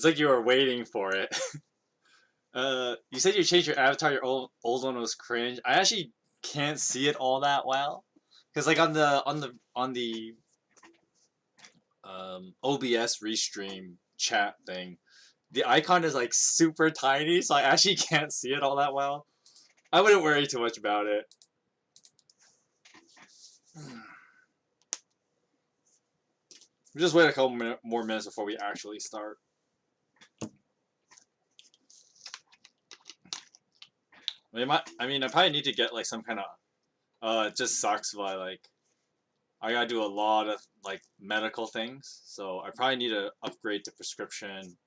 It's like you were waiting for it. You said you changed your avatar. Your old one was cringe. I actually can't see it all that well, because like on the OBS restream chat thing, the icon is like super tiny, so I actually can't see it all that well. I wouldn't worry too much about it. We just wait a couple more minutes before we actually start. I probably need to get like some kind of. It just sucks, but like I gotta do a lot of like medical things, so I probably need to upgrade the prescription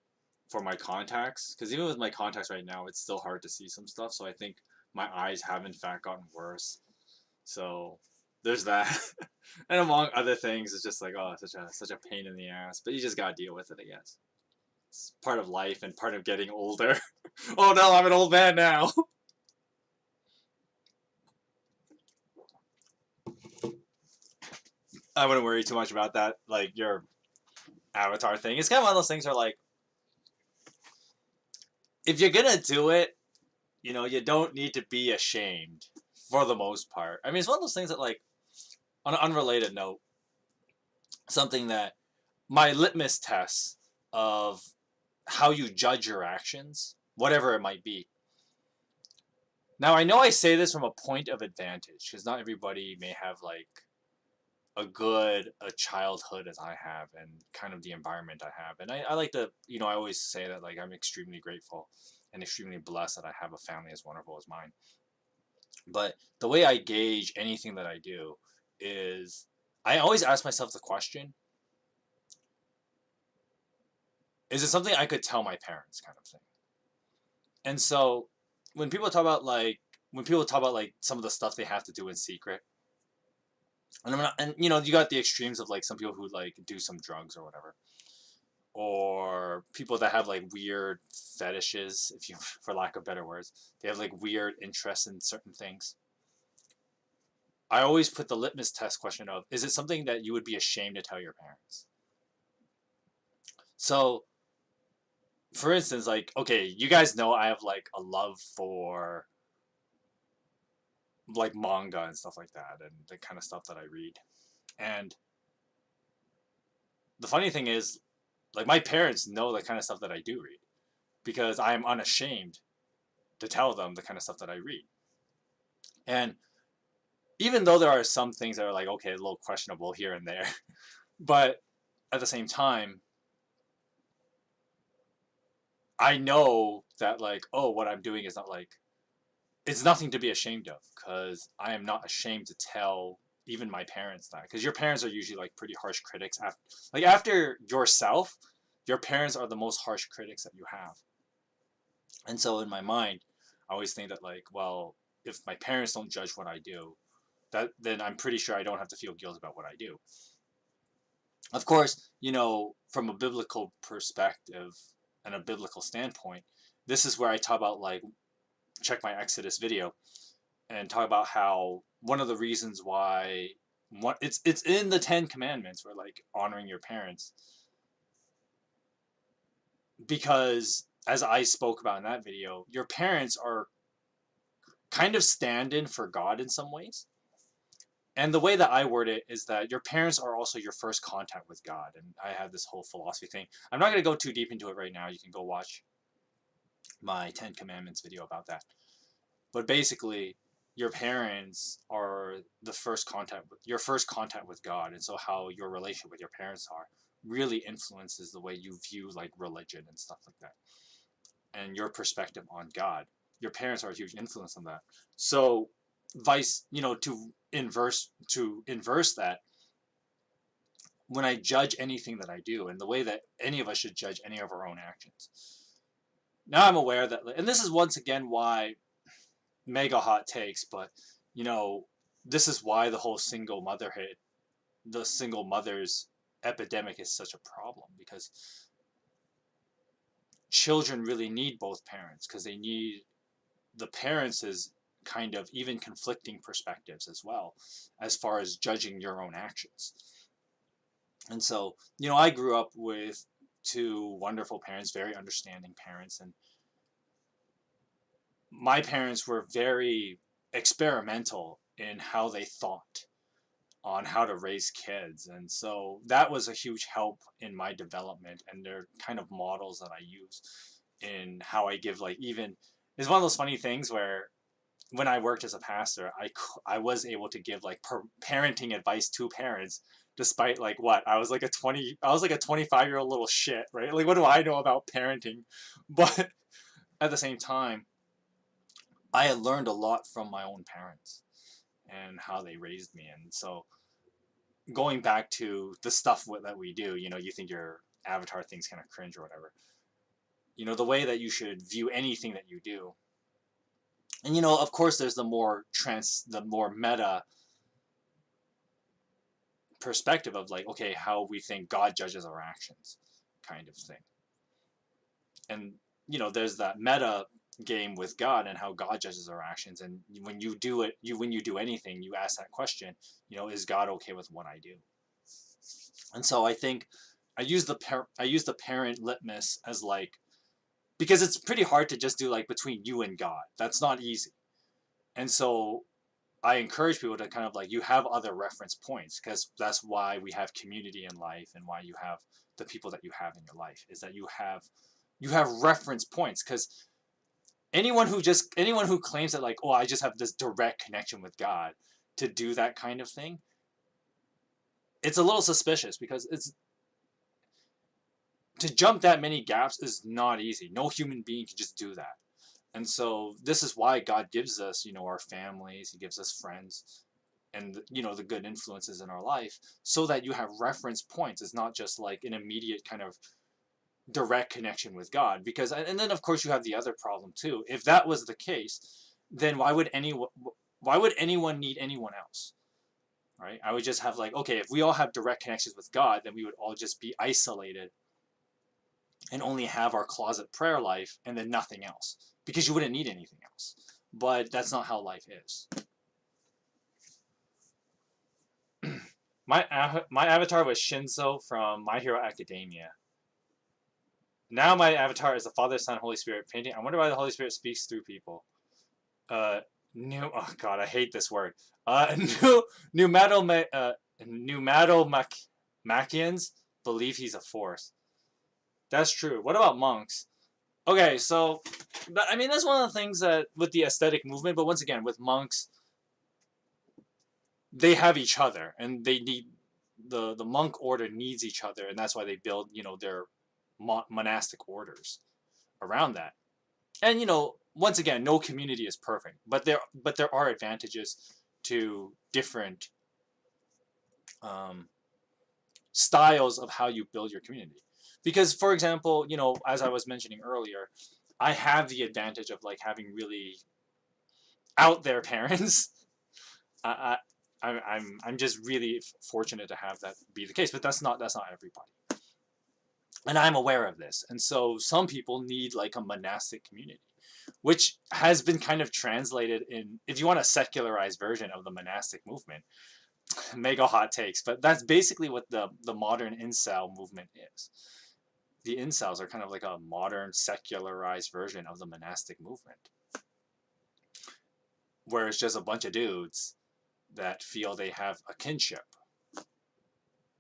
for my contacts. Because even with my contacts right now, it's still hard to see some stuff. So I think my eyes have in fact gotten worse. So there's that. And among other things, it's just like, oh, such a pain in the ass. But you just gotta deal with it, I guess. It's part of life and part of getting older. Oh no, I'm an old man now. I wouldn't worry too much about that. Like your avatar thing. It's kind of one of those things where like, if you're gonna do it, you don't need to be ashamed for the most part. I mean, it's one of those things that like, on an unrelated note, something that my litmus test of how you judge your actions, whatever it might be. Now, I know I say this from a point of advantage, because not everybody may have, like, a childhood as I have, and kind of the environment I have. And I like to, I always say that, like, I'm extremely grateful and extremely blessed that I have a family as wonderful as mine. But the way I gauge anything that I do is I always ask myself the question, is it something I could tell my parents, kind of thing? And so when people talk about like some of the stuff they have to do in secret, and I'm not, and you got the extremes of like some people who like do some drugs or whatever, or people that have like weird fetishes, if you, for lack of better words, they have like weird interests in certain things. I always put the litmus test question of, is it something that you would be ashamed to tell your parents? So, for instance, like, okay, you guys know I have like a love for like manga and stuff like that, and the kind of stuff that I read. And the funny thing is, like, my parents know the kind of stuff that I do read, because I am unashamed to tell them the kind of stuff that I read. And even though there are some things that are like, okay, a little questionable here and there, but at the same time, I know that like, oh, what I'm doing is not like, it's nothing to be ashamed of, because I am not ashamed to tell even my parents that, because your parents are usually like pretty harsh critics after yourself. Your parents are the most harsh critics that you have. And so in my mind, I always think that like, well, if my parents don't judge what I do, that then I'm pretty sure I don't have to feel guilt about what I do. Of course, from a biblical perspective and a biblical standpoint, this is where I talk about like, check my Exodus video and talk about how one of the reasons why it's in the Ten Commandments, where like honoring your parents, because as I spoke about in that video, your parents are kind of stand-in for God in some ways. And the way that I word it is that your parents are also your first contact with God. And I have this whole philosophy thing. I'm not going to go too deep into it right now. You can go watch my Ten Commandments video about that. But basically, your parents are your first contact with God. And so how your relationship with your parents are really influences the way you view like religion and stuff like that, and your perspective on God. Your parents are a huge influence on that. So to inverse that, when I judge anything that I do, and the way that any of us should judge any of our own actions, now I'm aware that, and this is once again why, mega hot takes, but this is why the single mothers epidemic is such a problem, because children really need both parents, because they need the parents as kind of even conflicting perspectives as well, as far as judging your own actions. And so, I grew up with two wonderful parents, very understanding parents, and my parents were very experimental in how they thought on how to raise kids, and so that was a huge help in my development, and they're kind of models that I use in how I give, like, even it's one of those funny things where when I worked as a pastor, I was able to give like parenting advice to parents, despite like what I was like a 25-year-old little shit, right? Like, what do I know about parenting? But at the same time, I had learned a lot from my own parents and how they raised me, and so going back to the stuff that we do, you think your avatar thing's kind of cringe or whatever. The way that you should view anything that you do. And of course, there's the more meta perspective of like, okay, how we think God judges our actions, kind of thing. And there's that meta game with God and how God judges our actions. And when you do it, when you do anything, you ask that question. Is God okay with what I do? And so I think I use the parent litmus as like, because it's pretty hard to just do like between you and God. That's not easy. And so I encourage people to kind of like, you have other reference points, because that's why we have community in life, and why you have the people that you have in your life, is that you have reference points. Because anyone who claims that like, oh, I just have this direct connection with God to do that kind of thing, it's a little suspicious, because to jump that many gaps is not easy. No human being can just do that. And so this is why God gives us, our families, he gives us friends, and, the good influences in our life, so that you have reference points. It's not just like an immediate kind of direct connection with God. Because, and then of course you have the other problem too. If that was the case, then why would anyone need anyone else? Right? I would just have like, okay, if we all have direct connections with God, then we would all just be isolated and only have our closet prayer life and then nothing else, because you wouldn't need anything else. But that's not how life is. My avatar was Shinzo from My Hero Academia. Now my avatar is the Father, Son, Holy Spirit painting. I wonder why the Holy Spirit speaks through people. Oh god, I hate this word. Pneumatomachians believe he's a force. That's true. What about monks? Okay, so, I mean, that's one of the things that with the aesthetic movement, but once again, with monks, they have each other, and they need, the monk order needs each other, and that's why they build, their monastic orders around that. And, once again, no community is perfect, but there are advantages to different styles of how you build your community. Because, for example, as I was mentioning earlier, I have the advantage of like having really out there parents. I'm just really fortunate to have that be the case, but that's not everybody. And I'm aware of this. And so some people need like a monastic community, which has been kind of translated in, if you want a secularized version of the monastic movement, mega hot takes, but that's basically what the modern incel movement is. The incels are kind of like a modern secularized version of the monastic movement, where it's just a bunch of dudes that feel they have a kinship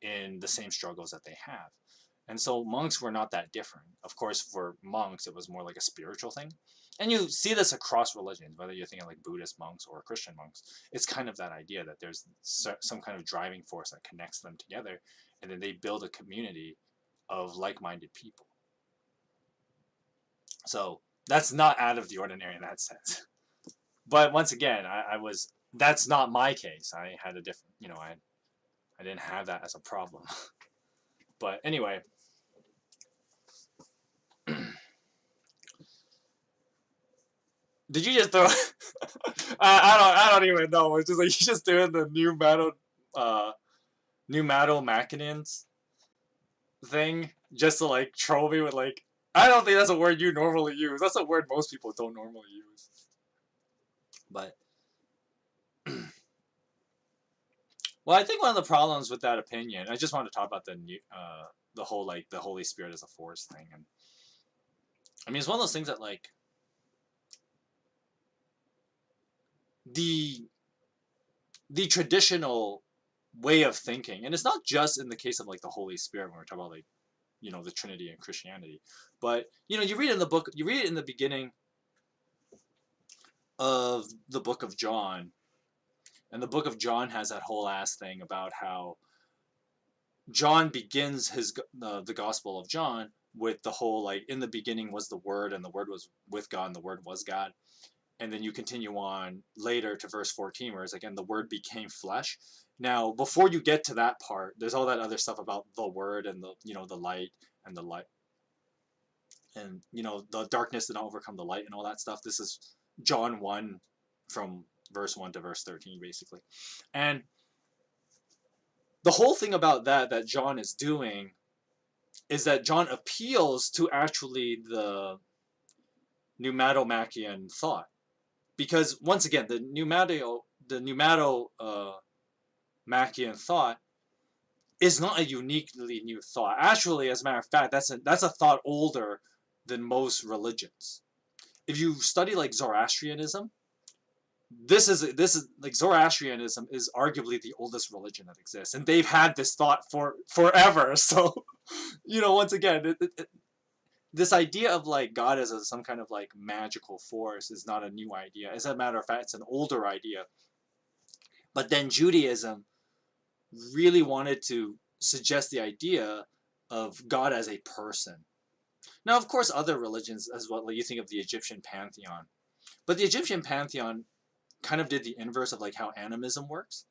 in the same struggles that they have. And so monks were not that different. Of course, for monks, it was more like a spiritual thing. And you see this across religions, whether you're thinking like Buddhist monks or Christian monks. It's kind of that idea that there's some kind of driving force that connects them together, and then they build a community of like-minded people. So that's not out of the ordinary in that sense. But once again, that's not my case. I had a different, I didn't have that as a problem. But anyway, did you just throw? I don't even know. It's just like you just doing the pneumatomachinians thing just to like troll me with like. I don't think that's a word you normally use. That's a word most people don't normally use. But Well, I think one of the problems with that opinion, I just want to talk about the whole like the Holy Spirit as a force thing, and I mean it's one of those things that like the the traditional way of thinking, and it's not just in the case of like the Holy Spirit when we're talking about like the Trinity and Christianity, but you read in the book, you read it in the beginning of the book of John, and the book of John has that whole ass thing about how John begins the Gospel of John with the whole like in the beginning was the Word, and the Word was with God, and the Word was God. And then you continue on later to verse 14, where it's again the Word became flesh. Now, before you get to that part, there's all that other stuff about the Word and the light and the light, and the darkness did not overcome the light and all that stuff. This is John 1 from verse 1 to verse 13, basically. And the whole thing about that John is doing is that John appeals to actually the pneumatomachia thought, because once again the pneumatomachia thought is not a uniquely new thought. Actually, as a matter of fact, that's a thought older than most religions. If you study like Zoroastrianism, this is like Zoroastrianism is arguably the oldest religion that exists, and they've had this thought for forever. So, once again, this idea of like God as some kind of like magical force is not a new idea. As a matter of fact, it's an older idea. But then Judaism really wanted to suggest the idea of God as a person. Now, of course, other religions as well. Like you think of the Egyptian pantheon, but the Egyptian pantheon kind of did the inverse of like how animism works.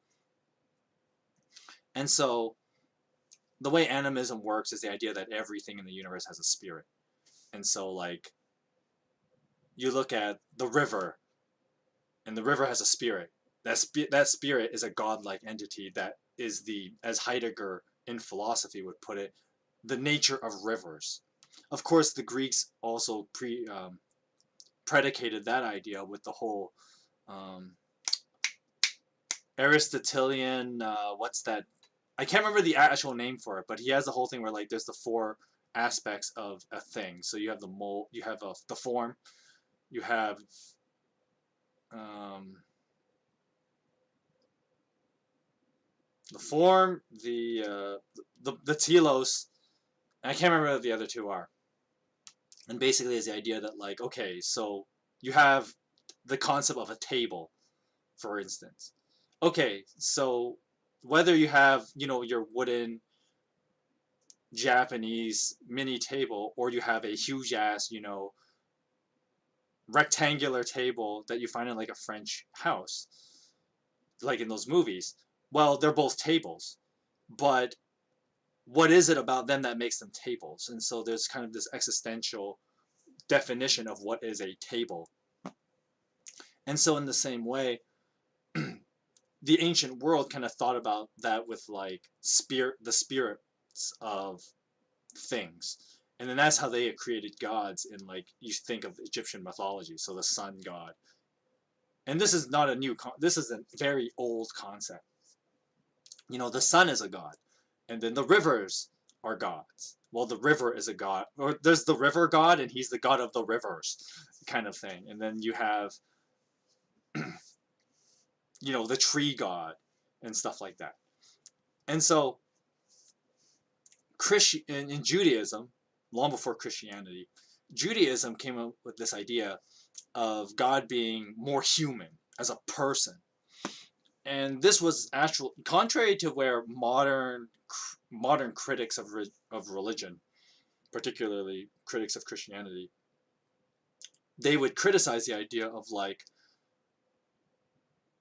And so the way animism works is the idea that everything in the universe has a spirit. And so like you look at the river, and the river has a spirit. That spirit is a godlike entity that is as Heidegger in philosophy would put it, the nature of rivers. Of course, the Greeks also predicated that idea with the whole Aristotelian, what's that? I can't remember the actual name for it, but he has the whole thing where like there's the four aspects of a thing. So you have the mold, you have the form, you have the form, the telos, and I can't remember what the other two are. And basically, is the idea that like, okay, so you have the concept of a table, for instance. Okay, so whether you have your wooden Japanese mini table, or you have a huge ass rectangular table that you find in like a French house, like in those movies. Well, they're both tables, but what is it about them that makes them tables? And so there's kind of this existential definition of what is a table. And so in the same way, the ancient world kind of thought about that with like the spirits of things. And then that's how they had created gods in like, you think of Egyptian mythology, so the sun god. And this is not a new, this is a very old concept. The sun is a god, and then the rivers are gods. Well, the river is a god, or there's the river god, and he's the god of the rivers, kind of thing. And then you have, the tree god and stuff like that. And so, in Judaism, long before Christianity, Judaism came up with this idea of God being more human as a person. And this was actually contrary to where modern critics of religion, particularly critics of Christianity, they would criticize the idea of like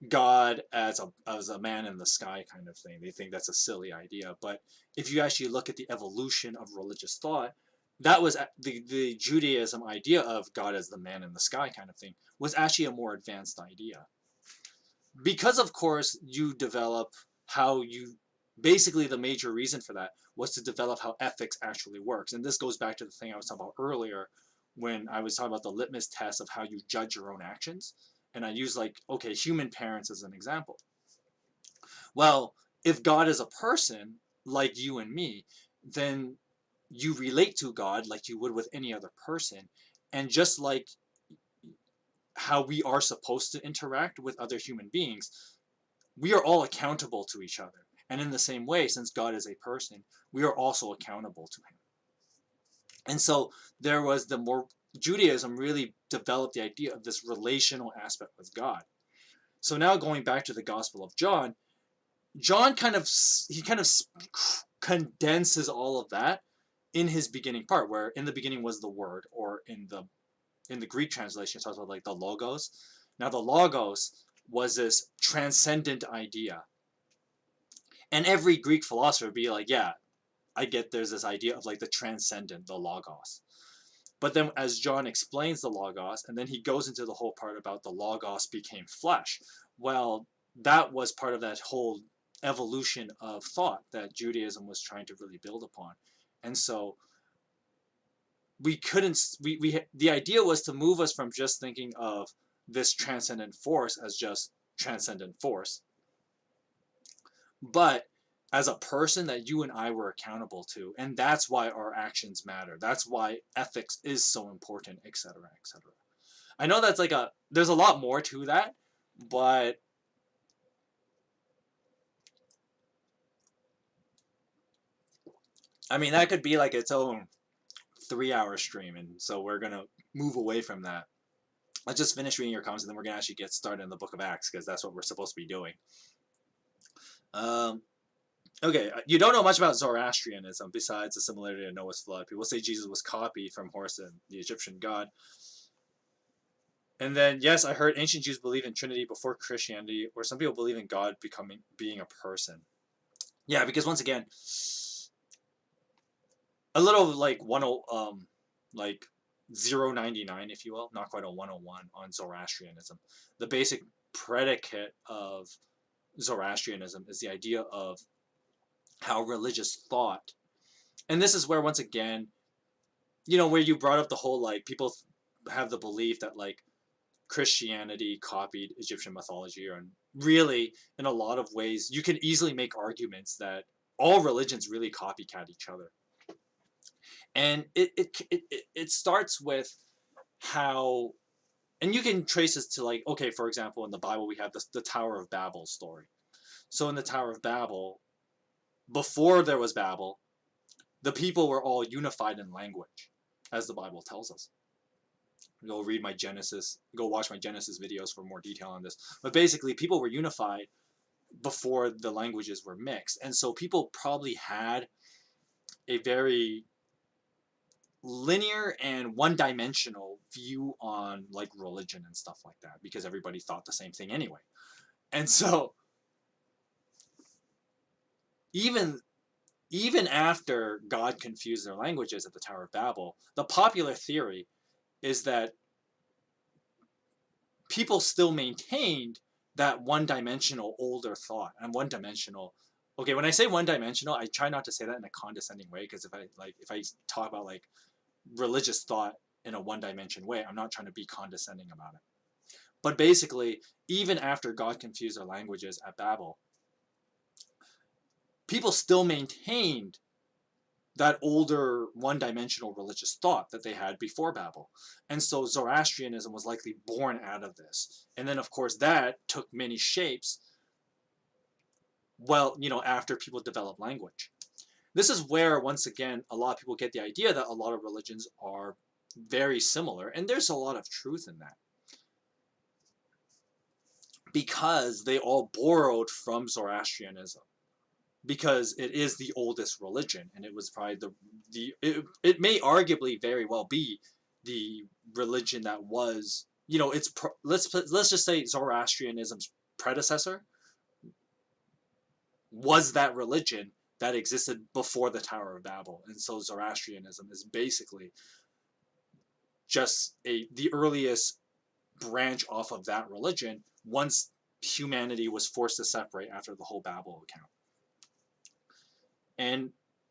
God as a man in the sky kind of thing. They think that's a silly idea. But if you actually look at the evolution of religious thought, that was the Judaism idea of God as the man in the sky kind of thing was actually a more advanced idea. Because of course you develop basically the major reason for that was to develop how ethics actually works. And this goes back to the thing I was talking about earlier when I was talking about the litmus test of how you judge your own actions. And I use like, okay, human parents as an example. Well, if God is a person like you and me, then you relate to God like you would with any other person. And just like how we are supposed to interact with other human beings, we are all accountable to each other. And in the same way, since God is a person, we are also accountable to him. And so there was the more Judaism really developed the idea of this relational aspect with God. So now going back to the Gospel of John, John kind of condenses all of that in his beginning part, where in the beginning was the Word, or in the Greek translation, it talks about like the Logos. Now the Logos was this transcendent idea, and every Greek philosopher would be like, yeah, I get there's this idea of like the transcendent, the Logos. But then as John explains the Logos, and then he goes into the whole part about the Logos became flesh. Well, that was part of that whole evolution of thought that Judaism was trying to really build upon. And so we couldn't, the idea was to move us from just thinking of this transcendent force as just transcendent force, but as a person that you and I were accountable to. And that's why our actions matter. That's why ethics is so important, etc., etc. I know that's like there's a lot more to that, but I mean, that could be like its own 3-hour stream. And so we're going to move away from that. Let's just finish reading your comments, and then we're going to actually get started in the book of Acts, because that's what we're supposed to be doing. Okay, you don't know much about Zoroastrianism besides the similarity to Noah's flood. People say Jesus was copied from Horus, the Egyptian god. And then, yes, I heard ancient Jews believe in Trinity before Christianity, or some people believe in God being a person. Yeah, because once again, a little like like 099, if you will, not quite a 101 on Zoroastrianism. The basic predicate of Zoroastrianism is the idea of how religious thought, and this is where once again, where you brought up the whole like people have the belief that like Christianity copied Egyptian mythology, and really in a lot of ways you can easily make arguments that all religions really copycat each other. And it starts with how, and you can trace this to like, okay, for example, in the Bible we have the Tower of Babel story. So in the Tower of Babel, before there was Babel, the people were all unified in language, as the Bible tells us. Go watch my Genesis videos for more detail on this. But basically, people were unified before the languages were mixed. And so people probably had a very linear and one-dimensional view on like religion and stuff like that, because everybody thought the same thing anyway. And so even after God confused their languages at the Tower of Babel, the popular theory is that people still maintained that one-dimensional older thought and one-dimensional. Okay, when I say one-dimensional, I try not to say that in a condescending way, because if I talk about like religious thought in a one-dimension way, I'm not trying to be condescending about it. But basically, even after God confused their languages at Babel, people still maintained that older one-dimensional religious thought that they had before Babel. And so Zoroastrianism was likely born out of this. And then, of course, that took many shapes, well, after people developed language. This is where, once again, a lot of people get the idea that a lot of religions are very similar, and there's a lot of truth in that, because they all borrowed from Zoroastrianism, because it is the oldest religion, and it was probably it may arguably very well be the religion that was, let's just say Zoroastrianism's predecessor was that religion that existed before the Tower of Babel. And so Zoroastrianism is basically just the earliest branch off of that religion once humanity was forced to separate after the whole Babel account. And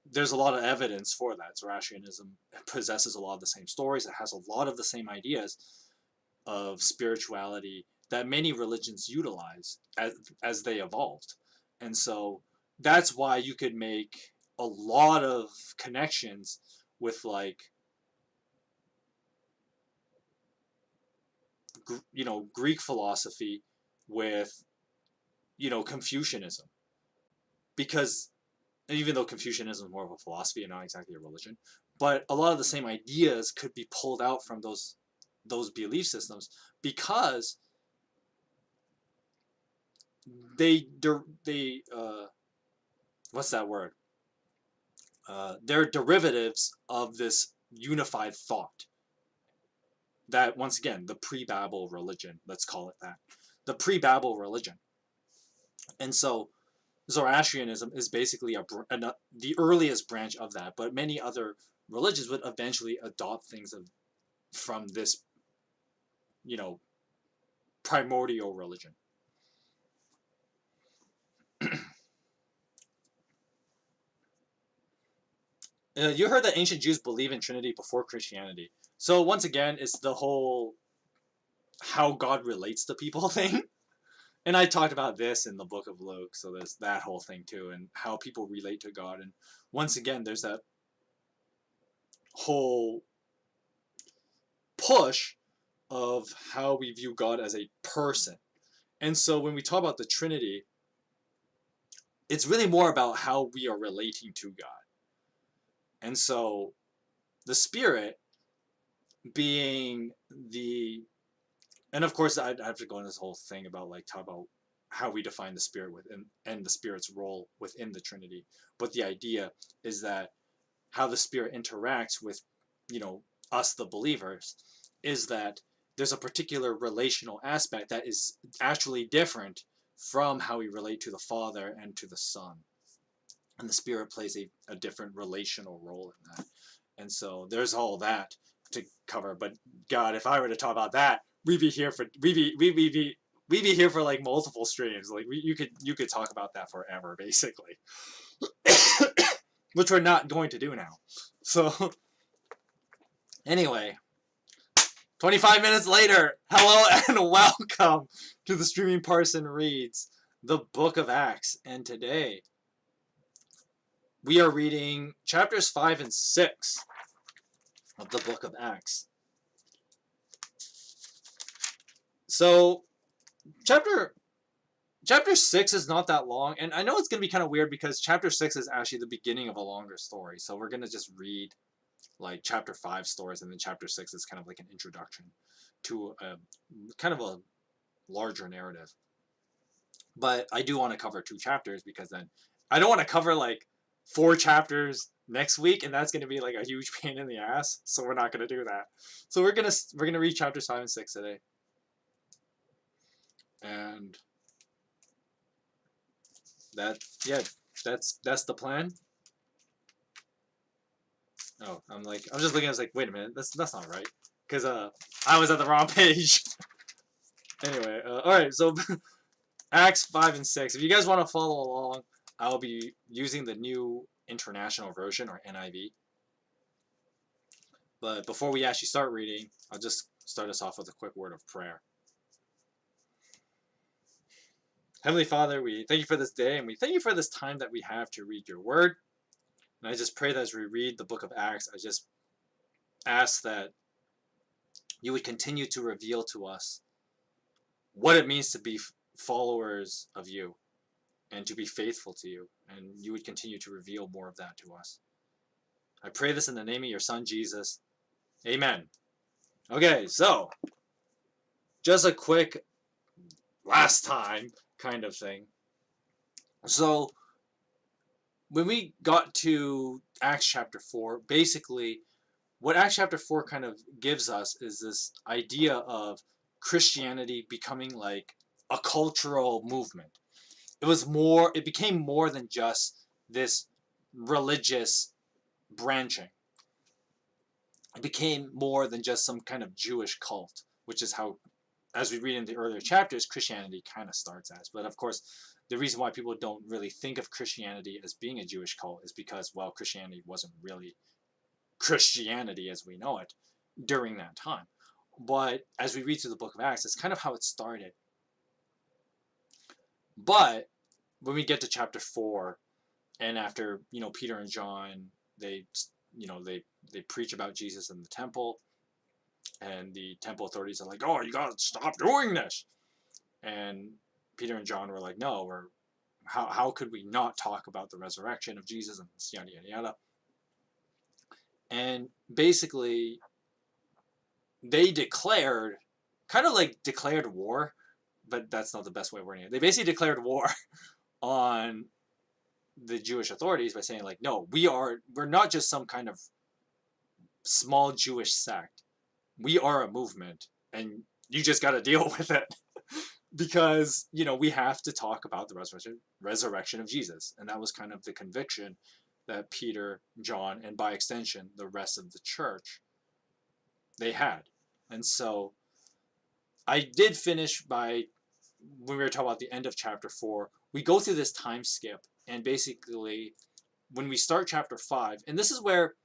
there's a lot of evidence for that. Zoroastrianism possesses a lot of the same stories. It has a lot of the same ideas of spirituality that many religions utilize as they evolved. And so that's why you could make a lot of connections with like Greek philosophy with Confucianism, because even though Confucianism is more of a philosophy and not exactly a religion, but a lot of the same ideas could be pulled out from those belief systems, because they what's that word? They're derivatives of this unified thought. That, once again, the pre-Babel religion, let's call it that, the pre-Babel religion. And so Zoroastrianism is basically the earliest branch of that, but many other religions would eventually adopt things from this, primordial religion. You heard that ancient Jews believe in Trinity before Christianity. So once again, it's the whole how God relates to people thing. And I talked about this in the book of Luke, so there's that whole thing too, and how people relate to God. And once again, there's that whole push of how we view God as a person. And so when we talk about the Trinity, it's really more about how we are relating to God. And so the Spirit being and of course I have to go into this whole thing about talk about how we define the Spirit within and the Spirit's role within the Trinity. But the idea is that how the Spirit interacts with, us, the believers, is that there's a particular relational aspect that is actually different from how we relate to the Father and to the Son. And the Spirit plays a different relational role in that. And so there's all that to cover. But God, if I were to talk about that, we'd be here for like multiple streams. Like you could talk about that forever, basically, which we're not going to do now. So anyway, 25 minutes later, hello and welcome to the Streaming Parson Reads the Book of Acts. And today we are reading chapters 5 and 6 of the Book of Acts. So chapter 6 is not that long, and I know it's going to be kind of weird because chapter 6 is actually the beginning of a longer story. So we're going to just read like chapter 5 stories, and then chapter 6 is kind of like an introduction to kind of a larger narrative. But I do want to cover 2 chapters, because then I don't want to cover like 4 chapters next week, and that's going to be like a huge pain in the ass. So we're not going to do that. So we're gonna read chapters 5 and 6 today, and that's the plan. Oh, I'm just looking. I was like, wait a minute, that's not right, because I was at the wrong page. Anyway, all right, so Acts 5 and 6. If you guys want to follow along, I'll be using the New International Version, or NIV. But before we actually start reading, I'll just start us off with a quick word of prayer. Heavenly Father, we thank you for this day, and we thank you for this time that we have to read your word. And I just pray that as we read the book of Acts, I just ask that you would continue to reveal to us what it means to be followers of you and to be faithful to you, and you would continue to reveal more of that to us. I pray this in the name of your Son, Jesus. Amen. Okay, so just a quick last time kind of thing. So when we got to Acts chapter 4, basically what Acts chapter 4 kind of gives us is this idea of Christianity becoming like a cultural movement. It became more than just this religious branching. It became more than just some kind of Jewish cult, which is how, as we read in the earlier chapters, Christianity kind of starts as. But of course, the reason why people don't really think of Christianity as being a Jewish cult is because, well, Christianity wasn't really Christianity as we know it during that time. But as we read through the book of Acts, it's kind of how it started. But when we get to chapter 4, And after, Peter and John, they, they preach about Jesus in the temple, and the temple authorities are like, "Oh, you gotta stop doing this." And Peter and John were like, "No, how could we not talk about the resurrection of Jesus and yada yada yada?" And basically, they declared, kind of like declared war, but that's not the best way of wording it. They basically declared war on the Jewish authorities by saying like, "No, we're not just some kind of small Jewish sect. We are a movement, and you just got to deal with it." Because we have to talk about the resurrection of Jesus, and that was kind of the conviction that Peter, John, and by extension the rest of the church, they had. And so I did finish by, when we were talking about the end of chapter 4, we go through this time skip, and basically when we start chapter 5, and this is where,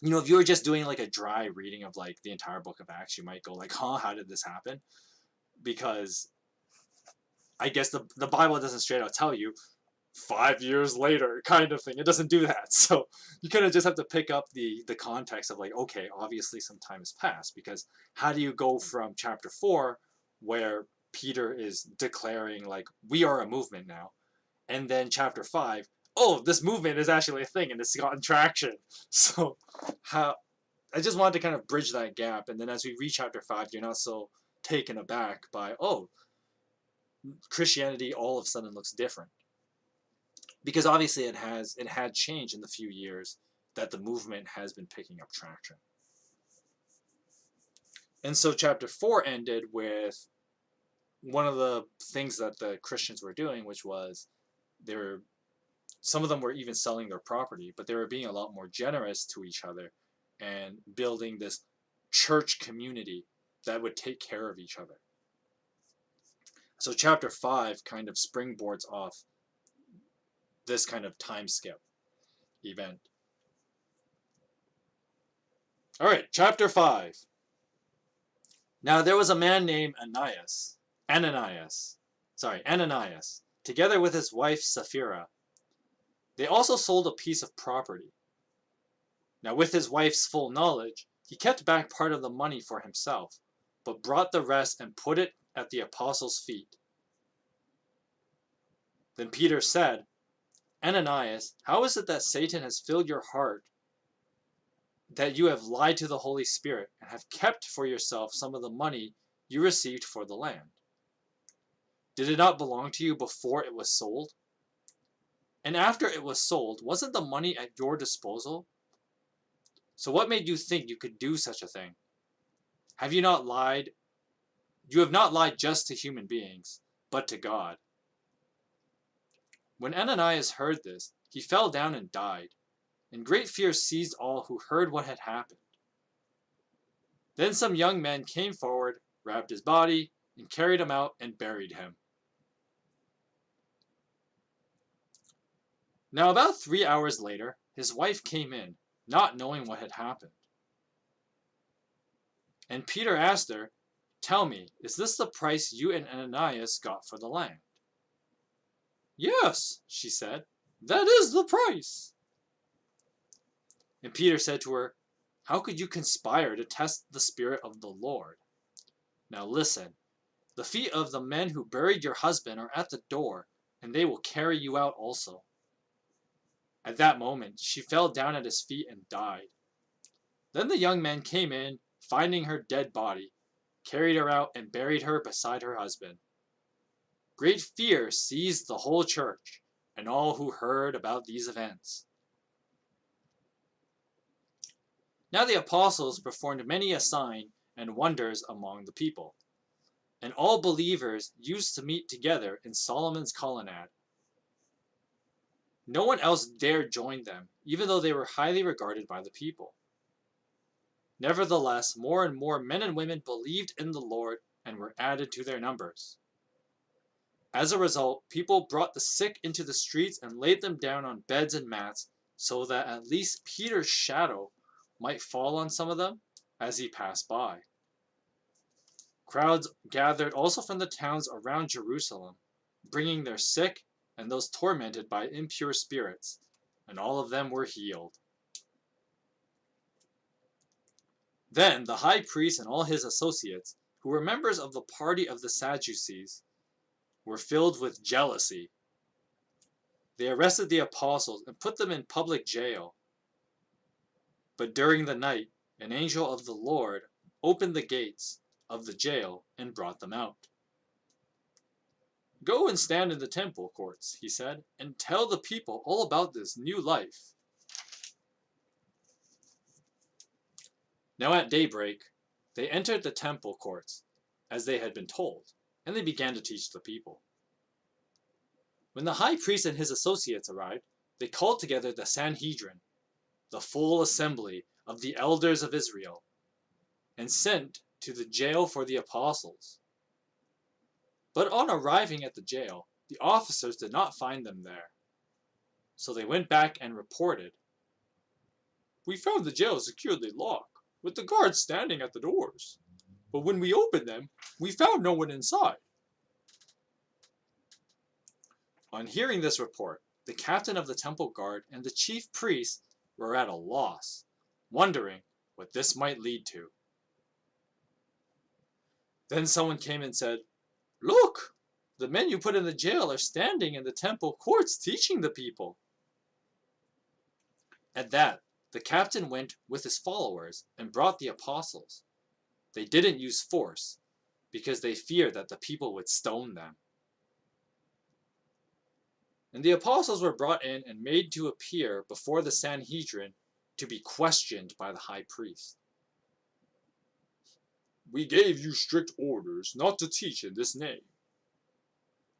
if you were just doing like a dry reading of like the entire book of Acts, you might go like, huh, how did this happen? Because I guess the Bible doesn't straight out tell you 5 years later kind of thing. It doesn't do that. So you kind of just have to pick up the context of like, okay, obviously some time has passed, because how do you go from chapter 4 where Peter is declaring like, we are a movement now, and then chapter 5, oh, this movement is actually a thing and it's gotten traction. So how I just wanted to kind of bridge that gap, and then as we reach chapter 5, you're not so taken aback by, oh, Christianity all of a sudden looks different, because obviously it had changed in the few years that the movement has been picking up traction. And so chapter 4 ended with one of the things that the Christians were doing, which was some of them were even selling their property, but they were being a lot more generous to each other and building this church community that would take care of each other. So chapter 5 kind of springboards off this kind of time skip event. All right, chapter 5. Now there was a man named Ananias, together with his wife Sapphira. They also sold a piece of property. Now with his wife's full knowledge, he kept back part of the money for himself, but brought the rest and put it at the apostles' feet. Then Peter said, "Ananias, how is it that Satan has filled your heart, that you have lied to the Holy Spirit and have kept for yourself some of the money you received for the land? Did it not belong to you before it was sold? And after it was sold, wasn't the money at your disposal? So what made you think you could do such a thing? Have you not lied? You have not lied just to human beings, but to God." When Ananias heard this, he fell down and died, and great fear seized all who heard what had happened. Then some young men came forward, wrapped his body, and carried him out and buried him. Now about 3 hours later, his wife came in, not knowing what had happened. And Peter asked her, "Tell me, is this the price you and Ananias got for the land?" "Yes," she said, "that is the price." And Peter said to her, "How could you conspire to test the Spirit of the Lord? Now listen, the feet of the men who buried your husband are at the door, and they will carry you out also." At that moment, she fell down at his feet and died. Then the young men came in, finding her dead body, carried her out and buried her beside her husband. Great fear seized the whole church and all who heard about these events. Now the apostles performed many a sign and wonders among the people, and all believers used to meet together in Solomon's colonnade. No one else dared join them, even though they were highly regarded by the people. Nevertheless, more and more men and women believed in the Lord and were added to their numbers. As a result, people brought the sick into the streets and laid them down on beds and mats, so that at least Peter's shadow might fall on some of them as he passed by. Crowds gathered also from the towns around Jerusalem, bringing their sick and those tormented by impure spirits, and all of them were healed. Then the high priest and all his associates, who were members of the party of the Sadducees, were filled with jealousy. They arrested the apostles and put them in public jail. But during the night, an angel of the Lord opened the gates of the jail and brought them out. "Go and stand in the temple courts," he said, "and tell the people all about this new life." Now at daybreak, they entered the temple courts, as they had been told, and they began to teach the people. When the high priest and his associates arrived, they called together the Sanhedrin, the full assembly of the elders of Israel, and sent to the jail for the apostles. But on arriving at the jail, the officers did not find them there. So they went back and reported, "We found the jail securely locked, with the guards standing at the doors. But when we opened them, we found no one inside." On hearing this report, the captain of the temple guard and the chief priests were at a loss, wondering what this might lead to. Then someone came and said, "Look, the men you put in the jail are standing in the temple courts teaching the people." At that, the captain went with his followers and brought the apostles. They didn't use force, because they feared that the people would stone them. And the apostles were brought in and made to appear before the Sanhedrin to be questioned by the high priest. "We gave you strict orders not to teach in this name.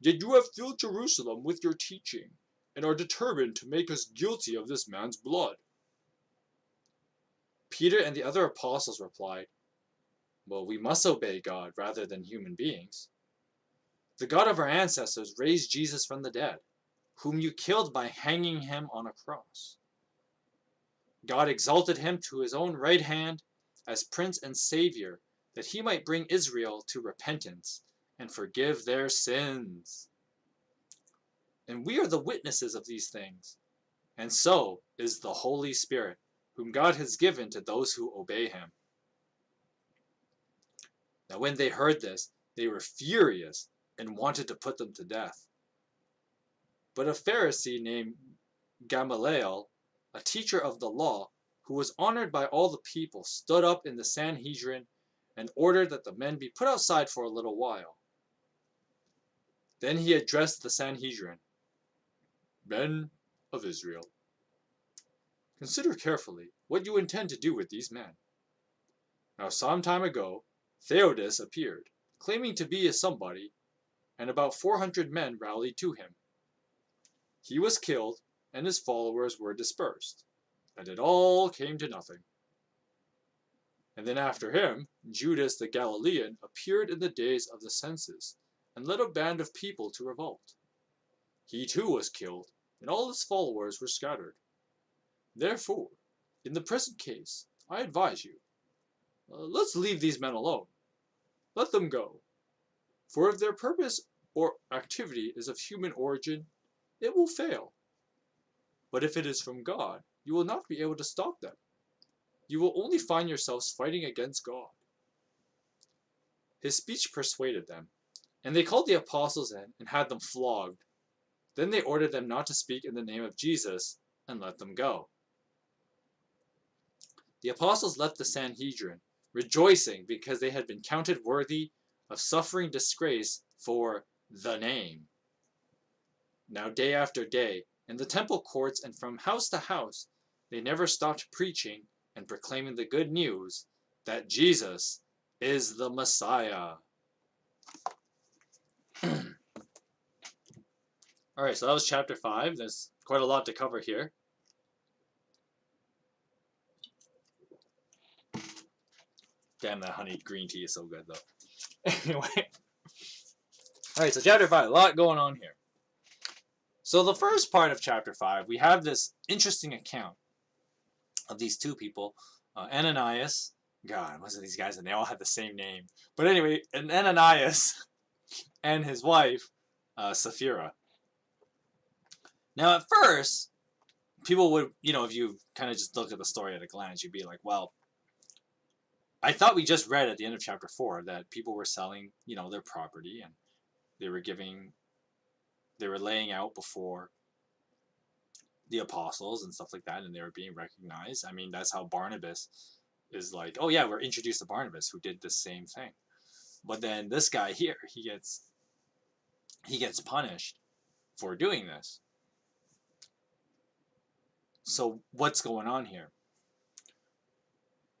Yet you have filled Jerusalem with your teaching, and are determined to make us guilty of this man's blood." Peter and the other apostles replied, "Well, we must obey God rather than human beings. The God of our ancestors raised Jesus from the dead, whom you killed by hanging him on a cross. God exalted him to his own right hand as Prince and Savior, that he might bring Israel to repentance and forgive their sins. And we are the witnesses of these things, and so is the Holy Spirit, whom God has given to those who obey him." Now when they heard this, they were furious and wanted to put them to death. But a Pharisee named Gamaliel, a teacher of the law, who was honored by all the people, stood up in the Sanhedrin and ordered that the men be put outside for a little while. Then he addressed the Sanhedrin, "Men of Israel, consider carefully what you intend to do with these men. Now some time ago, Theudas appeared, claiming to be a somebody, and about 400 men rallied to him. He was killed, and his followers were dispersed, and it all came to nothing. And then after him, Judas the Galilean appeared in the days of the census, and led a band of people to revolt. He too was killed, and all his followers were scattered. Therefore, in the present case, I advise you, let's leave these men alone. Let them go. For if their purpose or activity is of human origin, it will fail. But if it is from God, you will not be able to stop them. You will only find yourselves fighting against God." His speech persuaded them, and they called the apostles in and had them flogged. Then they ordered them not to speak in the name of Jesus and let them go. The apostles left the Sanhedrin, rejoicing because they had been counted worthy of suffering disgrace for the name. Now day after day, in the temple courts and from house to house, they never stopped preaching and proclaiming the good news that Jesus is the Messiah. Alright, so that was chapter 5. There's quite a lot to cover here. Damn, that honey green tea is so good, though. Anyway. Alright, so chapter 5, a lot going on here. So the first part of chapter 5, we have this interesting account of these two people, Ananias. God, most of these guys, and they all have the same name. But anyway, Ananias and his wife, Sapphira. Now, at first, people would, if you kind of just look at the story at a glance, you'd be like, well, I thought we just read at the end of chapter 4 that people were selling, their property, and they were laying out before the apostles and stuff like that, and they were being recognized. I mean, that's how Barnabas is like, oh yeah, we're introduced to Barnabas, who did the same thing. But then this guy here, he gets punished for doing this. So what's going on here?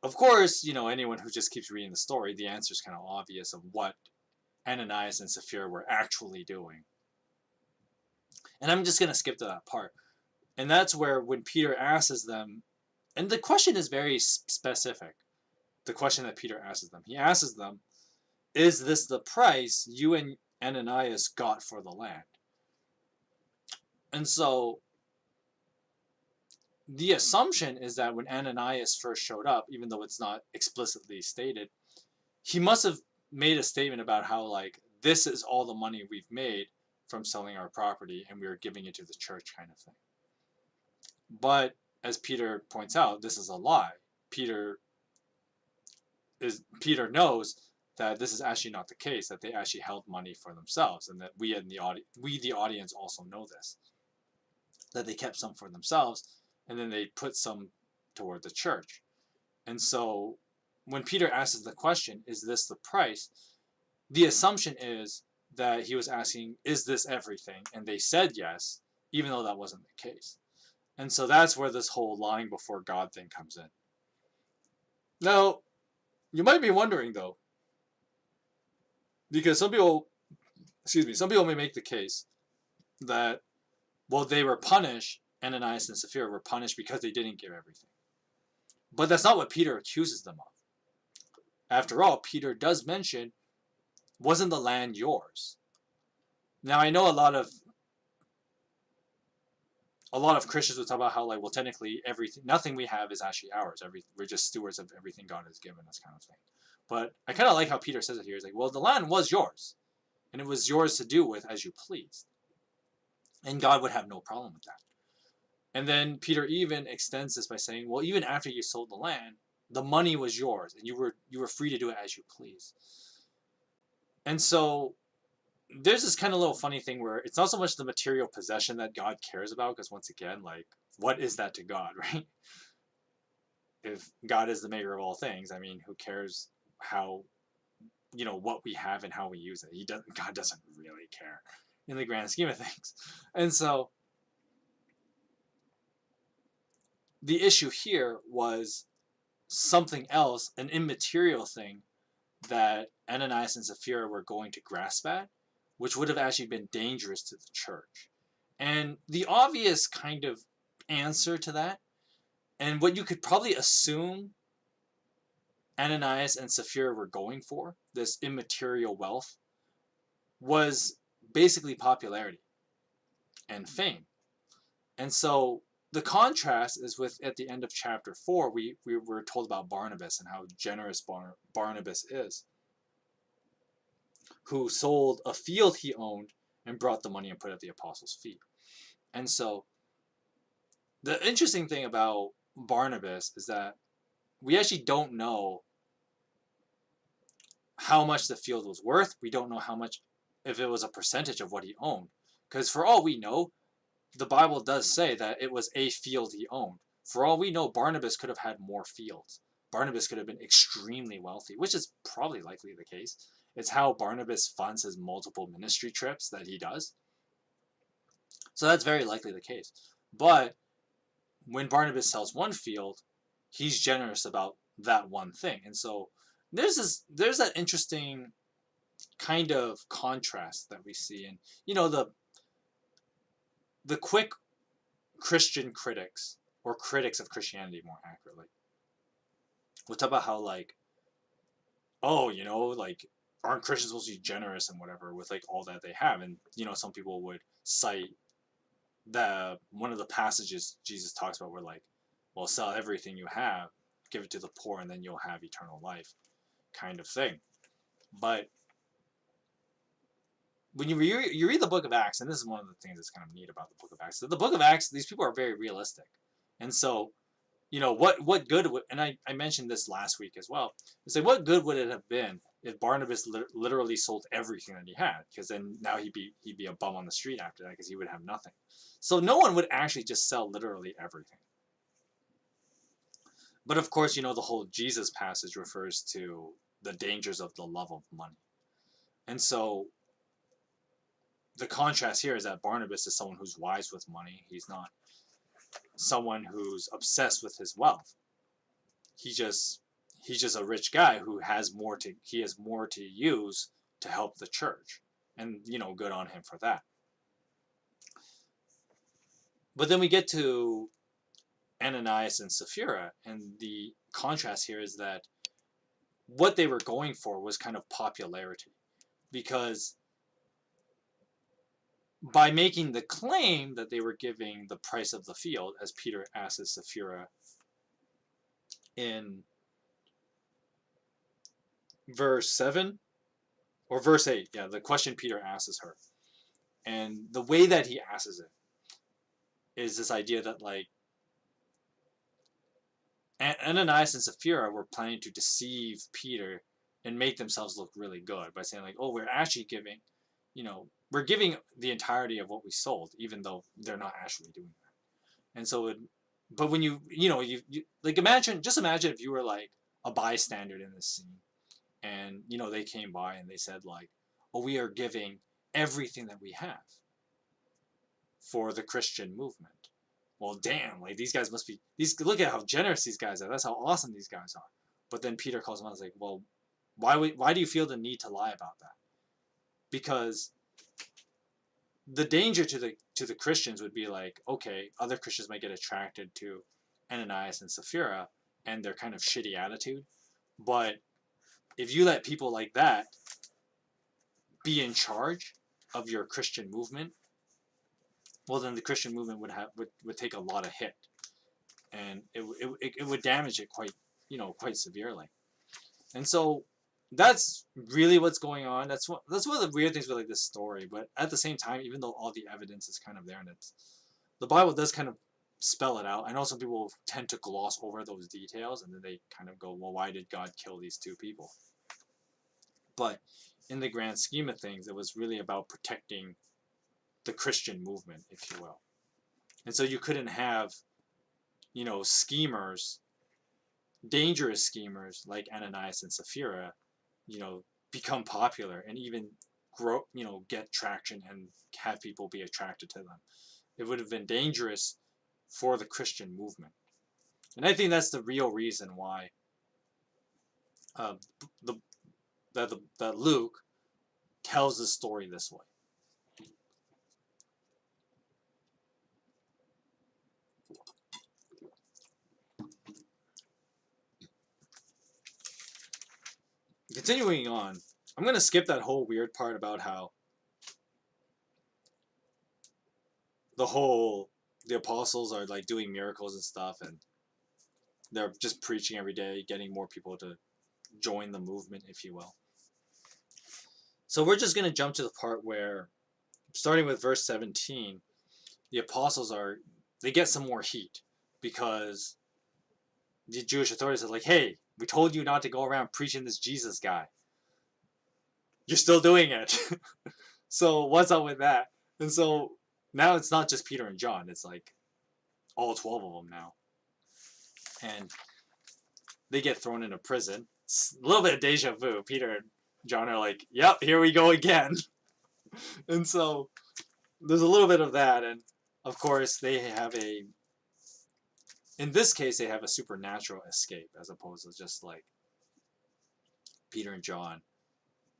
Of course, anyone who just keeps reading the story, the answer is kind of obvious of what Ananias and Sapphira were actually doing. And I'm just going to skip to that part. And that's where when Peter asks them, and the question is very specific, the question that Peter asks them. He asks them, is this the price you and Ananias got for the land? And so the assumption is that when Ananias first showed up, even though it's not explicitly stated, he must have made a statement about how, like, this is all the money we've made from selling our property and we are giving it to the church, kind of thing. But as Peter points out, this is a lie. Peter knows that this is actually not the case, that they actually held money for themselves, and that we the audience also know this, that they kept some for themselves and then they put some toward the church. And so when Peter asks the question, is this the price? The assumption is that he was asking, is this everything? And they said yes, even though that wasn't the case. And so that's where this whole lying before God thing comes in. Now, you might be wondering, though, because some people may make the case that, well, they were punished, Ananias and Sapphira were punished because they didn't give everything. But that's not what Peter accuses them of. After all, Peter does mention, wasn't the land yours? Now, I know a lot of Christians would talk about how, like, well, technically nothing we have is actually ours. We're just stewards of everything God has given us, kind of thing. But I kind of like how Peter says it here. He's like, well, the land was yours, and it was yours to do with as you pleased, and God would have no problem with that. And then Peter even extends this by saying, well, even after you sold the land, the money was yours, and you were free to do it as you please. And so there's this kind of little funny thing where it's not so much the material possession that God cares about, because once again, like, what is that to God, right? If God is the maker of all things, I mean, who cares how, what we have and how we use it? God doesn't really care in the grand scheme of things. And so the issue here was something else, an immaterial thing that Ananias and Sapphira were going to grasp at, which would have actually been dangerous to the church. And the obvious kind of answer to that, and what you could probably assume Ananias and Sapphira were going for, this immaterial wealth, was basically popularity and fame. And so the contrast is with, at the end of chapter 4, we were told about Barnabas and how generous Barnabas is, who sold a field he owned and brought the money and put it at the apostles' feet. And so the interesting thing about Barnabas is that we actually don't know how much the field was worth. We don't know how much, if it was a percentage of what he owned. Because for all we know, the Bible does say that it was a field he owned. For all we know, Barnabas could have had more fields. Barnabas could have been extremely wealthy, which is probably likely the case. It's how Barnabas funds his multiple ministry trips that he does. So that's very likely the case. But when Barnabas sells one field, he's generous about that one thing. And so there's that interesting kind of contrast that we see. And, the quick Christian critics, or critics of Christianity more accurately, will talk about how, like, oh, like, aren't Christians supposed to be generous and whatever with, like, all that they have? And, some people would cite one of the passages Jesus talks about where, like, well, sell everything you have, give it to the poor, and then you'll have eternal life, kind of thing. But when you read the Book of Acts, and this is one of the things that's kind of neat about the Book of Acts. The Book of Acts, these people are very realistic, and so what good would, and I mentioned this last week as well. It's like, what good would it have been if Barnabas literally sold everything that he had? Because then now he'd be a bum on the street after that, because he would have nothing. So no one would actually just sell literally everything. But of course, the whole Jesus passage refers to the dangers of the love of money. And so the contrast here is that Barnabas is someone who's wise with money. He's not someone who's obsessed with his wealth. He's just a rich guy who has more to use to help the church. And good on him for that. But then we get to Ananias and Sapphira, and the contrast here is that what they were going for was kind of popularity, because by making the claim that they were giving the price of the field, as Peter asks Sapphira in verse 7 or verse 8, the question Peter asks her, and the way that he asks it is this idea that, like, Ananias and Sapphira were planning to deceive Peter and make themselves look really good by saying, like, oh, we're actually giving, we're giving the entirety of what we sold, even though they're not actually doing that. And so, but when you like, imagine if you were like a bystander in this scene, and they came by and they said, like, oh, we are giving everything that we have for the Christian movement. Well, damn, like, these guys must be, look at how generous these guys are. That's how awesome these guys are. But then Peter calls them out and is like, well, why do you feel the need to lie about that? Because the danger to the Christians would be like, okay, other Christians might get attracted to Ananias and Sapphira and their kind of shitty attitude. But if you let people like that be in charge of your Christian movement, well, then the Christian movement would take a lot of hit, and it would damage it quite severely. And so that's really what's going on. That's one of the weird things with, like, this story. But at the same time, even though all the evidence is kind of there, and the Bible does kind of spell it out. I know some people tend to gloss over those details, and then they kind of go, well, why did God kill these two people? But in the grand scheme of things, it was really about protecting the Christian movement, if you will. And so you couldn't have, schemers, dangerous schemers like Ananias and Sapphira, become popular and even grow, get traction and have people be attracted to them. It would have been dangerous for the Christian movement. And I think that's the real reason why that Luke tells the story this way. Continuing on, I'm going to skip that whole weird part about how the apostles are, like, doing miracles and stuff, and they're just preaching every day, getting more people to join the movement, if you will. So we're just going to jump to the part where, starting with verse 17, the apostles they get some more heat, because the Jewish authorities are like, hey, we told you not to go around preaching this Jesus guy. You're still doing it. So what's up with that? And so now it's not just Peter and John. It's like all 12 of them now. And they get thrown into prison. It's a little bit of deja vu. Peter and John are like, yep, here we go again. And so there's a little bit of that. And of course, in this case, they have a supernatural escape, as opposed to just like Peter and John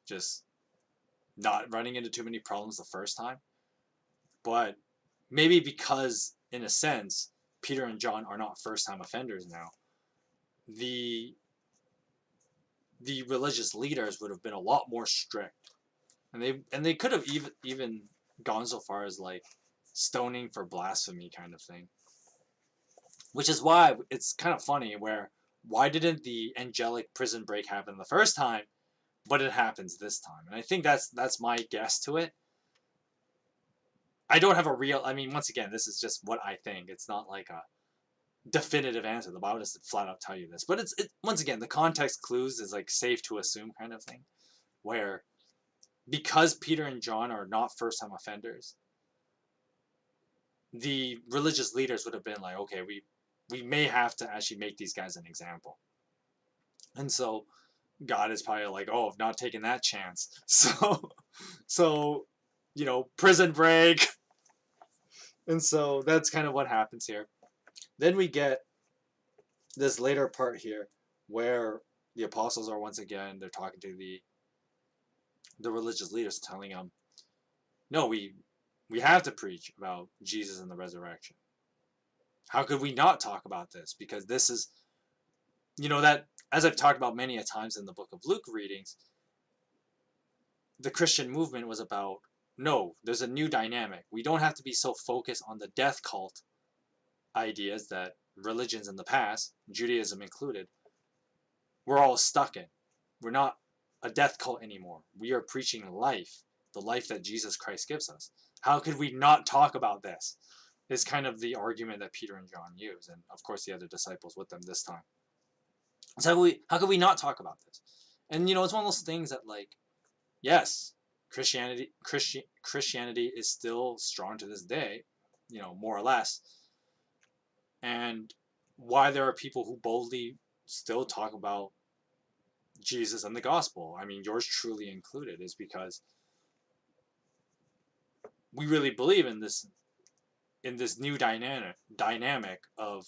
just not running into too many problems the first time. But maybe because, in a sense, Peter and John are not first-time offenders now, the religious leaders would have been a lot more strict, and they could have even gone so far as, like, stoning for blasphemy kind of thing. Which is why it's kind of funny, why didn't the angelic prison break happen the first time, but it happens this time? And I think that's my guess to it. I don't have a real. I mean, once again, this is just what I think. It's not like a definitive answer. The Bible doesn't flat out tell you this, but once again, the context clues is like safe to assume kind of thing, where because Peter and John are not first time offenders, the religious leaders would have been like, okay, we may have to actually make these guys an example, and so God is probably like, oh, I've not taken that chance, so prison break, and so that's kind of what happens here. Then we get this later part here where the apostles are once again, they're talking to the religious leaders, telling them, no, we have to preach about Jesus and the resurrection. How could we not talk about this? Because this is, that, as I've talked about many a times in the book of Luke readings, the Christian movement was about, no, there's a new dynamic. We don't have to be so focused on the death cult ideas that religions in the past, Judaism included, we're all stuck in. We're not a death cult anymore. We are preaching life, the life that Jesus Christ gives us. How could we not talk about this? Is kind of the argument that Peter and John use, and of course the other disciples with them this time. So how could we not talk about this? And it's one of those things that, like, yes, Christianity is still strong to this day, more or less. And why there are people who boldly still talk about Jesus and the gospel, I mean, yours truly included, is because we really believe in this new dynamic of,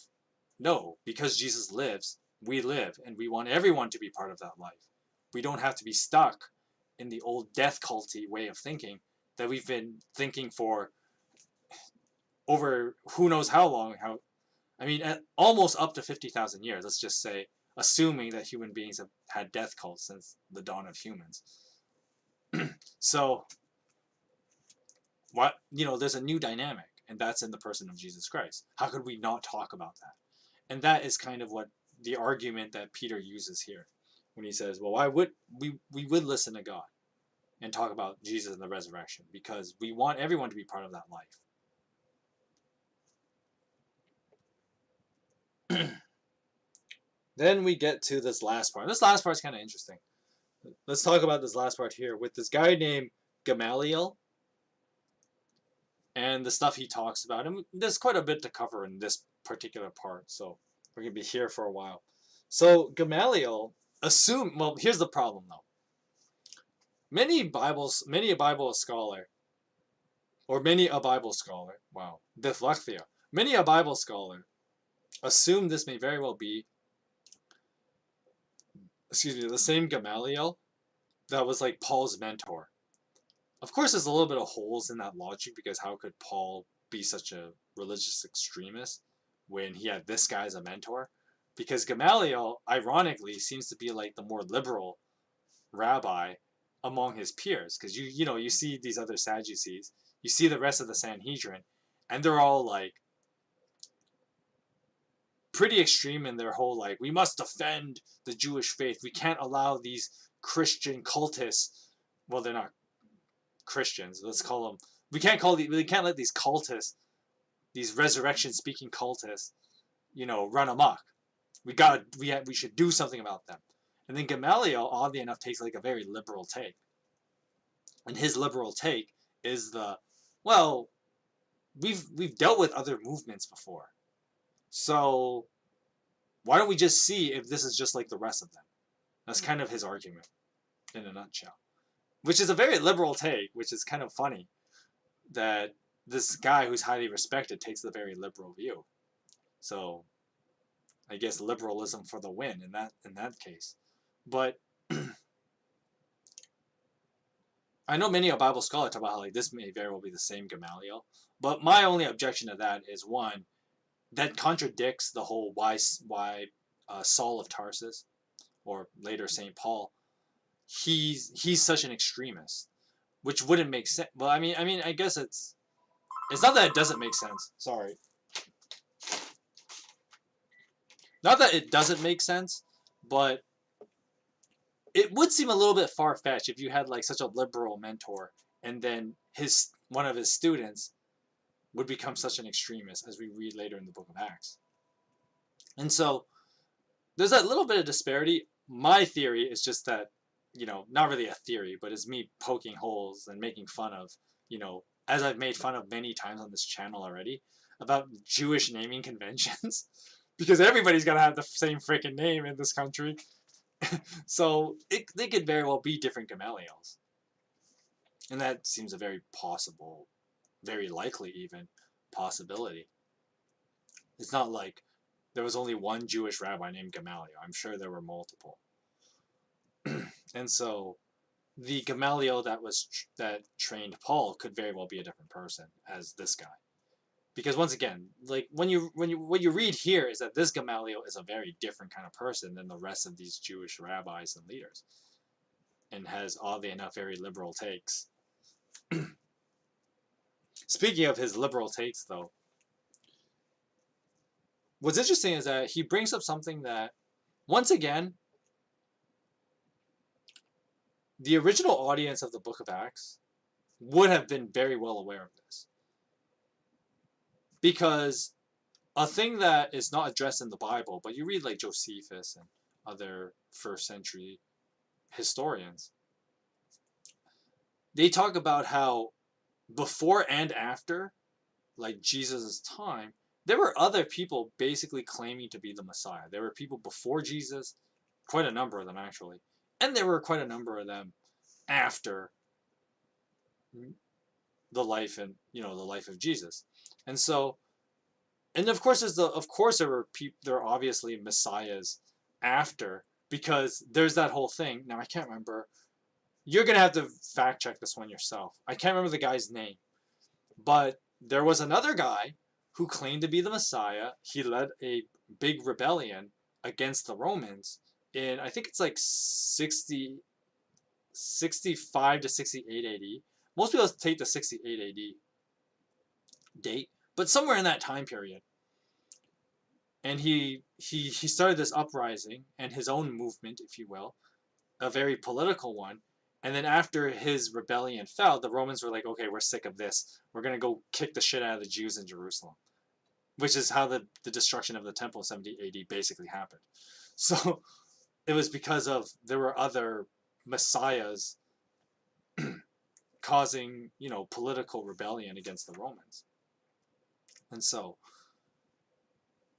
no, because Jesus lives, we live, and we want everyone to be part of that life. We don't have to be stuck in the old death culty way of thinking that we've been thinking for over who knows how long. Almost up to 50,000 years, let's just say, assuming that human beings have had death cults since the dawn of humans. So, there's a new dynamic, and that's in the person of Jesus Christ. How could we not talk about that? And that is kind of what the argument that Peter uses here when he says, well, why would we would listen to God and talk about Jesus and the resurrection, because we want everyone to be part of that life. Then we get to this last part. This last part is kind of interesting. Let's talk about this last part here with this guy named Gamaliel and the stuff he talks about. And there's quite a bit to cover in this particular part, so we're going to be here for a while. So Gamaliel here's the problem though. Many a Bible scholar, wow, dyslexia. Many a Bible scholar assume this may very well be, the same Gamaliel that was like Paul's mentor. Of course, there's a little bit of holes in that logic, because how could Paul be such a religious extremist when he had this guy as a mentor? Because Gamaliel, ironically, seems to be like the more liberal rabbi among his peers. Because you see these other Sadducees, you see the rest of the Sanhedrin, and they're all like pretty extreme in their whole, like, we must defend the Jewish faith. We can't allow these Christian cultists. Well, they're not Christians. Let's call them. We can't let these cultists, these resurrection speaking cultists, run amok. We should do something about them. And then Gamaliel, oddly enough, takes like a very liberal take. And his liberal take is we've dealt with other movements before. So why don't we just see if this is just like the rest of them? That's kind of his argument in a nutshell. Which is a very liberal take, which is kind of funny that this guy who's highly respected takes the very liberal view. So I guess liberalism for the win in that case. But I know many a Bible scholar talk about how, like, this may very well be the same Gamaliel. But my only objection to that is, one, that contradicts the whole why Saul of Tarsus, or later St. Paul, he's such an extremist, which wouldn't make sense. Well, I mean, I guess it's not that it doesn't make sense. Sorry, not that it doesn't make sense, but it would seem a little bit far-fetched if you had like such a liberal mentor, and then one of his students would become such an extremist, as we read later in the book of Acts. And so there's that little bit of disparity. My theory is just that, not really a theory, but it's me poking holes and making fun of, as I've made fun of many times on this channel already, about Jewish naming conventions. Because everybody's got to have the same freaking name in this country. So they could very well be different Gamaliels. And that seems a very possible, very likely even, possibility. It's not like there was only one Jewish rabbi named Gamaliel. I'm sure there were multiple. And so the Gamaliel that trained Paul could very well be a different person as this guy. Because once again, like what you read here is that this Gamaliel is a very different kind of person than the rest of these Jewish rabbis and leaders, and has, oddly enough, very liberal takes. Speaking of his liberal takes, though, what's interesting is that he brings up something that, once again, the original audience of the book of Acts would have been very well aware of this. Because a thing that is not addressed in the Bible, but you read like Josephus and other first century historians, they talk about how before and after, like Jesus' time, there were other people basically claiming to be the Messiah. There were people before Jesus, quite a number of them actually, and there were quite a number of them after the life and the life of Jesus. And so, and of course there are obviously messiahs after, because there's that whole thing. Now I can't remember. You're gonna have to fact check this one yourself. I can't remember the guy's name, but there was another guy who claimed to be the Messiah. He led a big rebellion against the Romans in, I think it's like 65 to 68 AD. Most people take the 68 AD date, but somewhere in that time period. And he started this uprising and his own movement, if you will, a very political one. And then after his rebellion fell, the Romans were like, okay, we're sick of this. We're going to go kick the shit out of the Jews in Jerusalem. Which is how the destruction of the temple in 70 AD basically happened. So it was because of, there were other messiahs causing, political rebellion against the Romans. And so,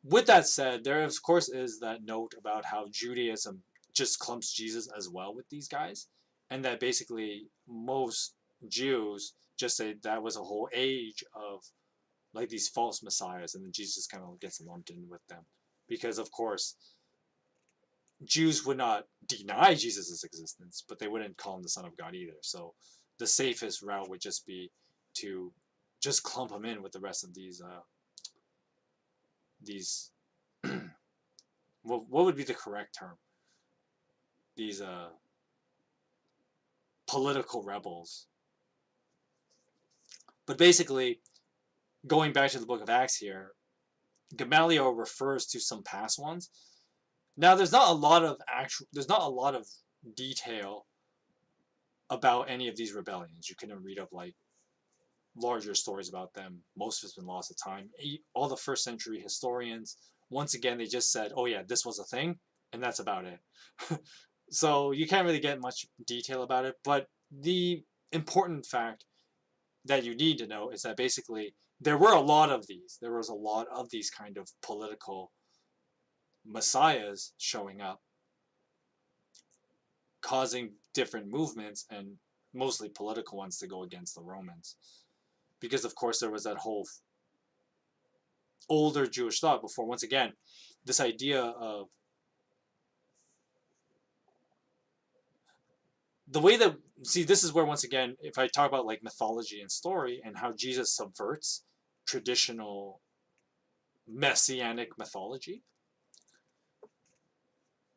with that said, there of course is that note about how Judaism just clumps Jesus as well with these guys, and that basically most Jews just say that was a whole age of like these false messiahs, and then Jesus kind of gets lumped in with them, because of course Jews would not deny Jesus' existence, but they wouldn't call him the Son of God either. So the safest route would just be to just clump him in with the rest of these what would be the correct term? These political rebels. But basically, going back to the book of Acts here, Gamaliel refers to some past ones. Now, there's not a lot of detail about any of these rebellions. You can read up like larger stories about them. Most of it's been lost to time. All the first century historians, once again, they just said, oh yeah, this was a thing, and that's about it. So you can't really get much detail about it, but the important fact that you need to know is that basically there were a lot of these. There was a lot of these kind of political messiahs showing up, causing different movements, and mostly political ones, to go against the Romans. Because of course there was that whole older Jewish thought before, once again, this idea of the way that, see, this is where, once again, if I talk about like mythology and story and how Jesus subverts traditional messianic mythology,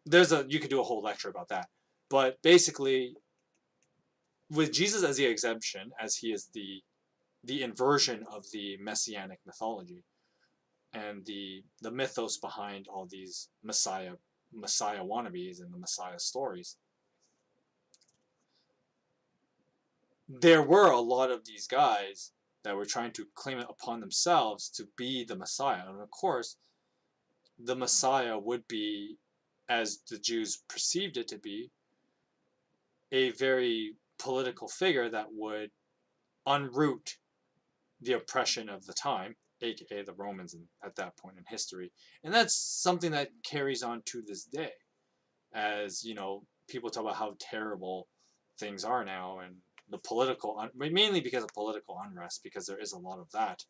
you could do a whole lecture about that. But basically, with Jesus as the exemption, as he is the inversion of the messianic mythology and the mythos behind all these messiah wannabes and the messiah stories, there were a lot of these guys that were trying to claim it upon themselves to be the Messiah. And of course, the Messiah would be, as the Jews perceived it to be, a very political figure that would unroot the oppression of the time, aka the Romans at that point in history. And that's something that carries on to this day, as people talk about how terrible things are now, and the political, mainly because of political unrest, because there is a lot of that.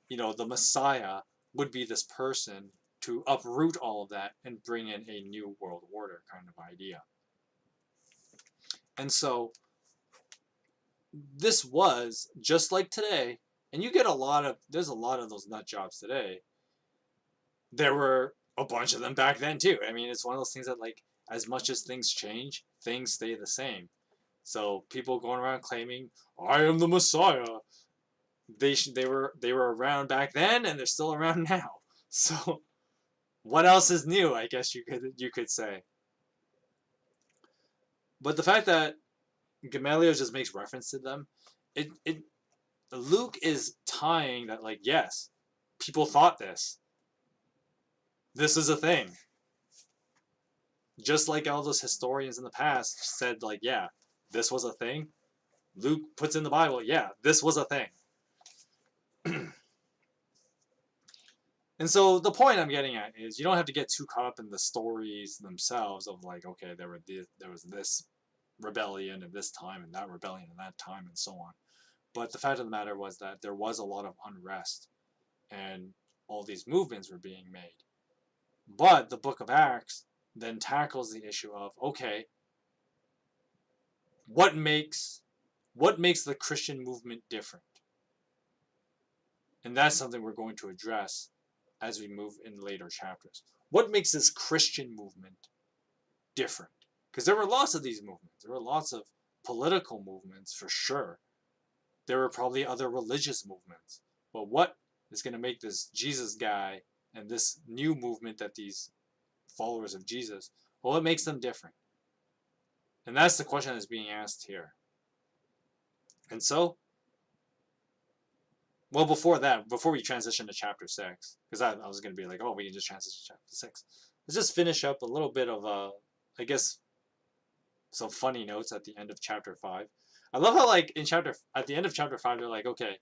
The Messiah would be this person to uproot all of that and bring in a new world order kind of idea. And so this was just like today, and you get there's a lot of those nut jobs today. There were a bunch of them back then too. I mean, it's one of those things that, like, as much as things change, things stay the same. So people going around claiming, I am the Messiah, they were around back then, and they're still around now. So what else is new, I guess you could say. But the fact that Gamaliel just makes reference to them, Luke is tying that, like, yes, people thought this. This is a thing. Just like all those historians in the past said, like, yeah, this was a thing. Luke puts in the Bible, yeah, this was a thing. And so the point I'm getting at is, you don't have to get too caught up in the stories themselves of, like, okay, there was this rebellion at this time and that rebellion at that time and so on. But the fact of the matter was that there was a lot of unrest and all these movements were being made. But the book of Acts then tackles the issue of, okay, what makes the Christian movement different? And that's something we're going to address as we move in later chapters. What makes this Christian movement different? Because there were lots of these movements. There were lots of political movements, for sure. There were probably other religious movements. But what is going to make this Jesus guy and this new movement that these followers of Jesus, well, what makes them different? And that's the question that's being asked here. And so, well, before we transition to chapter 6, because I was going to be like, oh, we can just transition to chapter 6. Let's just finish up a little bit of, I guess, some funny notes at the end of chapter 5. I love how, like, at the end of chapter 5, they're like, okay,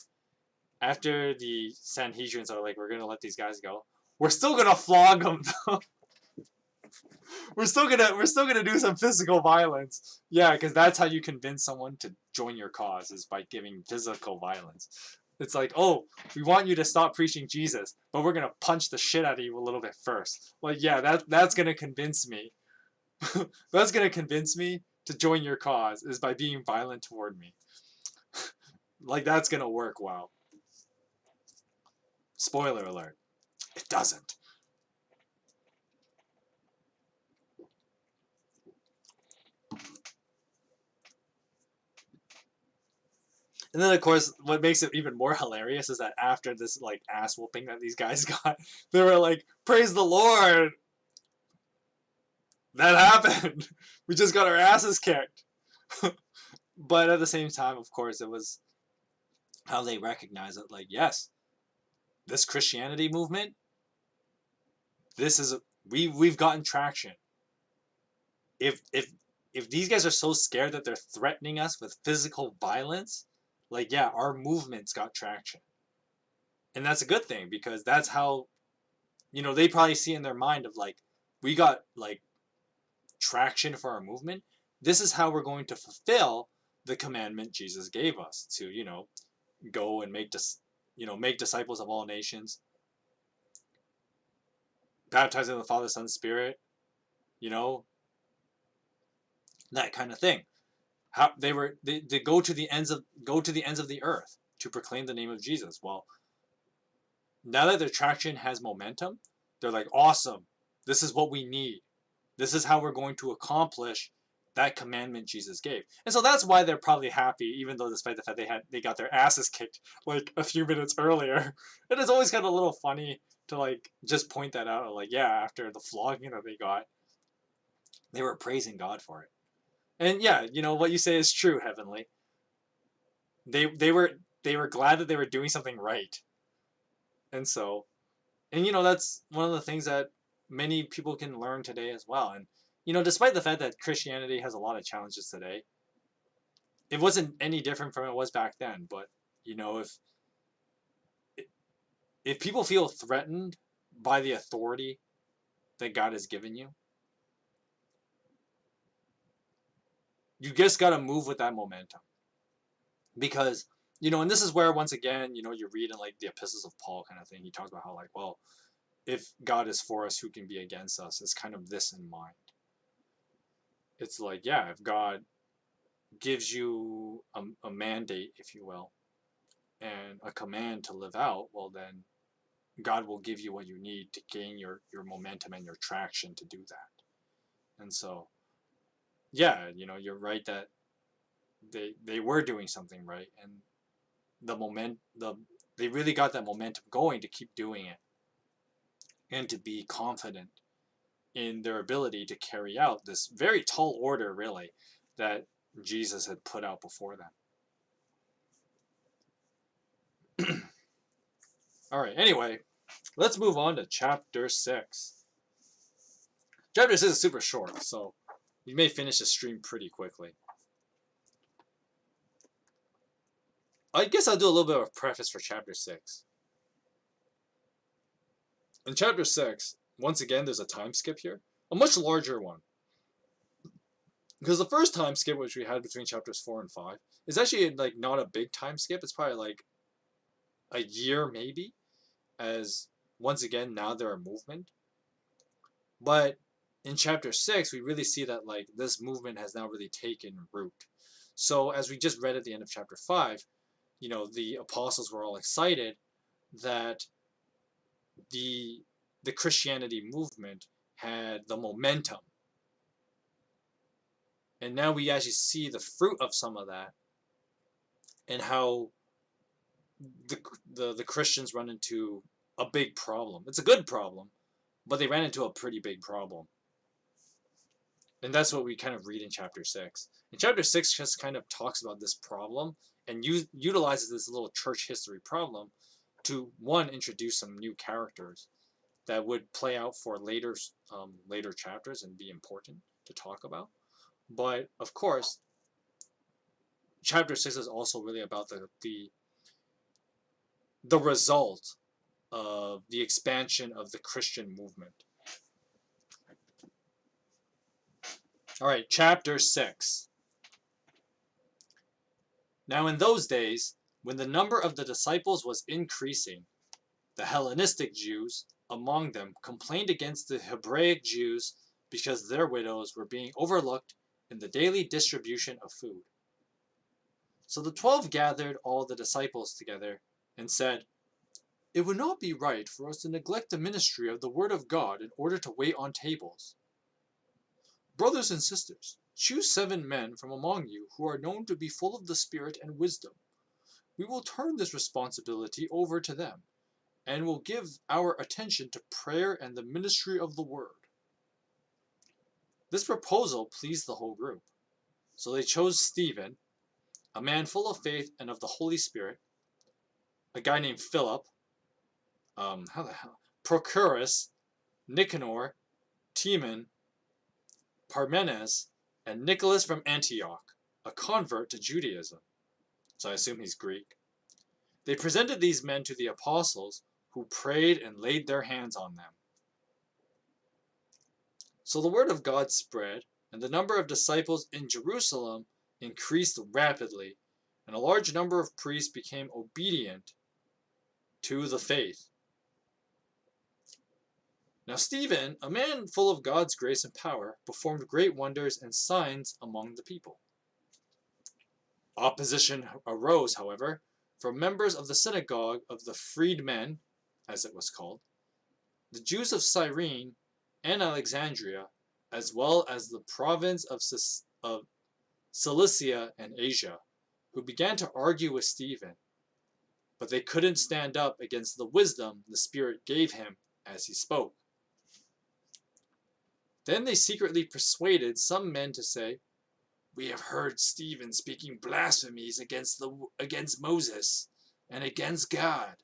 after the Sanhedrians are like, we're going to let these guys go, we're still going to flog them, though. We're still gonna do some physical violence. Yeah, because that's how you convince someone to join your cause, is by giving physical violence. It's like, oh, we want you to stop preaching Jesus, but we're gonna punch the shit out of you a little bit first. Like, yeah, that's gonna convince me. That's gonna convince me to join your cause, is by being violent toward me. Like, that's gonna work well. Spoiler alert, it doesn't. And then, of course, what makes it even more hilarious is that after this, like, ass whooping that these guys got, they were like, praise the Lord! That happened! We just got our asses kicked! But at the same time, of course, it was how they recognized it, like, yes, this Christianity movement, we've gotten traction. If these guys are so scared that they're threatening us with physical violence, like, yeah, our movement's got traction. And that's a good thing, because that's how, they probably see in their mind of, like, we got, like, traction for our movement. This is how we're going to fulfill the commandment Jesus gave us to, go and make disciples of all nations, baptizing the Father, Son, Spirit, that kind of thing. How they go to the ends of the earth to proclaim the name of Jesus. Well, now that their traction has momentum, they're like, awesome, this is what we need. This is how we're going to accomplish that commandment Jesus gave. And so that's why they're probably happy, even though despite the fact they got their asses kicked like a few minutes earlier. And it's always kind of a little funny to, like, just point that out. Like, yeah, after the flogging that they got, they were praising God for it. And yeah, what you say is true, Heavenly. They were they were glad that they were doing something right. And so, and that's one of the things that many people can learn today as well. And despite the fact that Christianity has a lot of challenges today, it wasn't any different from it was back then. But if people feel threatened by the authority that God has given you, you just got to move with that momentum. Because, and this is where, once again, you read in like the epistles of Paul kind of thing. He talks about how, like, well, if God is for us, who can be against us? It's kind of this in mind. It's like, yeah, if God gives you a mandate, if you will, and a command to live out, well, then God will give you what you need to gain your momentum and your traction to do that. And so, yeah, you're right that they were doing something right, and they really got that momentum going to keep doing it and to be confident in their ability to carry out this very tall order, really, that Jesus had put out before them. All right, anyway, let's move on to chapter 6. Chapter 6 is super short, so we may finish the stream pretty quickly. I guess I'll do a little bit of a preface for chapter 6. In chapter 6, once again, there's a time skip here, a much larger one. Because the first time skip, which we had between chapters 4 and 5, is actually like not a big time skip. It's probably like a year maybe, as once again, now they're a movement. But in chapter 6, we really see that like this movement has now really taken root. So as we just read at the end of chapter 5, the apostles were all excited that the Christianity movement had the momentum. And now we actually see the fruit of some of that, and how the Christians run into a big problem. It's a good problem, but they ran into a pretty big problem. And that's what we kind of read in chapter 6. And chapter 6 just kind of talks about this problem and utilizes this little church history problem to, one, introduce some new characters that would play out for later chapters and be important to talk about. But, of course, chapter 6 is also really about the result of the expansion of the Christian movement. All right, chapter 6. Now in those days, when the number of the disciples was increasing, the Hellenistic Jews among them complained against the Hebraic Jews because their widows were being overlooked in the daily distribution of food. So the 12 gathered all the disciples together and said, "It would not be right for us to neglect the ministry of the word of God in order to wait on tables. Brothers and sisters, choose 7 men from among you who are known to be full of the Spirit and wisdom. We will turn this responsibility over to them, and will give our attention to prayer and the ministry of the word." This proposal pleased the whole group. So they chose Stephen, a man full of faith and of the Holy Spirit, a guy named Philip, Prochorus, Nicanor, Timon, Parmenas, and Nicholas from Antioch, a convert to Judaism. So I assume he's Greek. They presented these men to the apostles, who prayed and laid their hands on them. So the word of God spread, and the number of disciples in Jerusalem increased rapidly, and a large number of priests became obedient to the faith. Now Stephen, a man full of God's grace and power, performed great wonders and signs among the people. Opposition arose, however, from members of the synagogue of the freedmen, as it was called, the Jews of Cyrene and Alexandria, as well as the province of Cilicia and Asia, who began to argue with Stephen, but they couldn't stand up against the wisdom the Spirit gave him as he spoke. Then they secretly persuaded some men to say, "We have heard Stephen speaking blasphemies against Moses and against God.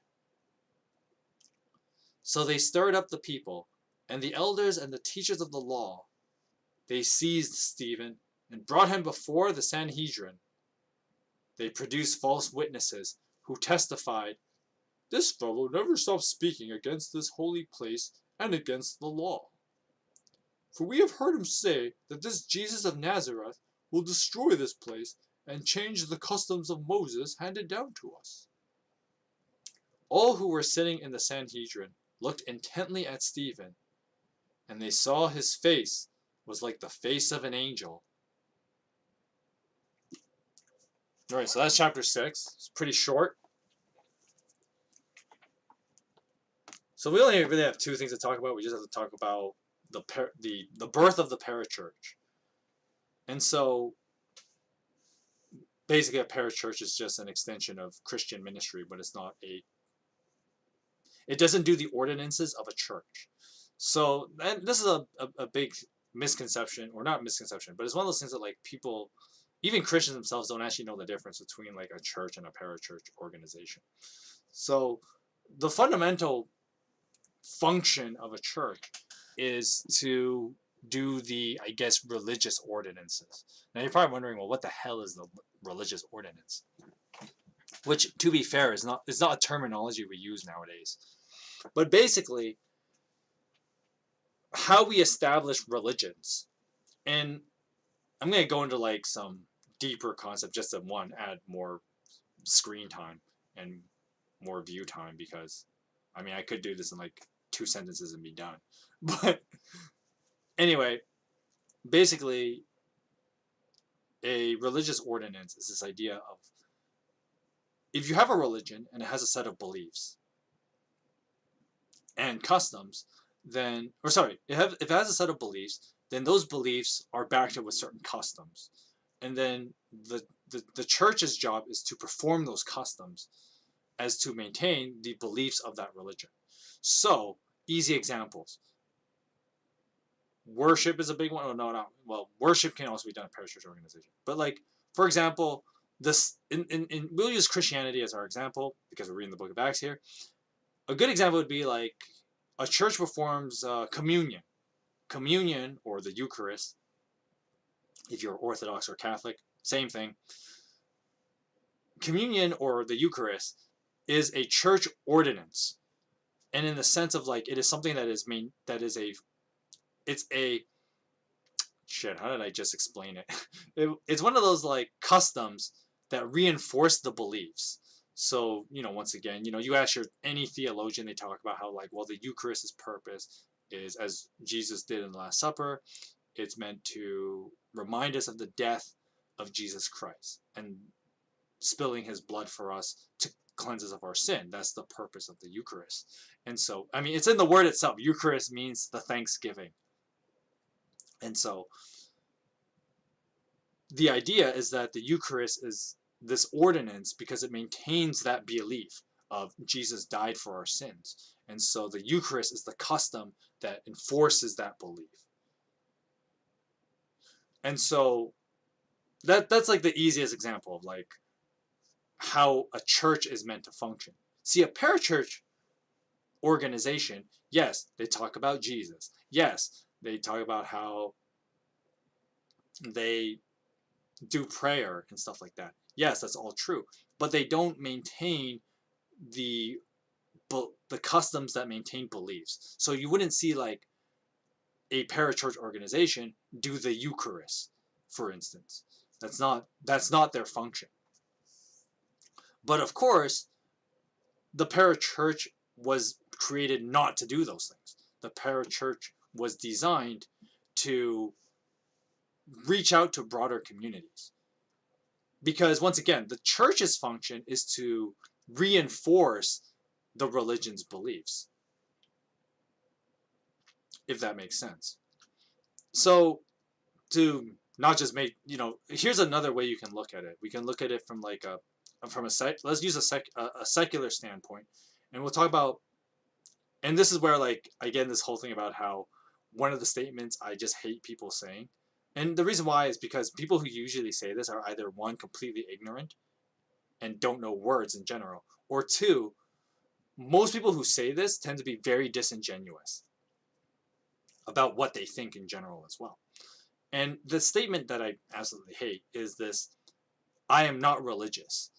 So they stirred up the people, and the elders and the teachers of the law. They seized Stephen and brought him before the Sanhedrin. They produced false witnesses who testified, "This fellow never stops speaking against this holy place and against the law. For we have heard him say that this Jesus of Nazareth will destroy this place and change the customs of Moses handed down to us." All who were sitting in the Sanhedrin looked intently at Stephen, and they saw his face was like the face of an angel. Alright, so that's chapter 6. It's pretty short. So we only really have 2 things to talk about. We just have to talk about the birth of the parachurch. And so basically a parachurch is just an extension of Christian ministry, but it's not it doesn't do the ordinances of a church. So this is a big misconception, or not misconception, but it's one of those things that like people, even Christians themselves, don't actually know the difference between like a church and a parachurch organization. So the fundamental function of a church is to do the, I guess, religious ordinances. Now you're probably wondering, well, what the hell is the religious ordinance? Which, to be fair, is not a terminology we use nowadays. But basically, how we establish religions, and I'm going to go into like some deeper concept just to add more screen time and more view time, because I mean I could do this in like 2 sentences and be done. But anyway, basically a religious ordinance is this idea of, if you have a religion and it has a set of beliefs and customs, then, or sorry, if it has a set of beliefs, then those beliefs are backed up with certain customs. And then the church's job is to perform those customs as to maintain the beliefs of that religion. So, easy examples. Worship is a big one. Oh, no. Well, worship can also be done in a parachurch organization. But like, for example, we'll use Christianity as our example because we're reading the book of Acts here. A good example would be like a church performs communion. Communion, or the Eucharist, if you're Orthodox or Catholic, same thing. Communion, or the Eucharist, is a church ordinance. And in the sense of like, it is something that is shit, how did I just explain it? It's one of those like customs that reinforce the beliefs. So, once again, you ask any theologian, they talk about how like, well, the Eucharist's purpose is, as Jesus did in the Last Supper, it's meant to remind us of the death of Jesus Christ and spilling his blood for us to cleanse us of our sin. That's the purpose of the Eucharist. And so, I mean, it's in the word itself. Eucharist means the thanksgiving. And so the idea is that the Eucharist is this ordinance because it maintains that belief of Jesus died for our sins. And so the Eucharist is the custom that enforces that belief. And so that's like the easiest example of like how a church is meant to function. See, a parachurch organization, yes, they talk about Jesus. Yes, they talk about how they do prayer and stuff like that. Yes, that's all true. But they don't maintain the customs that maintain beliefs. So you wouldn't see like a parachurch organization do the Eucharist, for instance. That's not their function. But of course, the parachurch was created not to do those things. The parachurch was designed to reach out to broader communities. Because once again, the church's function is to reinforce the religion's beliefs, if that makes sense. So to not just make, here's another way you can look at it. We can look at it from like let's use a secular standpoint, and we'll talk about, and this is where like, again, this whole thing about how one of the statements I just hate people saying. And the reason why is because people who usually say this are either, one, completely ignorant and don't know words in general, Or two, most people who say this tend to be very disingenuous about what they think in general as well. And the statement that I absolutely hate is this: I am not religious,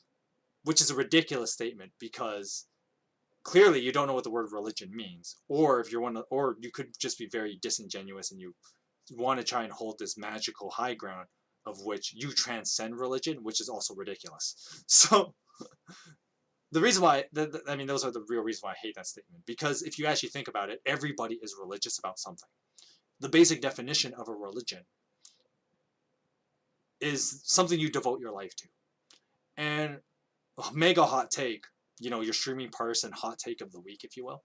which is a ridiculous statement because clearly you don't know what the word religion means, or if you're or you could just be very disingenuous and you want to try and hold this magical high ground of which you transcend religion, which is also ridiculous. So the reason why, I mean, those are the real reasons why I hate that statement. Because if you actually think about it, everybody is religious about something. The basic definition of a religion is something you devote your life to. And mega hot take, your streaming Parson hot take of the week, if you will,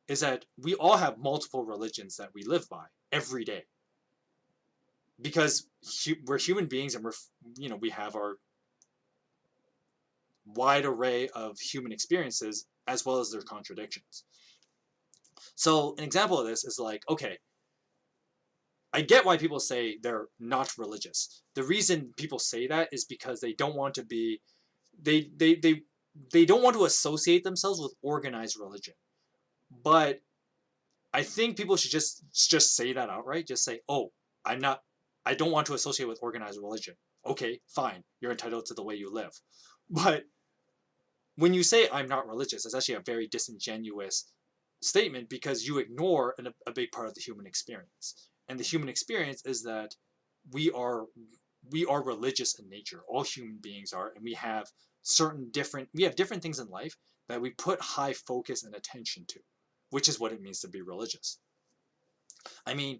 is that we all have multiple religions that we live by every day. Because we're human beings and we have our wide array of human experiences as well as their contradictions. So an example of this is like, okay, I get why people say they're not religious. The reason people say that is because they don't want to be, they don't want to associate themselves with organized religion. But I think people should just say that outright. Just say, oh, I don't want to associate with organized religion. Okay, fine. You're entitled to the way you live. But when you say I'm not religious, it's actually a very disingenuous statement because you ignore a big part of the human experience. And the human experience is that we are religious in nature. All human beings are, and we have different things in life that we put high focus and attention to, which is what it means to be religious. I mean,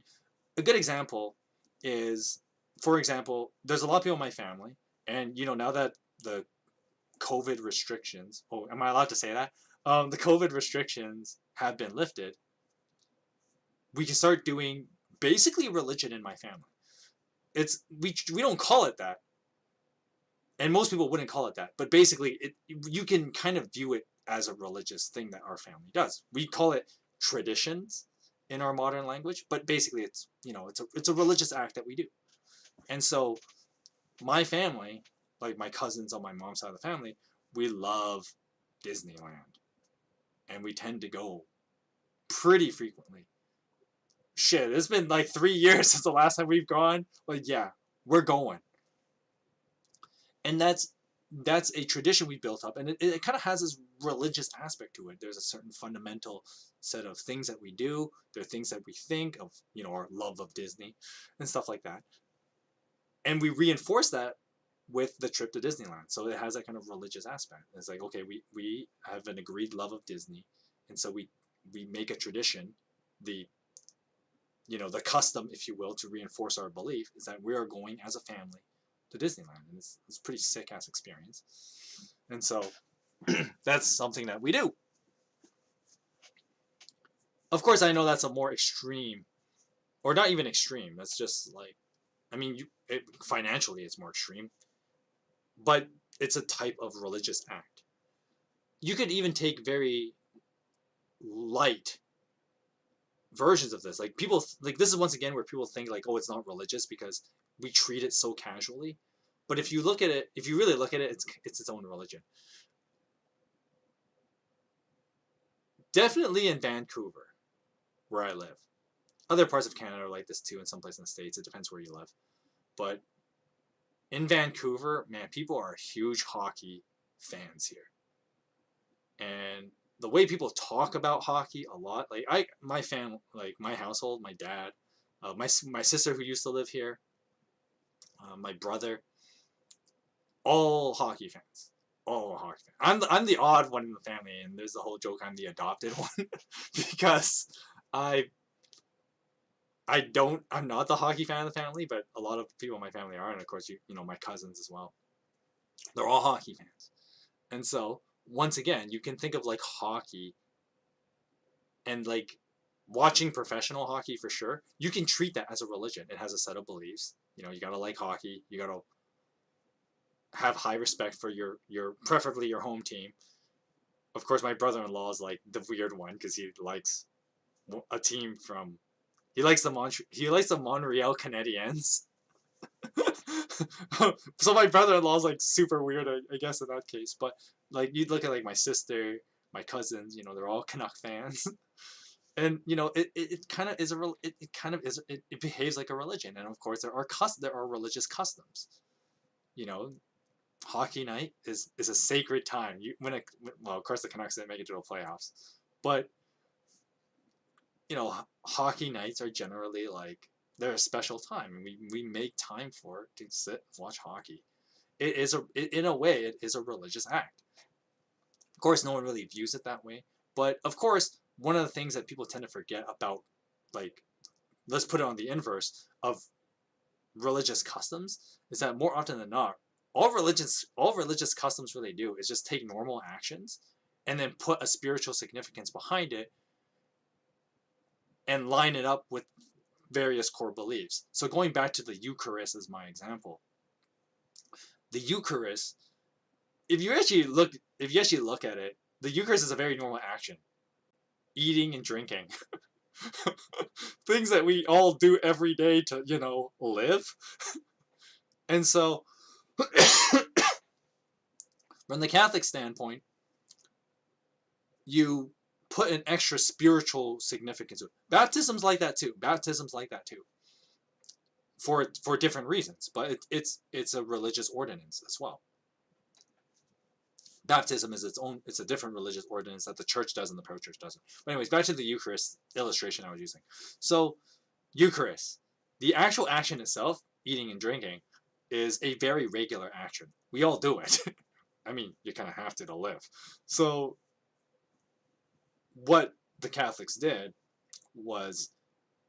a good example is, for example, there's a lot of people in my family, and now that the COVID restrictions, oh, am I allowed to say that? The COVID restrictions have been lifted. We can start doing basically religion in my family. We don't call it that, and most people wouldn't call it that, but basically you can kind of view it as a religious thing that our family does. We call it traditions in our modern language, but basically it's a religious act that we do. And so my family, like my cousins on my mom's side of the family, we love Disneyland, and we tend to go pretty frequently. Shit, it's been like 3 years since the last time we've gone. Like, yeah, we're going. And that's a tradition we built up, and it kind of has this religious aspect to it. There's a certain fundamental set of things that we do. There are things that we think of, our love of Disney and stuff like that. And we reinforce that with the trip to Disneyland. So it has that kind of religious aspect. It's like, okay, we have an agreed love of Disney, and so we make a tradition, the custom, if you will, to reinforce our belief is that we are going as a family to Disneyland, and it's a pretty sick ass experience. And so that's something that we do. Of course, I know that's a more extreme, or not even extreme. That's just like, I mean, financially it's more extreme, but it's a type of religious act. You could even take very light versions of this. Like people, like this is once again where people think like, oh, it's not religious because we treat it so casually. But if you really look at it, it's its own religion. Definitely in Vancouver, where I live. Other parts of Canada are like this too, in some places in the States. It depends where you live. But in Vancouver, man, people are huge hockey fans here. And the way people talk about hockey a lot, like my family, like my household, my dad, my sister who used to live here, my brother, all hockey fans. All hockey fans. I'm the odd one in the family, and there's the whole joke I'm the adopted one because I'm not the hockey fan of the family, but a lot of people in my family are, and of course my cousins as well. They're all hockey fans. And so once again, you can think of like hockey and like watching professional hockey for sure. You can treat that as a religion. It has a set of beliefs. You gotta like hockey. You gotta have high respect for your preferably your home team. Of course, my brother-in-law is like the weird one because he likes a team from, he likes the Montreal Canadiens. So my brother-in-law is like super weird, I guess, in that case. But like you'd look at like my sister, my cousins, they're all Canuck fans. And it kind of is it kind of is it behaves like a religion. And of course there are religious customs. You know, hockey night is a sacred time. You when it well, of course the Canucks didn't make it to the playoffs, but hockey nights are generally like they're a special time, and we make time for it to sit and watch hockey. In a way it is a religious act. Of course, no one really views it that way, but of course, one of the things that people tend to forget about, like, let's put it on the inverse of religious customs, is that more often than not, all religious customs really do is just take normal actions and then put a spiritual significance behind it and line it up with various core beliefs. So going back to the Eucharist as my example, the Eucharist, if you actually look at it, the Eucharist is a very normal action. Eating and drinking. Things that we all do every day to, live. And so, from the Catholic standpoint, you put an extra spiritual significance to it. Baptism's like that too. For different reasons, but it's a religious ordinance as well. Baptism is it's a different religious ordinance that the church does and the pro-church doesn't. But anyways, back to the Eucharist illustration I was using. So, Eucharist, the actual action itself, eating and drinking, is a very regular action. We all do it. I mean, you kind of have to live. So, what the Catholics did was,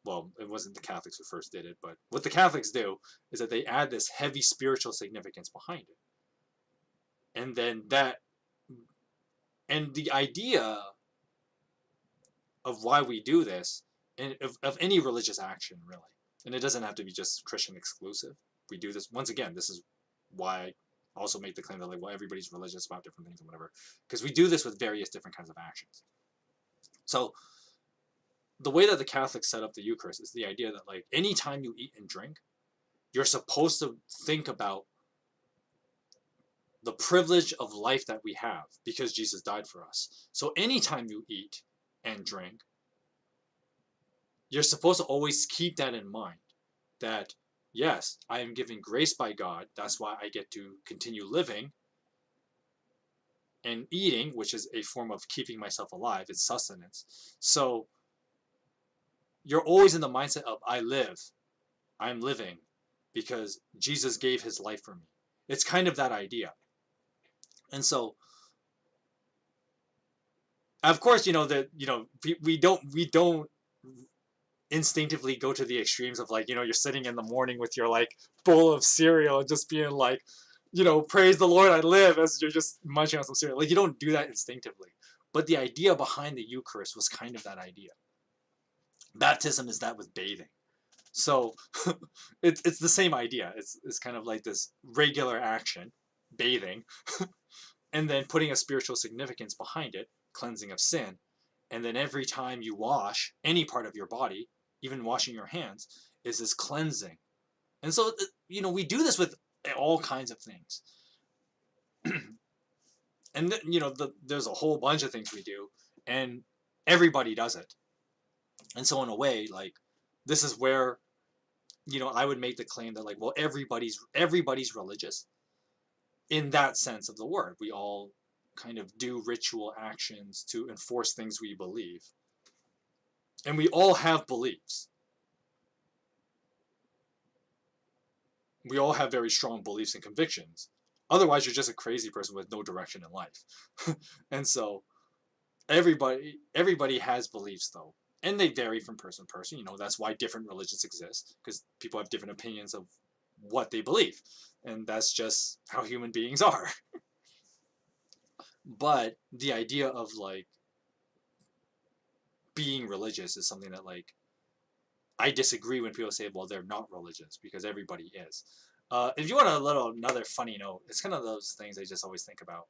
well, it wasn't the Catholics who first did it, but what the Catholics do is that they add this heavy spiritual significance behind it. And then and the idea of why we do this, and of any religious action, really, and it doesn't have to be just Christian exclusive. We do this, once again, this is why I also make the claim that, like, well, everybody's religious about different things and whatever, because we do this with various different kinds of actions. So the way that the Catholics set up the Eucharist is the idea that, like, anytime you eat and drink, you're supposed to think about the privilege of life that we have because Jesus died for us. So anytime you eat and drink, you're supposed to always keep that in mind, that yes, I am given grace by God. That's why I get to continue living and eating, which is a form of keeping myself alive. It's sustenance. So you're always in the mindset of I'm living because Jesus gave his life for me. It's kind of that idea. And so, of course, we don't instinctively go to the extremes of, like, you're sitting in the morning with your, like, bowl of cereal and just being like, praise the Lord, I live, as you're just munching on some cereal. Like, you don't do that instinctively. But the idea behind the Eucharist was kind of that idea. Baptism is that with bathing. So it's the same idea. It's kind of like this regular action, bathing, and then putting a spiritual significance behind it, cleansing of sin. And then every time you wash any part of your body, even washing your hands, is this cleansing. And so, we do this with all kinds of things. And, there's a whole bunch of things we do, and everybody does it. And so in a way, like, this is where, I would make the claim that, like, well, everybody's religious in that sense of the word. We all kind of do ritual actions to enforce things we believe. And we all have beliefs. We all have very strong beliefs and convictions. Otherwise, you're just a crazy person with no direction in life. And so everybody has beliefs, though. And they vary from person to person. That's why different religions exist, because people have different opinions of what they believe. And that's just how human beings are. But the idea of, like, being religious is something that, like, I disagree when people say, well, they're not religious, because everybody is. If you want another funny note, it's kind of those things I just always think about,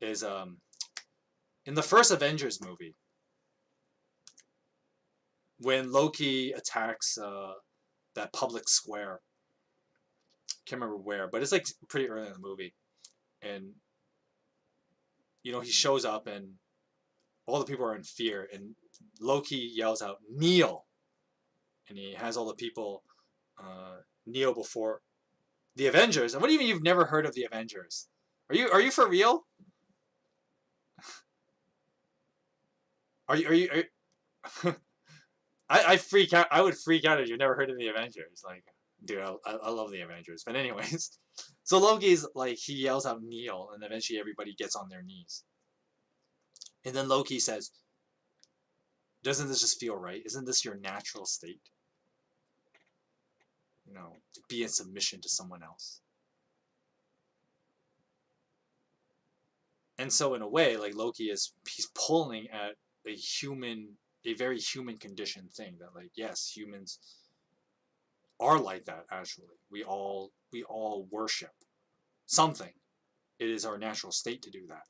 is in the first Avengers movie, when Loki attacks that public square, can't remember where, but it's like pretty early in the movie, and he shows up and all the people are in fear, and Loki yells out kneel, and he has all the people kneel before the Avengers. And what do you mean you've never heard of the Avengers? Are you for real? Are you I freak out. I would freak out if you've never heard of the Avengers. Like, dude, I love the Avengers. But anyways, so Loki's like, he yells out kneel, and eventually everybody gets on their knees. And then Loki says, doesn't this just feel right? Isn't this your natural state? To be in submission to someone else. And so in a way, like Loki he's pulling at a very human condition thing that, like, yes, humans are like that. Actually, we all worship something. It is our natural state to do that.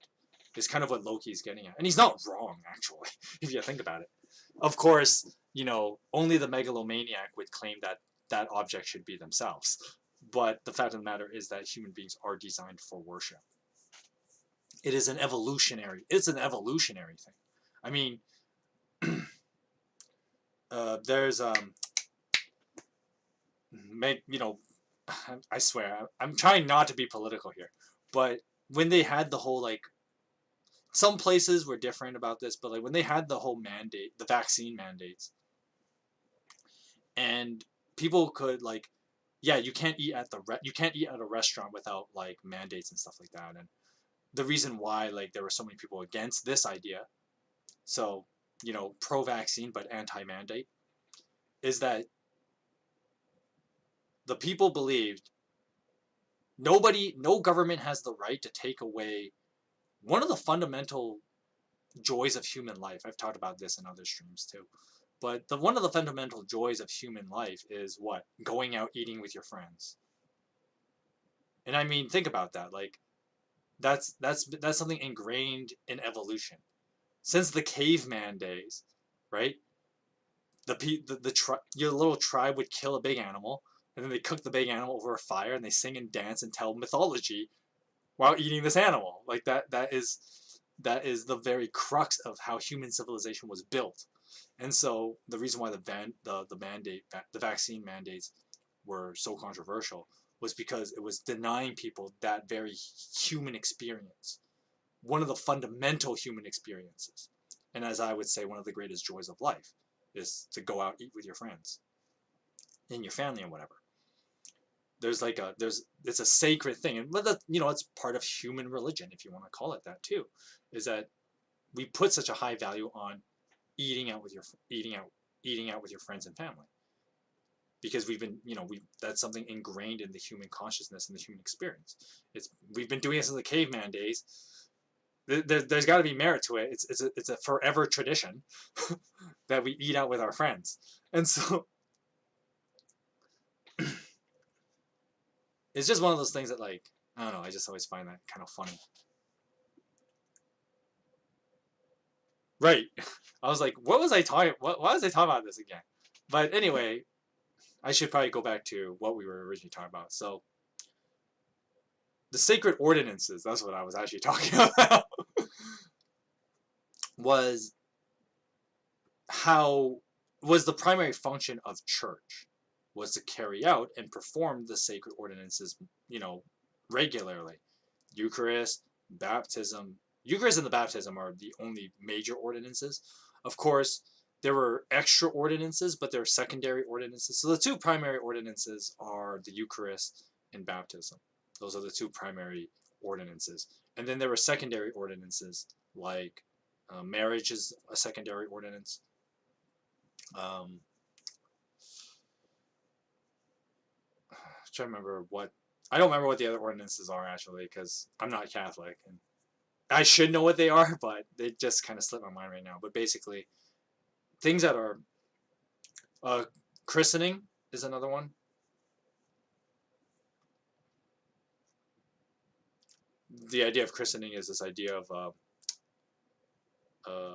It's kind of what Loki's getting at, and he's not wrong, actually, if you think about it. Of course, only the megalomaniac would claim that that object should be themselves, but the fact of the matter is that human beings are designed for worship. It's an evolutionary thing. I mean, there's I swear I'm trying not to be political here, but when they had the whole, like, some places were different about this, but like when they had the whole mandate, the vaccine mandates, and people could, like, yeah, you can't eat at a restaurant without, like, mandates and stuff like that. And the reason why, like, there were so many people against this idea, so pro-vaccine but anti-mandate, is that the people believed no government has the right to take away one of the fundamental joys of human life. I've talked about this in other streams too, but one of the fundamental joys of human life is what? Going out eating with your friends. And I mean, think about that. Like, that's something ingrained in evolution since the caveman days, right? Your little tribe would kill a big animal, and then they cook the big animal over a fire, and they sing and dance and tell mythology while eating this animal. Like, that is the very crux of how human civilization was built. And so the reason why the vaccine mandates were so controversial was because it was denying people that very human experience, one of the fundamental human experiences. And as I would say, one of the greatest joys of life is to go out, eat with your friends and your family and whatever. It's a sacred thing, and it's part of human religion, if you want to call it that too, is that we put such a high value on eating out with your friends and family, because that's something ingrained in the human consciousness and the human experience. We've been doing it since the caveman days. There's got to be merit to it. It's a forever tradition that we eat out with our friends, and so it's just one of those things that, like, I don't know, I just always find that kind of funny. Right. I was like, what was I talking? Why was I talking about this again? But anyway, I should probably go back to what we were originally talking about. So, the sacred ordinances, that's what I was actually talking about, was the primary function of church, was to carry out and perform the sacred ordinances, regularly. Eucharist, baptism. Eucharist and the baptism are the only major ordinances. Of course, there were extra ordinances, but there are secondary ordinances. So the two primary ordinances are the Eucharist and baptism. Those are the two primary ordinances. And then there were secondary ordinances, like marriage is a secondary ordinance. I'm trying to remember I don't remember what the other ordinances are, actually, because I'm not Catholic, and I should know what they are, but they just kind of slipped my mind right now. But basically, things that are christening is another one. The idea of christening is this idea of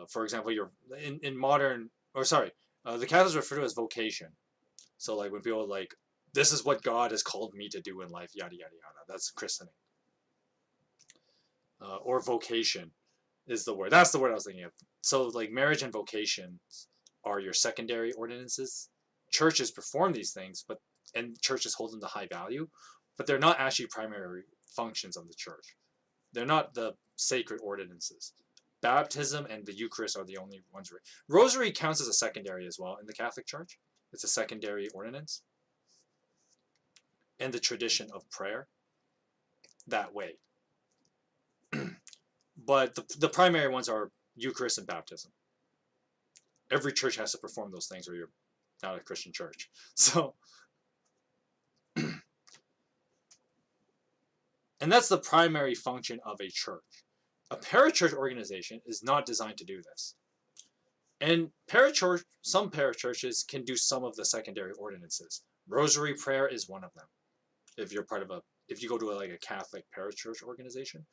for example, in modern, or sorry, the Catholics refer to it as vocation. So, like, when people, like, this is what God has called me to do in life, yada yada yada. That's christening. Or vocation is the word. That's the word I was thinking of. So like marriage and vocation are your secondary ordinances. Churches perform these things, and churches hold them to high value, but they're not actually primary functions of the church. They're not the sacred ordinances. Baptism and the Eucharist are the only ones. Rosary counts as a secondary as well in the Catholic Church. It's a secondary ordinance. And the tradition of prayer that way. But the primary ones are Eucharist and baptism. Every church has to perform those things or you're not a Christian church. So, and that's the primary function of a church. A parachurch organization is not designed to do this. And some parachurches can do some of the secondary ordinances. Rosary prayer is one of them. If you're if you go to like a Catholic parachurch organization,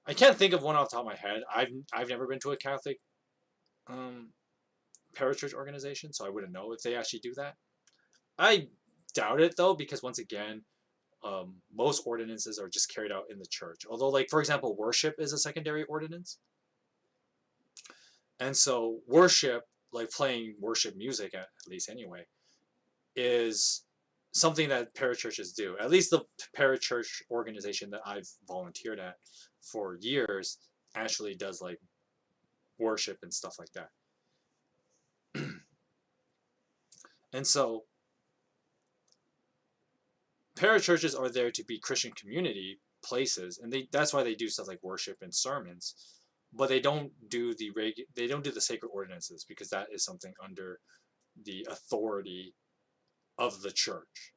I can't think of one off the top of my head. I've never been to a Catholic parachurch organization, so I wouldn't know if they actually do that. I doubt it though, because once again, most ordinances are just carried out in the church. Although, like for example, worship is a secondary ordinance. And so worship, like playing worship music at least anyway, is something that parachurches do. At least the parachurch organization that I've volunteered at for years actually does like worship and stuff like that. And so parachurches are there to be Christian community places, and that's why they do stuff like worship and sermons. But they don't do the sacred ordinances, because that is something under the authority of the church.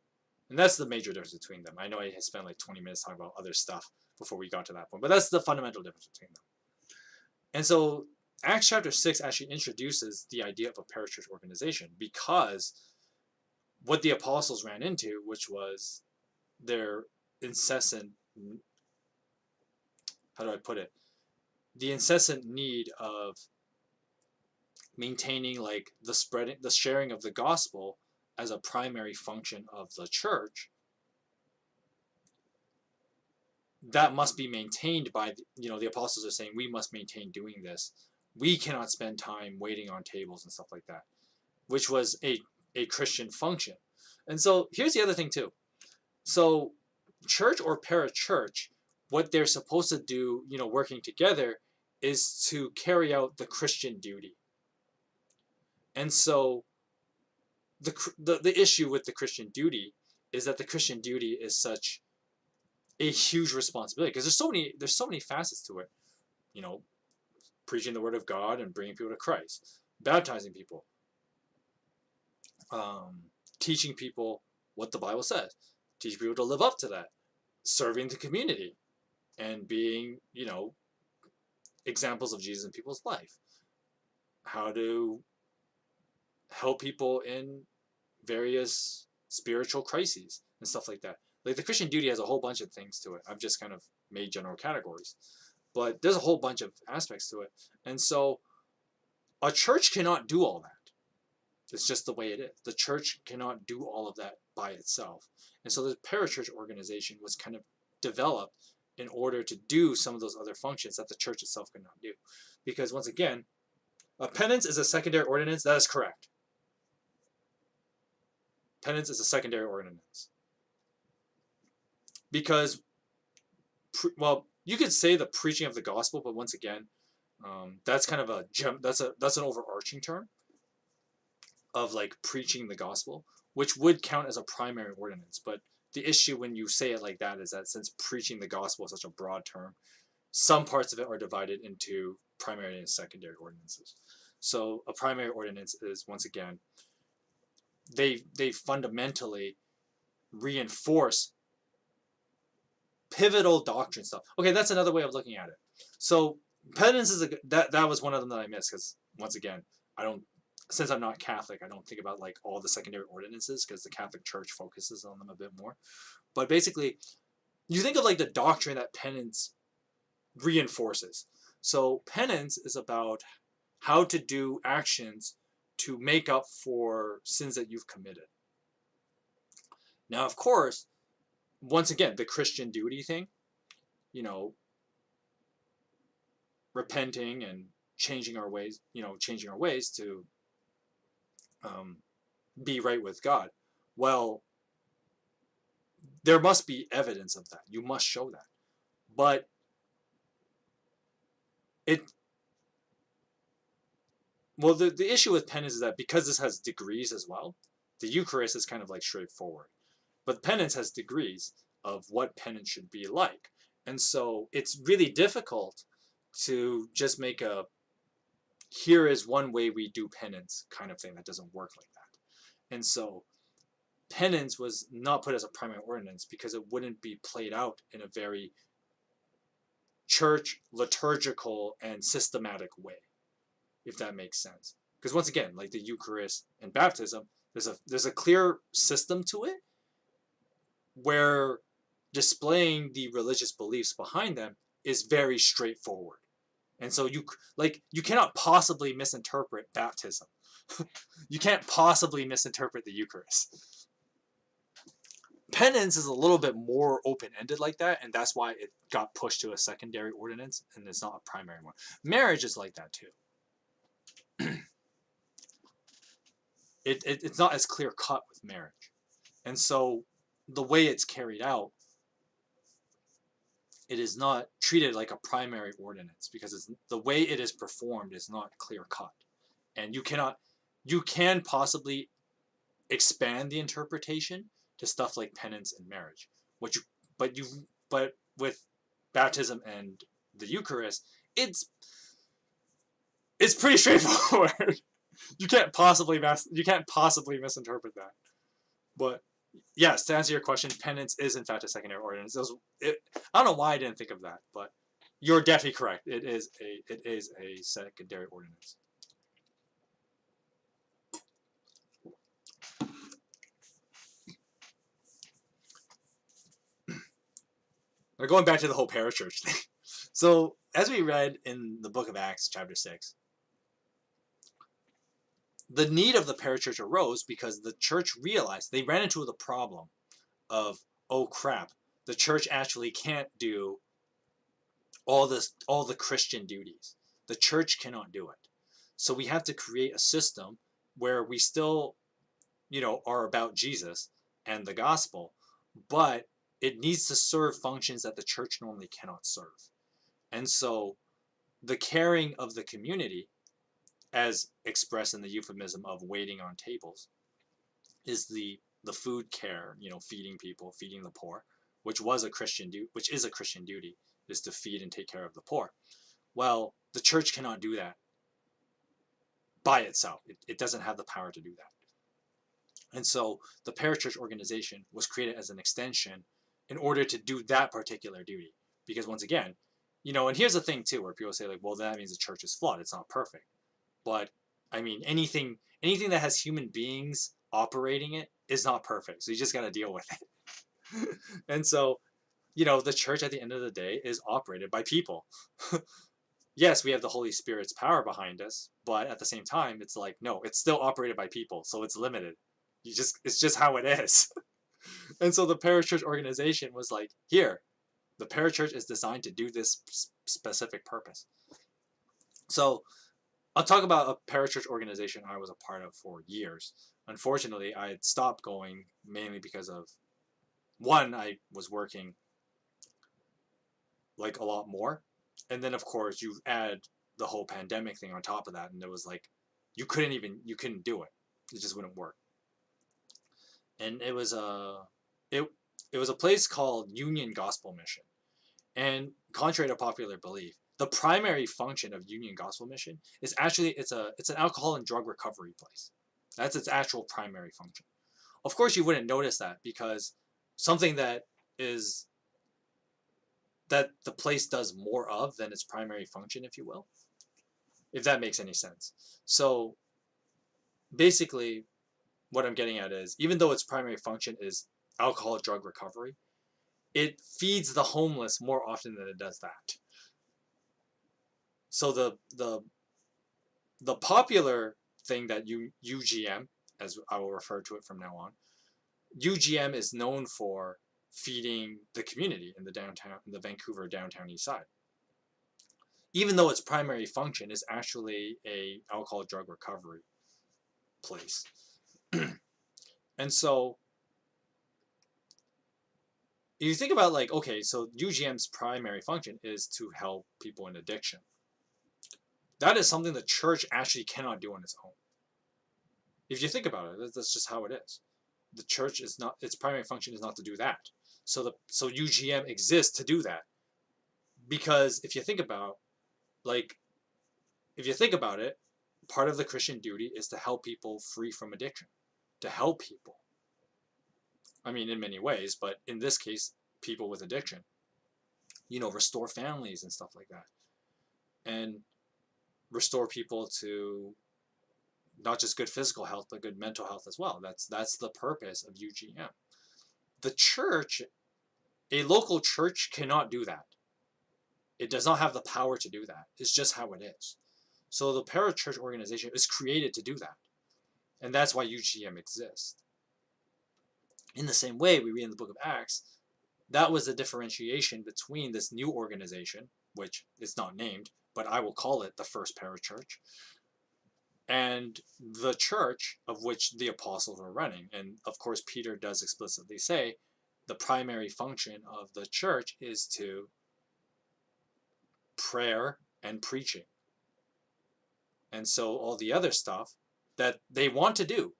And that's the major difference between them. I know I spent like 20 minutes talking about other stuff before we got to that point, but that's the fundamental difference between them. And so Acts chapter 6 actually introduces the idea of a parachurch organization, because what the apostles ran into, which was their incessant, how do I put it? The incessant need of maintaining like the sharing of the gospel as a primary function of the church. That must be maintained by, the apostles are saying we must maintain doing this. We cannot spend time waiting on tables and stuff like that, which was a Christian function. And so here's the other thing too. So church or parachurch, what they're supposed to do, working together, is to carry out the Christian duty. And so the issue with the Christian duty is that the Christian duty is such a huge responsibility, because there's so many facets to it. Preaching the word of God and bringing people to Christ, baptizing people, teaching people what the Bible says, teaching people to live up to that, serving the community, and being, examples of Jesus in people's life, how to help people in various spiritual crises and stuff like that. Like the Christian duty has a whole bunch of things to it. I've just kind of made general categories, but there's a whole bunch of aspects to it. And so a church cannot do all that. It's just the way it is. The church cannot do all of that by itself. And so the parachurch organization was kind of developed in order to do some of those other functions that the church itself could not do. Because once again, a penance is a secondary ordinance. That is correct. Penance is a secondary ordinance. Because, you could say the preaching of the gospel, but once again, that's kind of that's an overarching term of like preaching the gospel, which would count as a primary ordinance. But the issue when you say it like that is that since preaching the gospel is such a broad term, some parts of it are divided into primary and secondary ordinances. So a primary ordinance is, once again, they fundamentally reinforce pivotal doctrine stuff. Okay, that's another way of looking at it. So penance is that was one of them that I missed, because once again, since I'm not Catholic, I don't think about like all the secondary ordinances, because the Catholic Church focuses on them a bit more. But basically, you think of like the doctrine that penance reinforces. So penance is about how to do actions to make up for sins that you've committed. Now, of course, once again, the Christian duty thing, you know, repenting and changing our ways, changing our ways to um, be right with God. Well, there must be evidence of that. You must show that. But it, well, the issue with penance is that because this has degrees as well, the Eucharist is kind of like straightforward. But penance has degrees of what penance should be like. And so it's really difficult to just make a here is one way we do penance kind of thing that doesn't work like that. And so penance was not put as a primary ordinance because it wouldn't be played out in a very church liturgical and systematic way, if that makes sense. Because once again, like the Eucharist and baptism, there's a clear system to it where displaying the religious beliefs behind them is very straightforward. And so you cannot possibly misinterpret baptism. You can't possibly misinterpret the Eucharist. Penance is a little bit more open-ended like that, and that's why it got pushed to a secondary ordinance and it's not a primary one. Marriage is like that too. It's not as clear cut with marriage. And so the way it's carried out, it is not treated like a primary ordinance because the way it is performed is not clear cut. And you can possibly expand the interpretation to stuff like penance and marriage. But with baptism and the Eucharist, it's pretty straightforward. You can't possibly misinterpret that. But yes, to answer your question, penance is in fact a secondary ordinance. I don't know why I didn't think of that, but you're definitely correct. It is a secondary ordinance. Now going back to the whole parachurch thing. So as we read in the book of Acts, chapter 6, the need of the parachurch arose because the church realized they ran into the problem of, oh crap, the church actually can't do all the Christian duties. The church cannot do it. So we have to create a system where we still, are about Jesus and the gospel, but it needs to serve functions that the church normally cannot serve. And so the caring of the community, as expressed in the euphemism of waiting on tables, is the food care, feeding people, feeding the poor, which is a Christian duty, is to feed and take care of the poor. Well, the church cannot do that by itself. It doesn't have the power to do that. And so the parachurch organization was created as an extension in order to do that particular duty. Because once again, and here's the thing too, where people say like, well, that means the church is flawed. It's not perfect. But I mean, anything that has human beings operating it is not perfect. So you just got to deal with it. And so, the church at the end of the day is operated by people. Yes, we have the Holy Spirit's power behind us, but at the same time, it's like, no, it's still operated by people. So it's limited. It's just how it is. And so the parachurch organization was like, here, the parachurch is designed to do this specific purpose. So I'll talk about a parachurch organization I was a part of for years. Unfortunately, I had stopped going mainly because of, one, I was working like a lot more. And then, of course, you add the whole pandemic thing on top of that. And it was like, you couldn't do it. It just wouldn't work. And it was a place called Union Gospel Mission. And contrary to popular belief, the primary function of Union Gospel Mission is actually it's an alcohol and drug recovery place. That's its actual primary function. Of course, you wouldn't notice that because something that the place does more of than its primary function, if you will, if that makes any sense. So basically, what I'm getting at is, even though its primary function is alcohol drug recovery, it feeds the homeless more often than it does that. So the popular thing that UGM, as I will refer to it from now on, UGM is known for feeding the community in the Vancouver downtown east side, even though its primary function is actually a alcohol drug recovery place. And so if you think about, like, okay, so UGM's primary function is to help people in addiction. That is something the church actually cannot do on its own. If you think about it, that's just how it is. The church is not, its primary function is not to do that. So UGM exists to do that. Because if you think about, it, part of the Christian duty is to help people free from addiction. To help people. I mean, in many ways, but in this case, people with addiction. Restore families and stuff like that. And restore people to not just good physical health, but good mental health as well. That's the purpose of UGM. The church, a local church, cannot do that. It does not have the power to do that. It's just how it is. So the parachurch organization is created to do that. And that's why UGM exists. In the same way, we read in the book of Acts, that was the differentiation between this new organization, which is not named, but I will call it the first parachurch, and the church of which the apostles were running. And of course, Peter does explicitly say the primary function of the church is to prayer and preaching. And so all the other stuff that they want to do,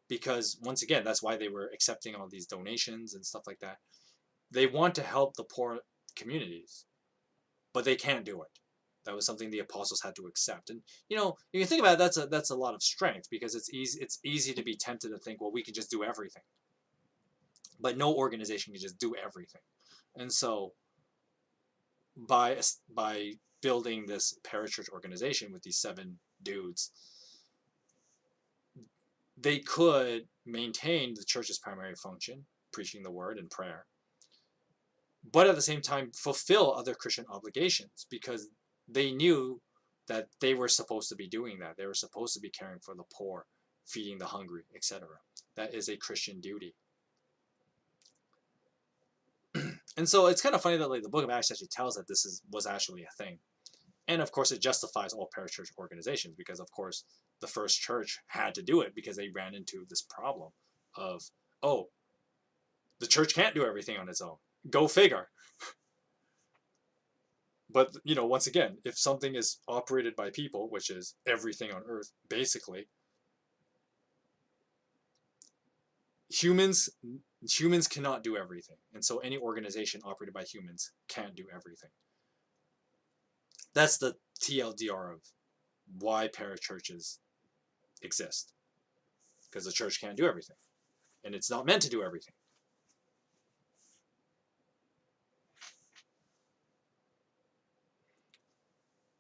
because once again, that's why they were accepting all these donations and stuff like that. They want to help the poor communities, but they can't do it. That was something the apostles had to accept. And if you think about it, that's a lot of strength, because it's easy to be tempted to think, well, we can just do everything. But no organization can just do everything. And so by building this parachurch organization with these 7 dudes, they could maintain the church's primary function, preaching the word and prayer, but at the same time fulfill other Christian obligations, because they knew that they were supposed to be doing that. They were supposed to be caring for the poor, feeding the hungry, etc. That is a Christian duty. And so it's kind of funny that the book of Acts actually tells that this was actually a thing. And of course, it justifies all parachurch organizations, because of course the first church had to do it, because they ran into this problem of, oh, the church can't do everything on its own. Go figure. But, once again, if something is operated by people, which is everything on earth, basically, humans cannot do everything. And so any organization operated by humans can't do everything. That's the TLDR of why parachurches exist. Because the church can't do everything. And it's not meant to do everything.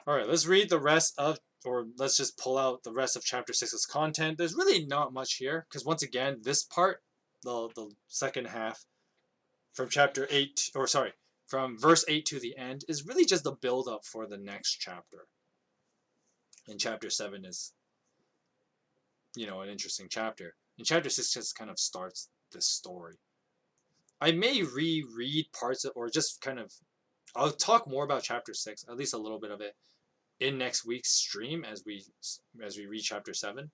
All right, let's read the rest of, or let's just pull out the rest of chapter 6's content. There's really not much here, because once again, this part, the second half, from chapter 8, from verse 8 to the end, is really just the build-up for the next chapter. And chapter 7 is, an interesting chapter. And chapter 6 just kind of starts this story. I may reread parts of, or just kind of, I'll talk more about chapter 6, at least a little bit of it, in next week's stream as we read chapter 7.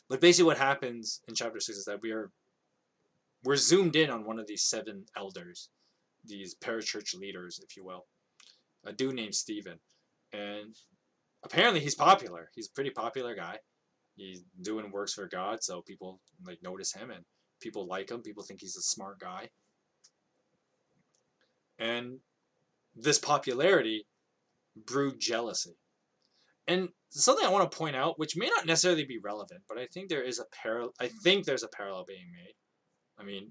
But basically what happens in chapter 6 is that we're zoomed in on one of these 7 elders, these parachurch leaders, if you will, a dude named Stephen. And apparently he's popular. He's a pretty popular guy. He's doing works for God, so people notice him, and people like him. People think he's a smart guy. And this popularity brewed jealousy. And something I want to point out, which may not necessarily be relevant, but I think there's a parallel being made. I mean,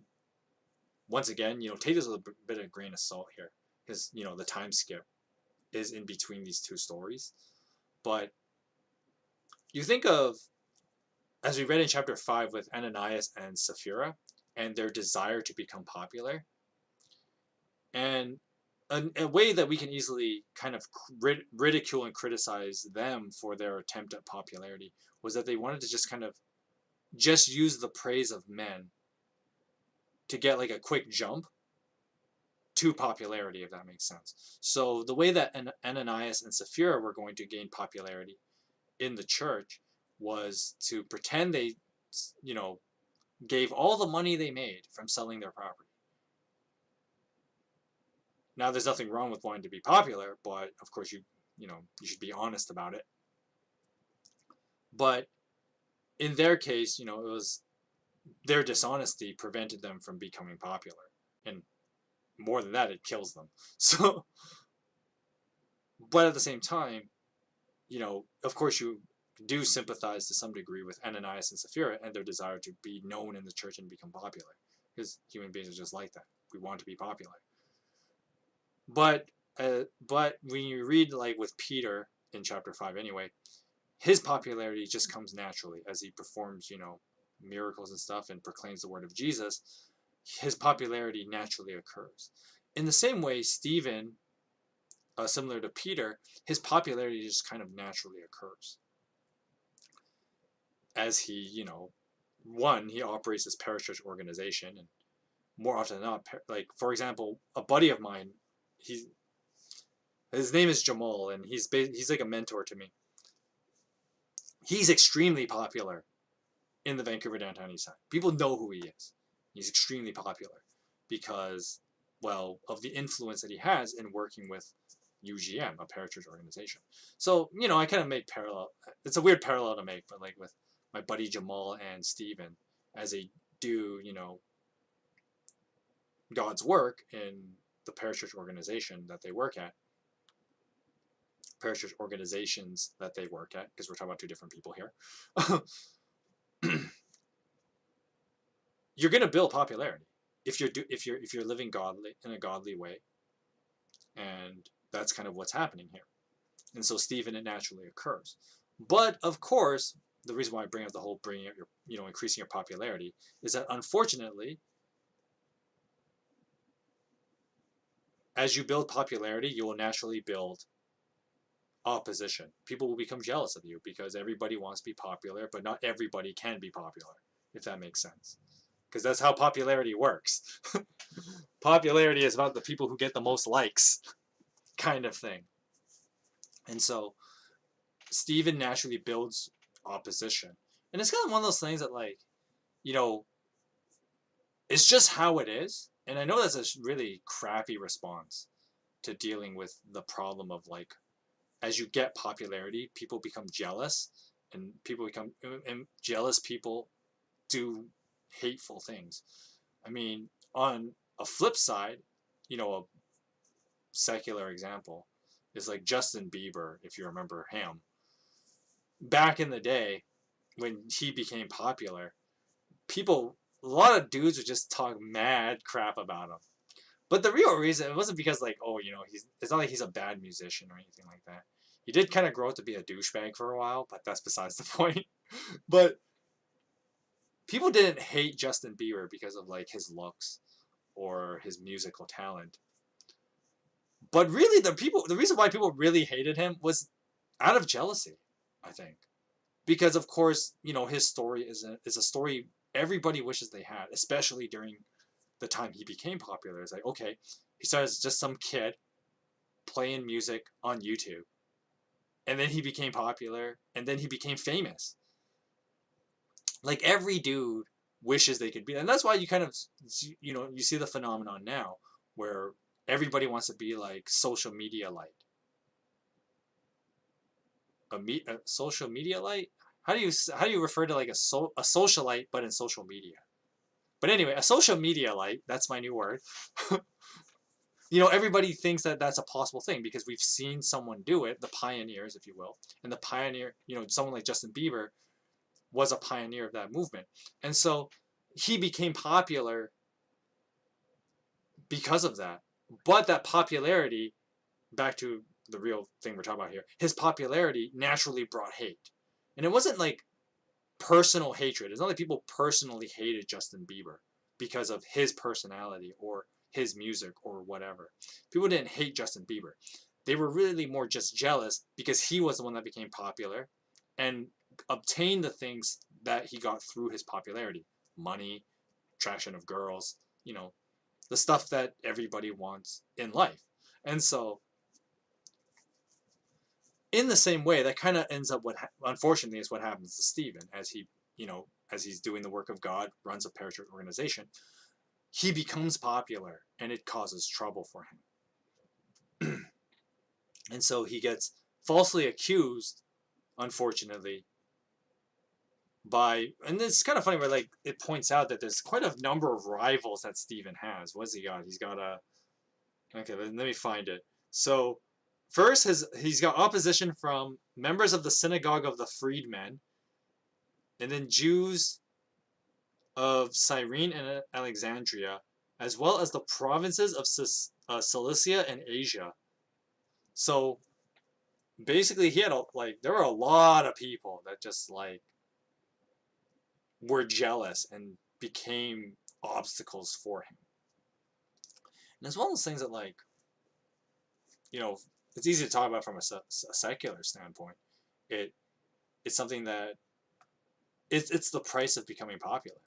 once again, take this with a bit of a grain of salt here, because the time skip is in between these 2 stories. But you think of, as we read in chapter 5 with Ananias and Sapphira, and their desire to become popular, and a way that we can easily kind of ridicule and criticize them for their attempt at popularity was that they wanted to just kind of just use the praise of men to get like a quick jump to popularity, if that makes sense. So the way that Ananias and Sapphira were going to gain popularity in the church was to pretend they, you know, gave all the money they made from selling their property. Now, there's nothing wrong with wanting to be popular, but of course you should be honest about it. But in their case, it was their dishonesty prevented them from becoming popular, and more than that, it kills them. So, but at the same time, of course you do sympathize to some degree with Ananias and Sapphira and their desire to be known in the church and become popular, because human beings are just like that. We want to be popular. But when you read like with Peter in chapter 5 anyway, his popularity just comes naturally as he performs, miracles and stuff and proclaims the word of Jesus. His popularity naturally occurs. In the same way, Stephen, similar to Peter, his popularity just kind of naturally occurs. As he, he operates this parachurch organization, and more often than not, like for example, a buddy of mine, his name is Jamal, and he's like a mentor to me. He's extremely popular in the Vancouver downtown east side. People know who he is. He's extremely popular because, well, of the influence that he has in working with UGM, a parachurch organization. So, I kind of make parallel. It's a weird parallel to make, but like with my buddy Jamal and Steven, as they do, God's work in the parachurch organization that they work at, parachurch organizations that they work at, because we're talking about two different people here. You're going to build popularity if you're living godly in a godly way, and that's kind of what's happening here. And so Stephen, it naturally occurs. But of course, the reason why I bring up the whole bringing up your, increasing your popularity is that unfortunately, as you build popularity, you will naturally build opposition. People will become jealous of you because everybody wants to be popular, but not everybody can be popular, if that makes sense. Because that's how popularity works. Popularity is about the people who get the most likes, kind of thing. And so Stephen naturally builds opposition. And it's kind of one of those things that, like, it's just how it is. And I know that's a really crappy response to dealing with the problem of, like, as you get popularity, people become jealous, and jealous people do hateful things. I mean, on a flip side, a secular example is like Justin Bieber, if you remember him. Back in the day, when he became popular, a lot of dudes would just talk mad crap about him. But the real reason, it wasn't because, like, it's not like he's a bad musician or anything like that. He did kind of grow up to be a douchebag for a while, but that's besides the point. But people didn't hate Justin Bieber because of, like, his looks or his musical talent. But really, the reason why people really hated him was out of jealousy, I think. Because, of course, his story is a story everybody wishes they had, especially during the time he became popular. It's like, okay, he started as just some kid playing music on YouTube, and then he became popular, and then he became famous. Like, every dude wishes they could be, and that's why you kind of, you see the phenomenon now where everybody wants to be like social media light. A social media light? How do you refer to like a socialite but in social media? But anyway, a social media light, that's my new word. Everybody thinks that that's a possible thing because we've seen someone do it, the pioneers, if you will. And the pioneer, someone like Justin Bieber was a pioneer of that movement. And so he became popular because of that. But that popularity, back to the real thing we're talking about here, his popularity naturally brought hate. And it wasn't like personal hatred. It's not like people personally hated Justin Bieber because of his personality or his music or whatever. People didn't hate Justin Bieber. They were really more just jealous because he was the one that became popular and obtained the things that he got through his popularity. Money, attraction of girls, you know, the stuff that everybody wants in life. And so, in the same way, that kind of ends up unfortunately, is what happens to Stephen as he, as he's doing the work of God, runs a parachurch organization. He becomes popular, and it causes trouble for him. And so he gets falsely accused, unfortunately, and it's kind of funny where like it points out that there's quite a number of rivals that Stephen has. What's he got? He's got okay, let me find it. So first, he's got opposition from members of the synagogue of the freedmen, and then Jews of Cyrene and Alexandria, as well as the provinces of Cilicia and Asia. So basically, he had there were a lot of people that just were jealous and became obstacles for him. And it's one of those things that it's easy to talk about from a secular standpoint. It's something that it's the price of becoming popular.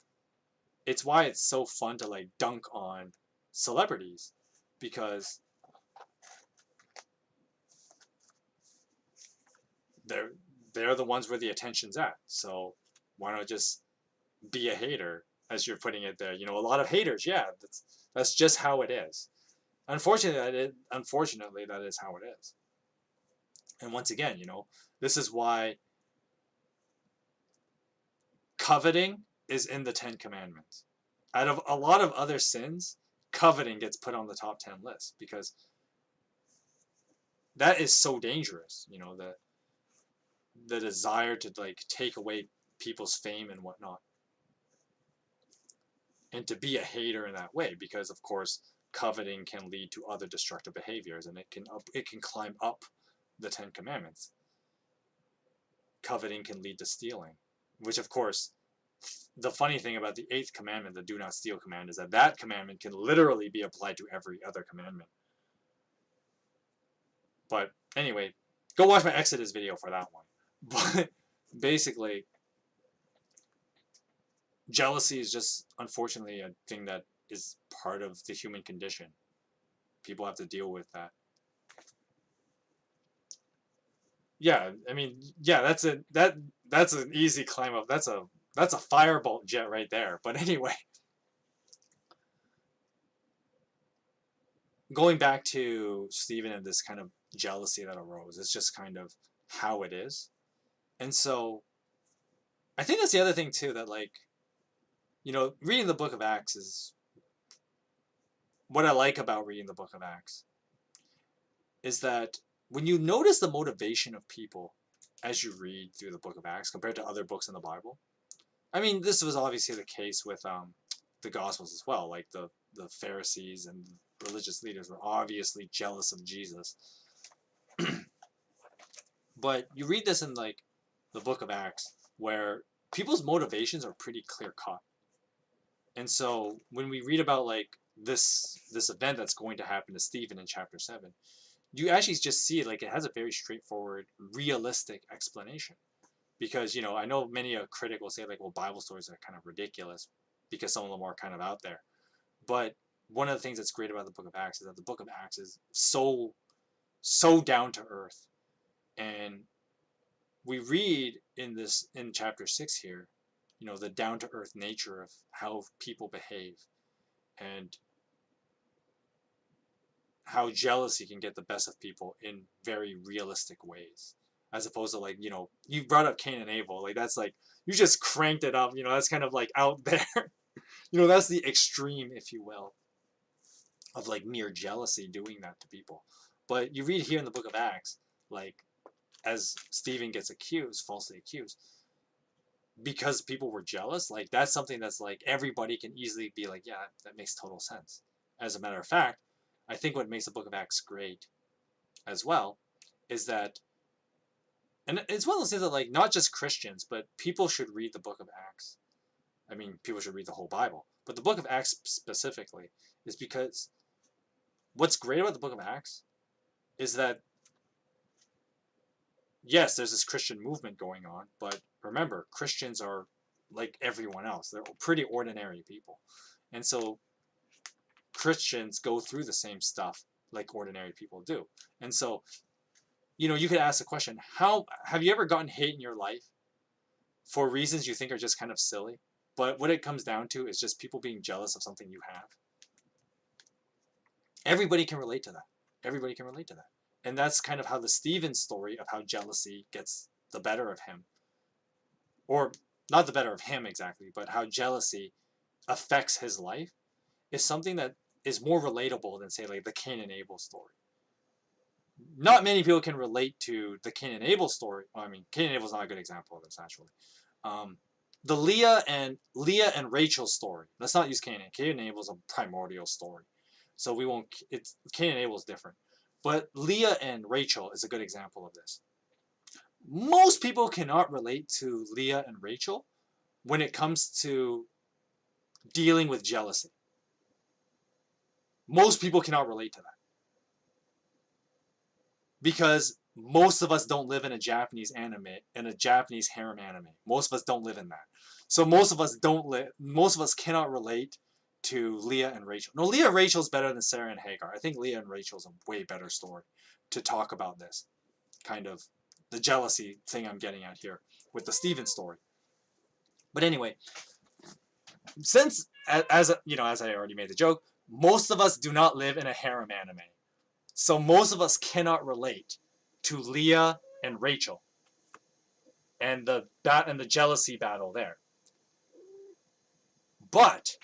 It's why it's so fun to dunk on celebrities, because they're the ones where the attention's at. So why not just be a hater, as you're putting it there? A lot of haters. Yeah, that's just how it is. Unfortunately, that is how it is. And once again, this is why coveting is in the 10 Commandments. Out of a lot of other sins, coveting gets put on the top 10 list, because that is so dangerous. The desire to take away people's fame and whatnot, and to be a hater in that way, because of course coveting can lead to other destructive behaviors, and it can climb up the 10 Commandments. Coveting can lead to stealing, which of course, the funny thing about the 8th commandment, the do not steal command, is that commandment can literally be applied to every other commandment. But anyway, go watch my Exodus video for that one. But basically, jealousy is just, unfortunately, a thing that is part of the human condition. People have to deal with that. Yeah, I mean, yeah, that's an easy climb up. That's a firebolt jet right there. But anyway, going back to Stephen and this kind of jealousy that arose, it's just kind of how it is. And so I think that's the other thing too, that reading the book of Acts is what I like about reading the book of Acts, is that when you notice the motivation of people as you read through the book of Acts compared to other books in the Bible. I mean, this was obviously the case with the Gospels as well. Like the Pharisees and religious leaders were obviously jealous of Jesus. But you read this in the book of Acts, where people's motivations are pretty clear cut. And so when we read about this event that's going to happen to Stephen in chapter 7, you actually just see it has a very straightforward, realistic explanation. Because, I know many a critic will say well, Bible stories are kind of ridiculous because some of them are kind of out there. But one of the things that's great about the book of Acts is that the book of Acts is so down to earth. And we read in chapter 6 here, the down to earth nature of how people behave, and how jealousy can get the best of people in very realistic ways, as opposed to you brought up Cain and Abel, that's you just cranked it up, that's kind of out there. That's the extreme, if you will, of mere jealousy doing that to people. But you read here in the book of Acts, as Stephen gets falsely accused, because people were jealous, that's something that's everybody can easily be yeah, that makes total sense. As a matter of fact, I think what makes the book of Acts great as well is that, and it's one of those things that not just Christians, but people should read the book of Acts. I mean, people should read the whole Bible, but the book of Acts specifically is because what's great about the book of Acts is that, yes, there's this Christian movement going on, but remember, Christians are like everyone else. They're pretty ordinary people. And so Christians go through the same stuff like ordinary people do. And so, you could ask the question, how have you ever gotten hate in your life for reasons you think are just kind of silly? But what it comes down to is just people being jealous of something you have. Everybody can relate to that. Everybody can relate to that. And that's kind of how the Stephen story of how jealousy gets the better of him. Or not the better of him exactly, but how jealousy affects his life is something that is more relatable than, say, like the Cain and Abel story. Not many people can relate to the Cain and Abel story. Well, I mean, Cain and Abel is not a good example of this, actually. The Leah and Rachel story. Let's not use Cain. Cain and Abel is a primordial story, so we won't. It's Cain and Abel is different, but Leah and Rachel is a good example of this. Most people cannot relate to Leah and Rachel when it comes to dealing with jealousy. Most people cannot relate to that because most of us don't live in a Japanese harem anime. Most of us don't live in that. So most of us cannot relate to Leah and Rachel. No, Leah and Rachel is better than Sarah and Hagar. I think Leah and Rachel is a way better story to talk about this kind of the jealousy thing I'm getting at here with the Stephen story. But anyway, since as I already made the joke, most of us do not live in a harem anime. So most of us cannot relate to Leah and Rachel and the jealousy battle there. But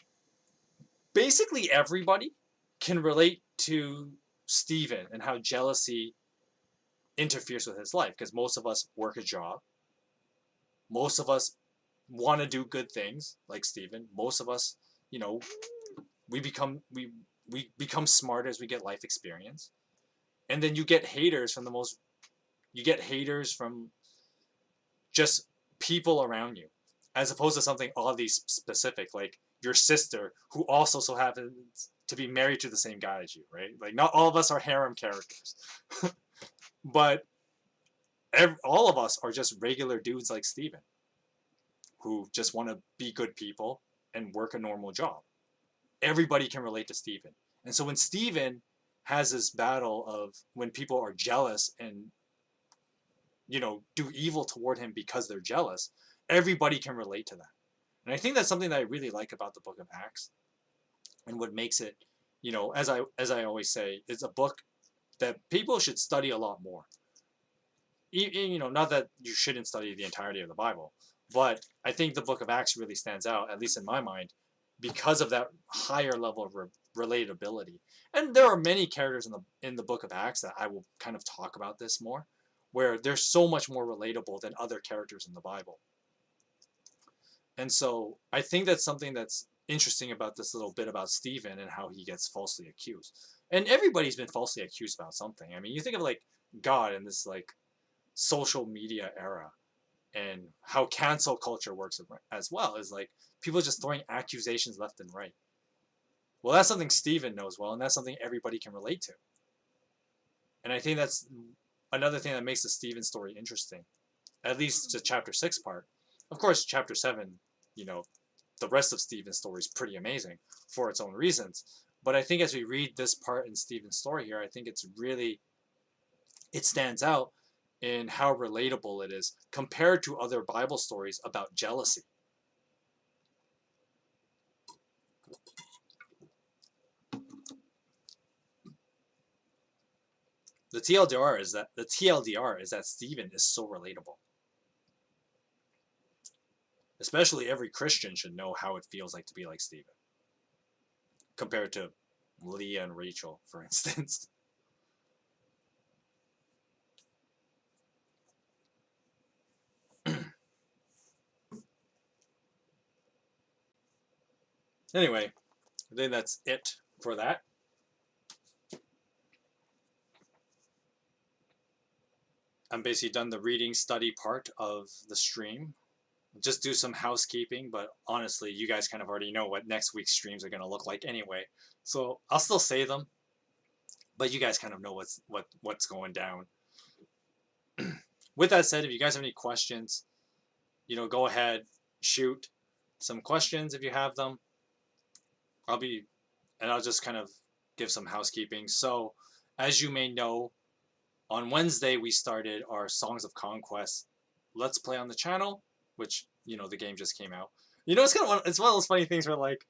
basically everybody can relate to Stephen and how jealousy interferes with his life, because most of us work a job. Most of us want to do good things like Stephen. Most of us, we become smarter as we get life experience. And then you get haters from just people around you, as opposed to something oddly specific, like your sister, who also so happens to be married to the same guy as you, right? Like, not all of us are harem characters, but all of us are just regular dudes like Steven, who just want to be good people and work a normal job. Everybody can relate to Steven. And so when Steven has this battle of when people are jealous and do evil toward him because they're jealous, everybody can relate to that. And I think that's something that I really like about the book of Acts, and what makes it, as I always say, it's a book that people should study a lot more. Not that you shouldn't study the entirety of the Bible, but I think the book of Acts really stands out, at least in my mind, because of that higher level of relatability. And there are many characters in the book of Acts that I will kind of talk about this more, where they're so much more relatable than other characters in the Bible. And so I think that's something that's interesting about this little bit about Stephen and how he gets falsely accused. And everybody's been falsely accused about something. I mean, you think of like God in this like social media era, and how cancel culture works as well, is like people just throwing accusations left and right. Well, that's something Stephen knows well, and that's something everybody can relate to. And I think that's another thing that makes the Stephen story interesting, at least the chapter 6 part. Of course, chapter 7, the rest of Stephen's story is pretty amazing for its own reasons. But I think as we read this part in Stephen's story here, I think it stands out in how relatable it is compared to other Bible stories about jealousy. The TLDR is that Stephen is so relatable. Especially every Christian should know how it feels like to be like Stephen, compared to Leah and Rachel, for instance. Anyway, I think that's it for that. I'm basically done the reading study part of the stream. Just do some housekeeping, but honestly, you guys kind of already know what next week's streams are going to look like anyway. So I'll still say them, but you guys kind of know what's going down. With that said, if you guys have any questions, go ahead, shoot some questions if you have them. I'll just kind of give some housekeeping. So, as you may know, on Wednesday we started our Songs of Conquest Let's Play on the channel, which, the game just came out. It's one of those funny things where, like,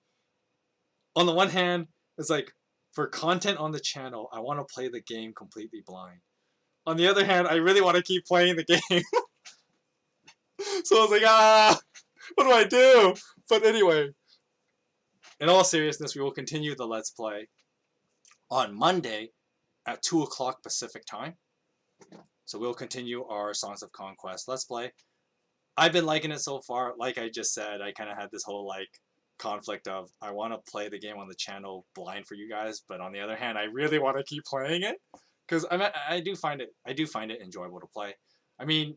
on the one hand, it's like, for content on the channel, I want to play the game completely blind. On the other hand, I really want to keep playing the game. So I was like, what do I do? But anyway, in all seriousness, we will continue the Let's Play on Monday at 2 o'clock Pacific time. So we'll continue our Songs of Conquest Let's Play. I've been liking it so far. Like I just said, I kind of had this whole, like, conflict of, I want to play the game on the channel blind for you guys, but on the other hand, I really want to keep playing it, because I do find it enjoyable to play. I mean,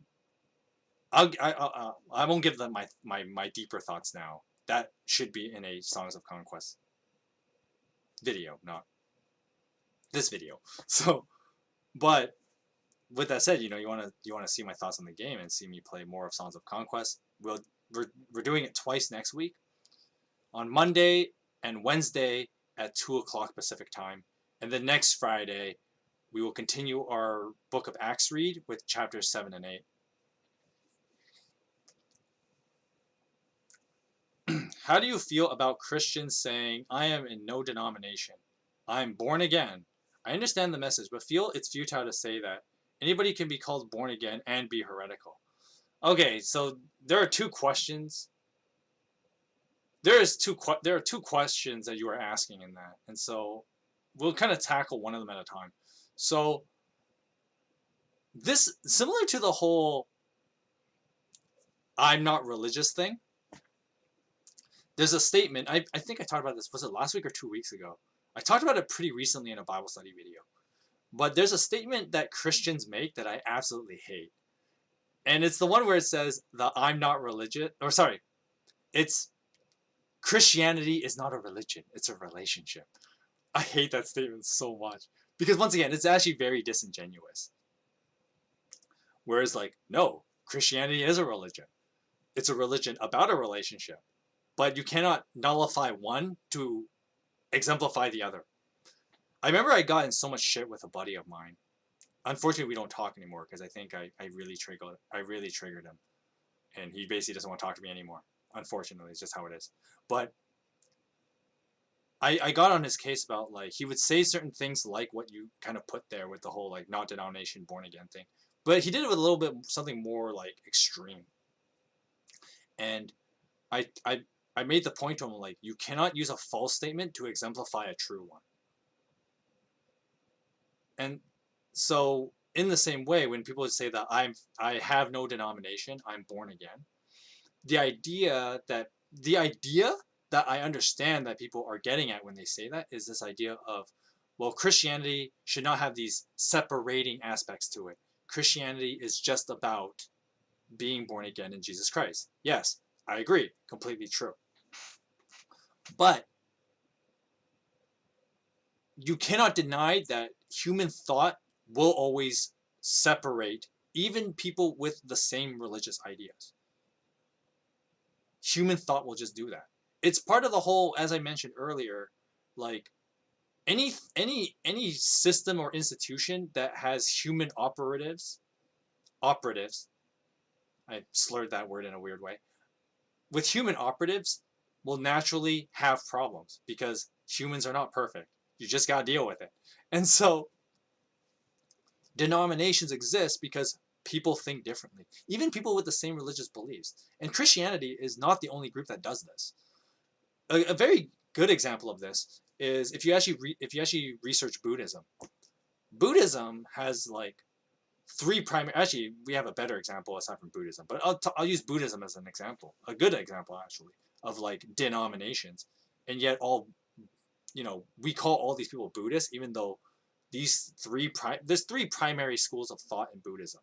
I won't give them my deeper thoughts now. That should be in a Songs of Conquest video, not this video. So, but with that said, you want to see my thoughts on the game and see me play more of Songs of Conquest. We're doing it twice next week, on Monday and Wednesday at 2 o'clock Pacific time, and then next Friday we will continue our Book of Acts read with chapters 7 and 8. How do you feel about Christians saying, I am in no denomination, I am born again? I understand the message, but feel it's futile to say that. Anybody can be called born again and be heretical. Okay, so there are two questions. There are two questions that you are asking in that, and so we'll kind of tackle one of them at a time. So this, similar to the whole I'm not religious thing, there's a statement, I think I talked about this, was it last week or 2 weeks ago? I talked about it pretty recently in a Bible study video. But there's a statement that Christians make that I absolutely hate. And it's the one where it says, I'm not religious, or sorry, it's Christianity is not a religion, it's a relationship. I hate that statement so much. Because once again, it's actually very disingenuous. Whereas, like, no, Christianity is a religion. It's a religion about a relationship. But you cannot nullify one to exemplify the other. I remember I got in so much shit with a buddy of mine. Unfortunately, we don't talk anymore because I think I really triggered him. And he basically doesn't want to talk to me anymore. Unfortunately, it's just how it is. But I got on his case about, like, he would say certain things like what you kind of put there with the whole, like, not denomination, born again thing. But he did it with a little bit something more, like, extreme. And I made the point to him, like, you cannot use a false statement to exemplify a true one. And so, in the same way, when people say that I have no denomination, I'm born again, the idea that I understand that people are getting at when they say that is this idea of, well, Christianity should not have these separating aspects to it. Christianity is just about being born again in Jesus Christ. Yes, I agree. Completely true. But you cannot deny that human thought will always separate even people with the same religious ideas. Human thought will just do that. It's part of the whole, as I mentioned earlier, like any system or institution that has human operatives, I slurred that word in a weird way, with human operatives will naturally have problems because humans are not perfect. You just gotta deal with it. And so denominations exist because people think differently. Even people with the same religious beliefs. And Christianity is not the only group that does this. A very good example of this is if you actually research Buddhism. Buddhism has like three primary. Actually, we have a better example aside from Buddhism, but I'll use Buddhism as an example, a good example actually of like denominations, and yet we call all these people Buddhists, even though there's three primary schools of thought in Buddhism,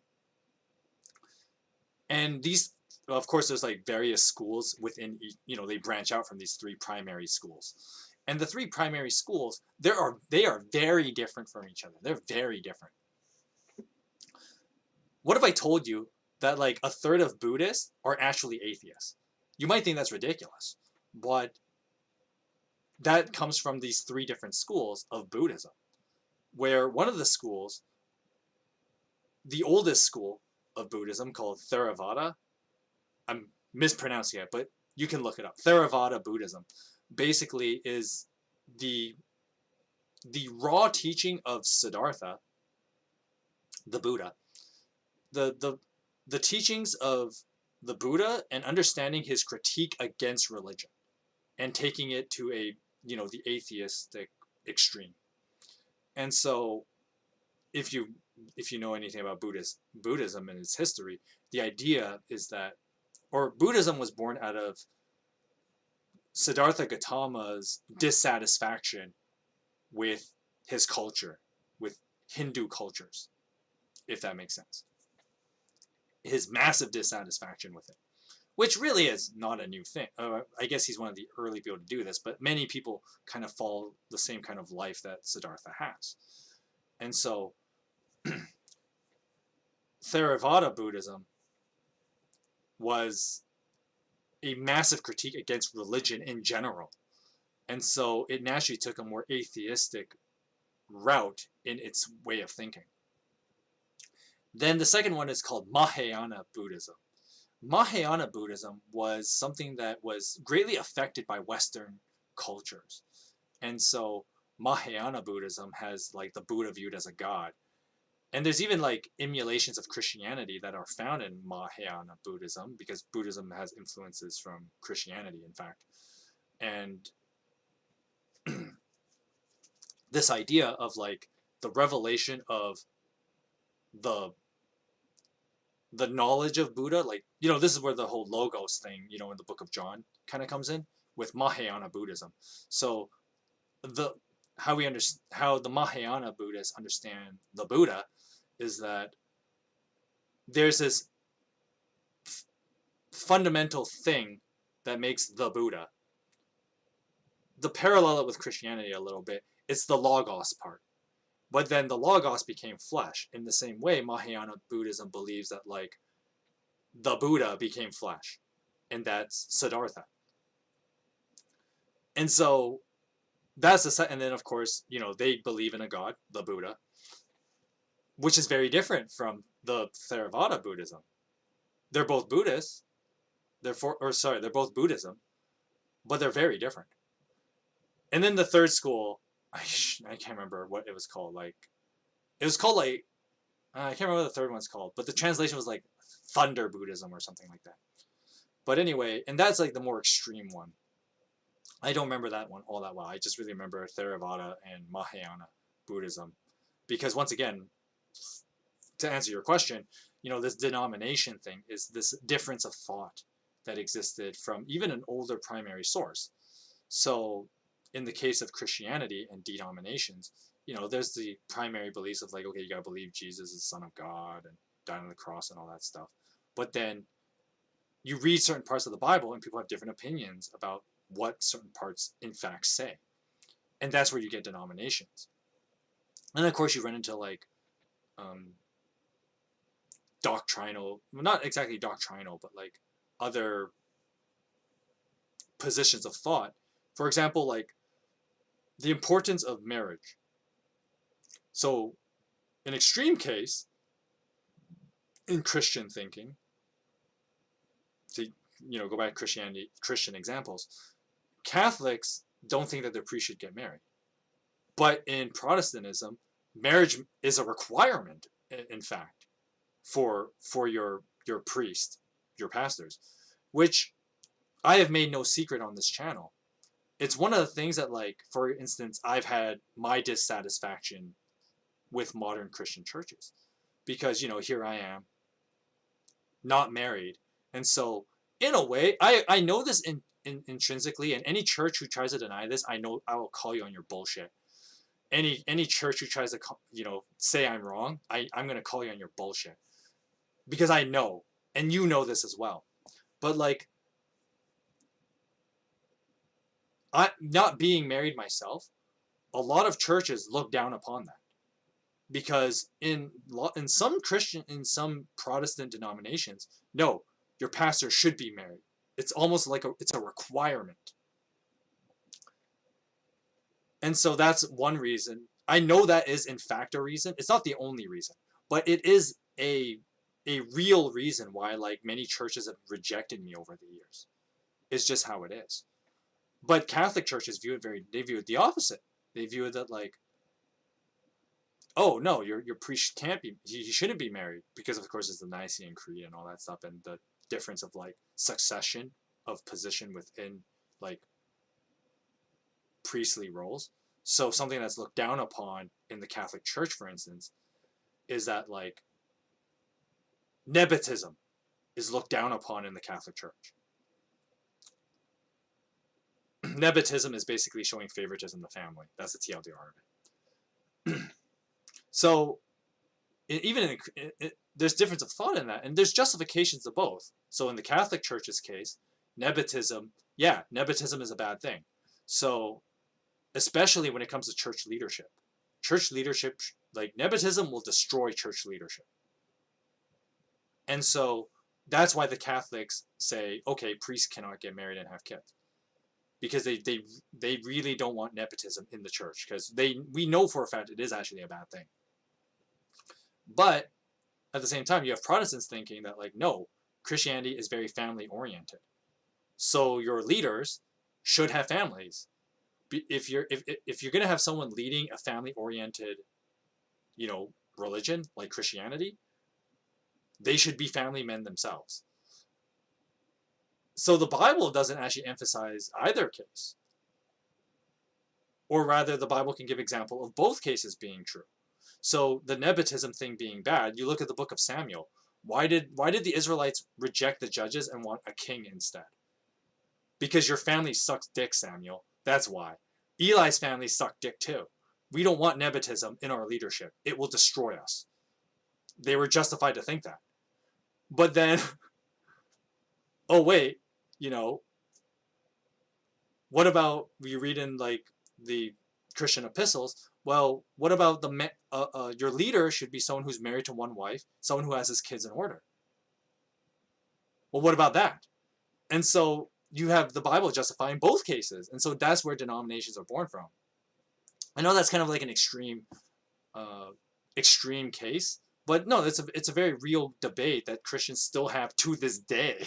and these, of course, there's like various schools within they branch out from these three primary schools, and the three primary schools they are very different from each other. They're very different. What if I told you that like a third of Buddhists are actually atheists? You might think that's ridiculous, but that comes from these three different schools of Buddhism, where one of the schools, the oldest school of Buddhism called Theravada, I'm mispronouncing it, but you can look it up. Theravada Buddhism basically is the raw teaching of Siddhartha, the Buddha, the teachings of the Buddha and understanding his critique against religion and taking it to a, the atheistic extreme. And so if you know anything about Buddhism and its history, the idea is that, or Buddhism was born out of Siddhartha Gautama's dissatisfaction with his culture, with Hindu cultures, if that makes sense. His massive dissatisfaction with it, which really is not a new thing. I guess he's one of the early people to do this, but many people kind of follow the same kind of life that Siddhartha has. And so Theravada Buddhism was a massive critique against religion in general. And so it naturally took a more atheistic route in its way of thinking. Then the second one is called Mahayana Buddhism. Mahayana Buddhism was something that was greatly affected by Western cultures. And so Mahayana Buddhism has like the Buddha viewed as a god. And there's even like emulations of Christianity that are found in Mahayana Buddhism, because Buddhism has influences from Christianity, in fact. And this idea of like the revelation of the knowledge of Buddha, like, this is where the whole logos thing, in the book of John kind of comes in with Mahayana Buddhism. So how the Mahayana Buddhists understand the Buddha is that there's this fundamental thing that makes the Buddha. The parallel with Christianity a little bit, it's the logos part. But then the logos became flesh. In the same way, Mahayana Buddhism believes that like the Buddha became flesh, and that's Siddhartha. And so that's and then of course, they believe in a god, the Buddha, which is very different from the Theravada Buddhism. They're both Buddhists. They're both Buddhism, but they're very different. And then the third school, I can't remember what it was called. Like, it was called like, I can't remember what the third one's called, but the translation was like Thunder Buddhism or something like that. But anyway, and that's like the more extreme one. I don't remember that one all that well. I just really remember Theravada and Mahayana Buddhism. Because once again, to answer your question, this denomination thing is this difference of thought that existed from even an older primary source. So in the case of Christianity and denominations, there's the primary beliefs of like, okay, you gotta believe Jesus is the Son of God and died on the cross and all that stuff. But then you read certain parts of the Bible and people have different opinions about what certain parts in fact say. And that's where you get denominations. And of course you run into like doctrinal, well, not exactly doctrinal, but like other positions of thought. For example, like the importance of marriage. So an extreme case in Christian thinking, to go back to Christianity, Christian examples, Catholics don't think that their priest should get married. But in Protestantism, marriage is a requirement, in fact, for your priest, your pastors, which I have made no secret on this channel. It's one of the things that, like, for instance, I've had my dissatisfaction with modern Christian churches. Because, here I am, not married. And so, in a way, I know this intrinsically, and any church who tries to deny this, I know I will call you on your bullshit. Any church who tries to, say I'm wrong, I'm going to call you on your bullshit. Because I know, and you know this as well. But, like, not being married myself, a lot of churches look down upon that. Because in some Protestant denominations, no, your pastor should be married. It's almost like it's a requirement. And so that's one reason. I know that is in fact a reason. It's not the only reason, but it is a real reason why like many churches have rejected me over the years. It's just how it is. But Catholic churches they view it the opposite. They view it that like, oh no, your priest can't be, he shouldn't be married, because of course it's the Nicene Creed and all that stuff, and the difference of like succession of position within like priestly roles. So something that's looked down upon in the Catholic Church, for instance, is that like nepotism is looked down upon in the Catholic Church. Nepotism is basically showing favoritism in the family. That's the TLDR of it. So even there's difference of thought in that, and there's justifications to both. So in the Catholic Church's case, nepotism is a bad thing. So especially when it comes to church leadership, like nepotism will destroy church leadership. And so that's why the Catholics say, okay, priests cannot get married and have kids, because they really don't want nepotism in the church, because we know for a fact it is actually a bad thing. But at the same time, you have Protestants thinking that like, no, Christianity is very family oriented, so your leaders should have families. If you're going to have someone leading a family oriented, religion like Christianity, they should be family men themselves. So the Bible doesn't actually emphasize either case, or rather the Bible can give example of both cases being true. So the nepotism thing being bad, you look at the book of Samuel. Why did the Israelites reject the judges and want a king instead? Because your family sucks dick, Samuel. That's why. Eli's family sucked dick too. We don't want nepotism in our leadership. It will destroy us. They were justified to think that. But then, oh wait, what about, we read in like the Christian epistles, well, what about your leader should be someone who's married to one wife, someone who has his kids in order. Well, what about that? And so you have the Bible justifying both cases, and so that's where denominations are born from. I know that's kind of like an extreme case, but no, it's a very real debate that Christians still have to this day.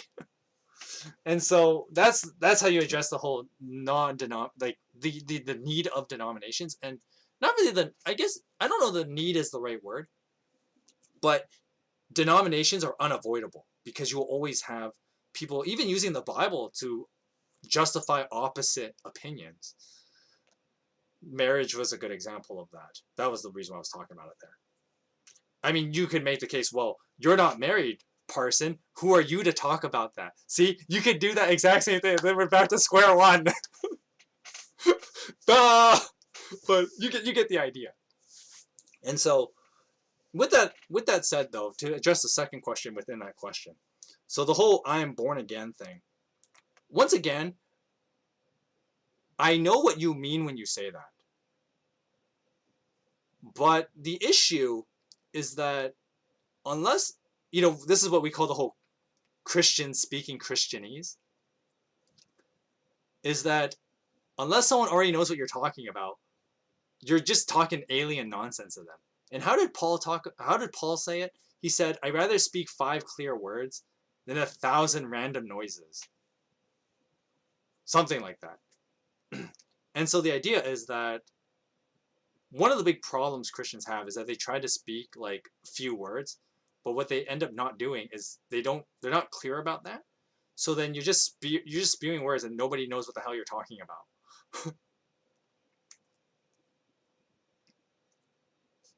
And so that's how you address the whole like the need of denominations, and not really I guess, I don't know the need is the right word, but denominations are unavoidable, because you will always have people even using the Bible to justify opposite opinions. Marriage was a good example of that. That was the reason why I was talking about it there. I mean, you could make the case, well, you're not married, Parson. Who are you to talk about that? See, you could do that exact same thing. Then we're back to square one. Duh! But you get the idea. And so, with that said, though, to address the second question within that question, so the whole "I am born again" thing. Once again, I know what you mean when you say that, but the issue is that unless this is what we call the whole Christian speaking Christianese, is that unless someone already knows what you're talking about, you're just talking alien nonsense to them. And how did Paul say it? He said, "I'd rather speak 5 clear words than 1,000 random noises." Something like that. And so the idea is that one of the big problems Christians have is that they try to speak like few words, but what they end up not doing is they're not clear about that. So then you're just spewing words and nobody knows what the hell you're talking about.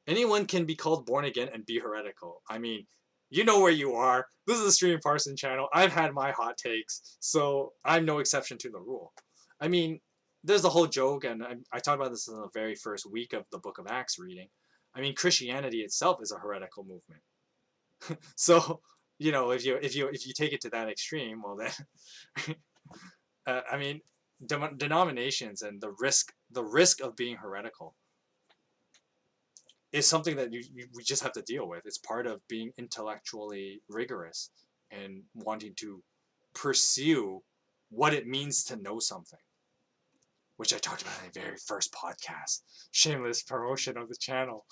Anyone can be called born again and be heretical. I mean, you know where you are. This is the Streaming Parson channel. I've had my hot takes, so I'm no exception to the rule. I mean, there's the whole joke, and I talked about this in the very first week of the Book of Acts reading. I mean, Christianity itself is a heretical movement. So, if you take it to that extreme, well then, I mean, denominations and the risk of being heretical is something that we just have to deal with. It's part of being intellectually rigorous and wanting to pursue what it means to know something, which I talked about in the very first podcast. Shameless promotion of the channel.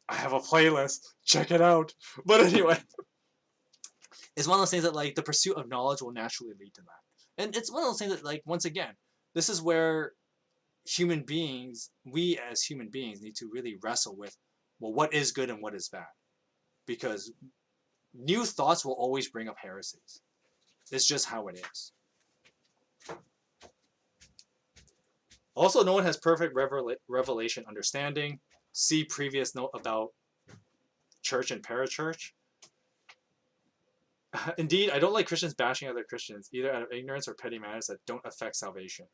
I have a playlist. Check it out. But anyway, it's one of those things that like the pursuit of knowledge will naturally lead to that. And it's one of those things that like once again, this is where we as human beings need to really wrestle with, well, what is good and what is bad? Because new thoughts will always bring up heresies. It's just how it is. Also, no one has perfect revelation understanding. See previous note about church and parachurch. Indeed, I don't like Christians bashing other Christians, either out of ignorance or petty matters that don't affect salvation.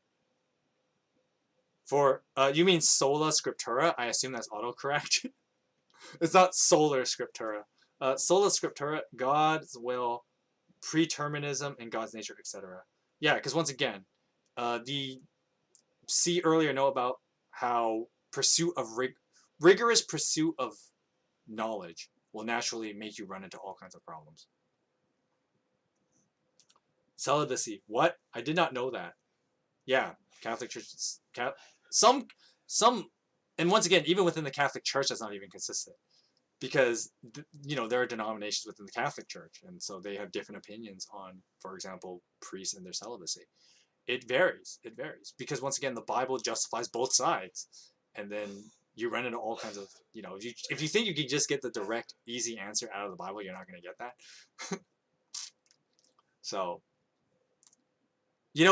For, you mean sola scriptura? I assume that's autocorrect. It's not solar scriptura. Sola scriptura, God's will, preterminism, and God's nature, etc. Yeah, because once again, see earlier note about how pursuit of rigorous pursuit of knowledge will naturally make you run into all kinds of problems. Celibacy. What? I did not know that. Yeah, Catholic Church. Some, and once again, even within the Catholic Church, that's not even consistent, because there are denominations within the Catholic Church, and so they have different opinions on, for example, priests and their celibacy. It varies. It varies because once again, the Bible justifies both sides, and then you run into all kinds of if you think you can just get the direct, easy answer out of the Bible, you're not going to get that. So.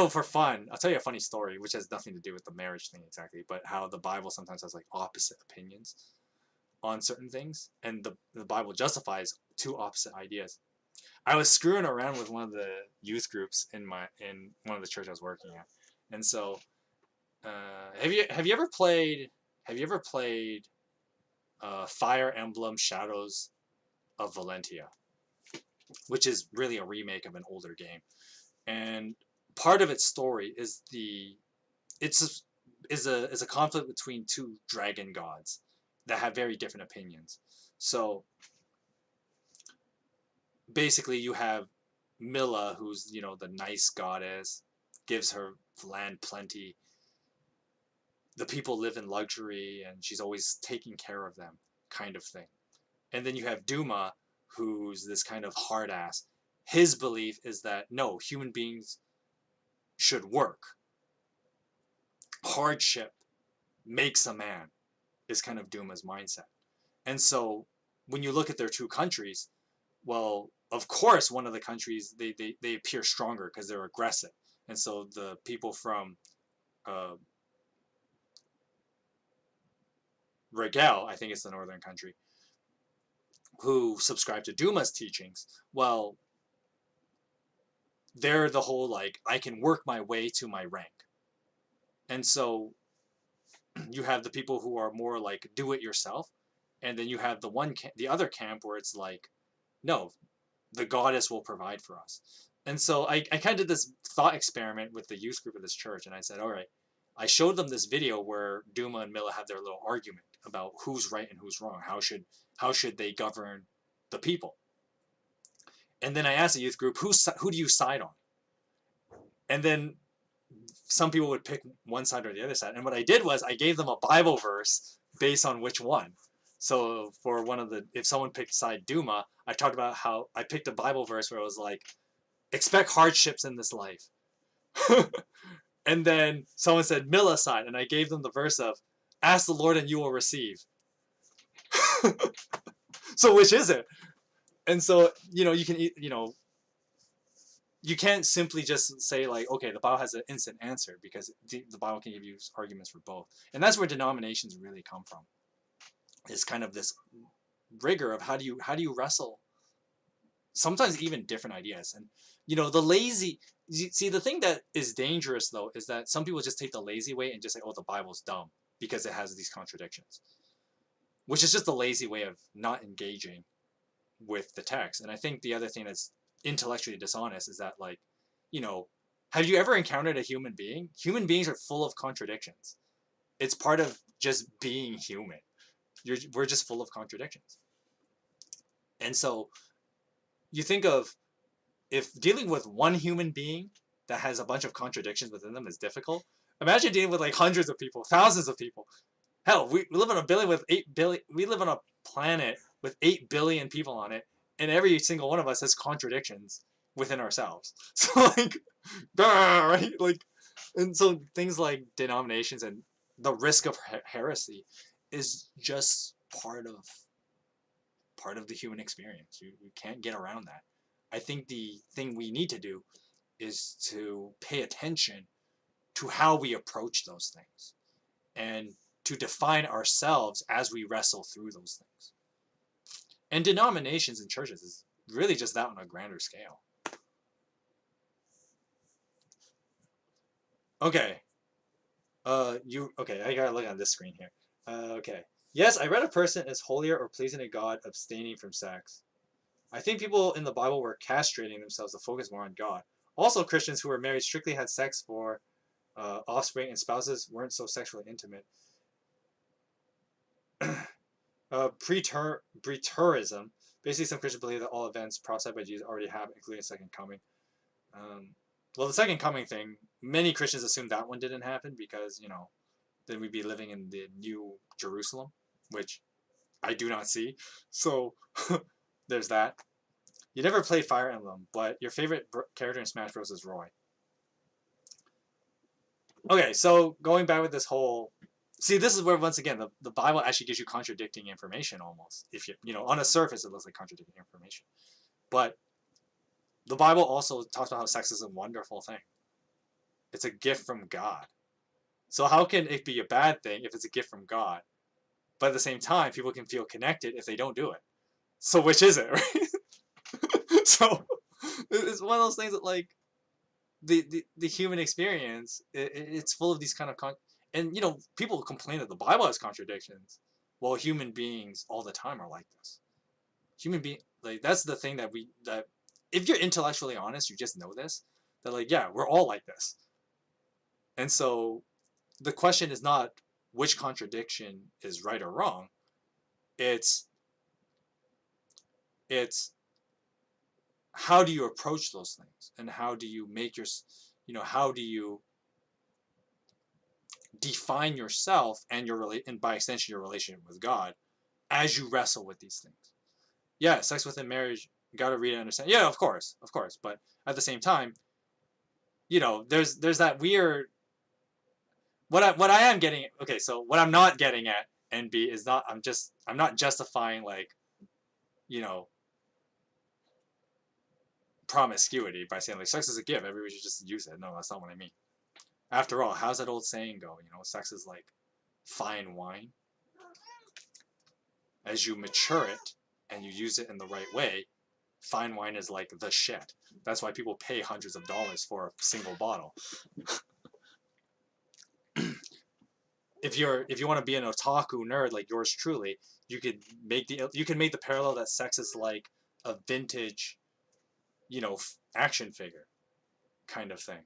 For fun, I'll tell you a funny story, which has nothing to do with the marriage thing exactly, but how the Bible sometimes has like opposite opinions on certain things, and the Bible justifies two opposite ideas. I was screwing around with one of the youth groups in one of the church I was working at, and so have you ever played Fire Emblem Shadows of Valentia, which is really a remake of an older game, and part of its story is a conflict between two dragon gods that have very different opinions. So basically you have Milla, who's the nice goddess, gives her land plenty. The people live in luxury and she's always taking care of them, kind of thing. And then you have Duma, who's this kind of hard ass. His belief is that no, human beings should work. Hardship makes a man, is kind of Duma's mindset. And so when you look at their two countries, well, of course, one of the countries, they appear stronger because they're aggressive. And so the people from Regel, I think it's the northern country, who subscribe to Duma's teachings, well, they're the whole like, I can work my way to my rank. And so you have the people who are more like do it yourself, and then you have the other camp where it's like, no, the goddess will provide for us. And so I kind of did this thought experiment with the youth group of this church, and I said, all right, I showed them this video where Duma and Milla have their little argument about who's right and who's wrong. How should they govern the people? And then I asked the youth group, who do you side on? And then some people would pick one side or the other side. And what I did was I gave them a Bible verse based on which one. So for if someone picked side Duma, I talked about how I picked a Bible verse where it was like, expect hardships in this life. And then someone said Milla side, and I gave them the verse of, ask the Lord and you will receive. So which is it? And so, you can, you can't simply just say like, okay, the Bible has an instant answer, because the Bible can give you arguments for both. And that's where denominations really come from. It's kind of this rigor of how do you wrestle sometimes even different ideas. And the thing that is dangerous though is that some people just take the lazy way and just say, oh, the Bible's dumb because it has these contradictions, which is just a lazy way of not engaging with the text. And I think the other thing that's intellectually dishonest is that, like, have you ever encountered a human being? Human beings are full of contradictions. It's part of just being human. We're just full of contradictions. And so you think of if dealing with one human being that has a bunch of contradictions within them is difficult, imagine dealing with like hundreds of people, thousands of people. Hell, we live on a billion with 8 billion. We live on a planet with 8 billion people on it, and every single one of us has contradictions within ourselves. So like, right? Like, and so things like denominations and the risk of heresy is just part of the human experience. You can't get around that. I think the thing we need to do is to pay attention to how we approach those things and to define ourselves as we wrestle through those things. And denominations and churches is really just that on a grander scale. Okay. Okay, I gotta look on this screen here. Okay. Yes, I read a person is holier or pleasing to God abstaining from sex. I think people in the Bible were castrating themselves to focus more on God. Also, Christians who were married strictly had sex for offspring, and spouses weren't so sexually intimate. Preterism. Basically, some Christians believe that all events prophesied by Jesus already happened, including the second coming. Well, the second coming thing, many Christians assume that one didn't happen because, then we'd be living in the new Jerusalem, which I do not see. So, there's that. You never played Fire Emblem, but your favorite character in Smash Bros. Is Roy. Okay, so going back with this whole... See, this is where, once again, the Bible actually gives you contradicting information almost. If on a surface, it looks like contradicting information. But the Bible also talks about how sex is a wonderful thing. It's a gift from God. So how can it be a bad thing if it's a gift from God? But at the same time, people can feel connected if they don't do it. So which is it, right? So it's one of those things that, like, the human experience, it's full of these kind of and people complain that the Bible has contradictions. Well, human beings all the time are like this. That's the thing that if you're intellectually honest, you just know this, that like, yeah, we're all like this. And so the question is not which contradiction is right or wrong. It's how do you approach those things, and how do you make how do you define yourself and and by extension your relationship with God as you wrestle with these things. Yeah, sex within marriage, you got to read and understand. Yeah, of course, but at the same time, there's that weird... what I am getting... Okay, so what I'm not getting at, NB, is not... I'm not justifying, like, promiscuity by saying like sex is a gift, everybody should just use it. No, that's not what I mean. After all, how's that old saying go? Sex is like fine wine. As you mature it and you use it in the right way, fine wine is like the shit. That's why people pay hundreds of dollars for a single bottle. If you want to be an otaku nerd like yours truly, you can make the parallel that sex is like a vintage, action figure kind of thing.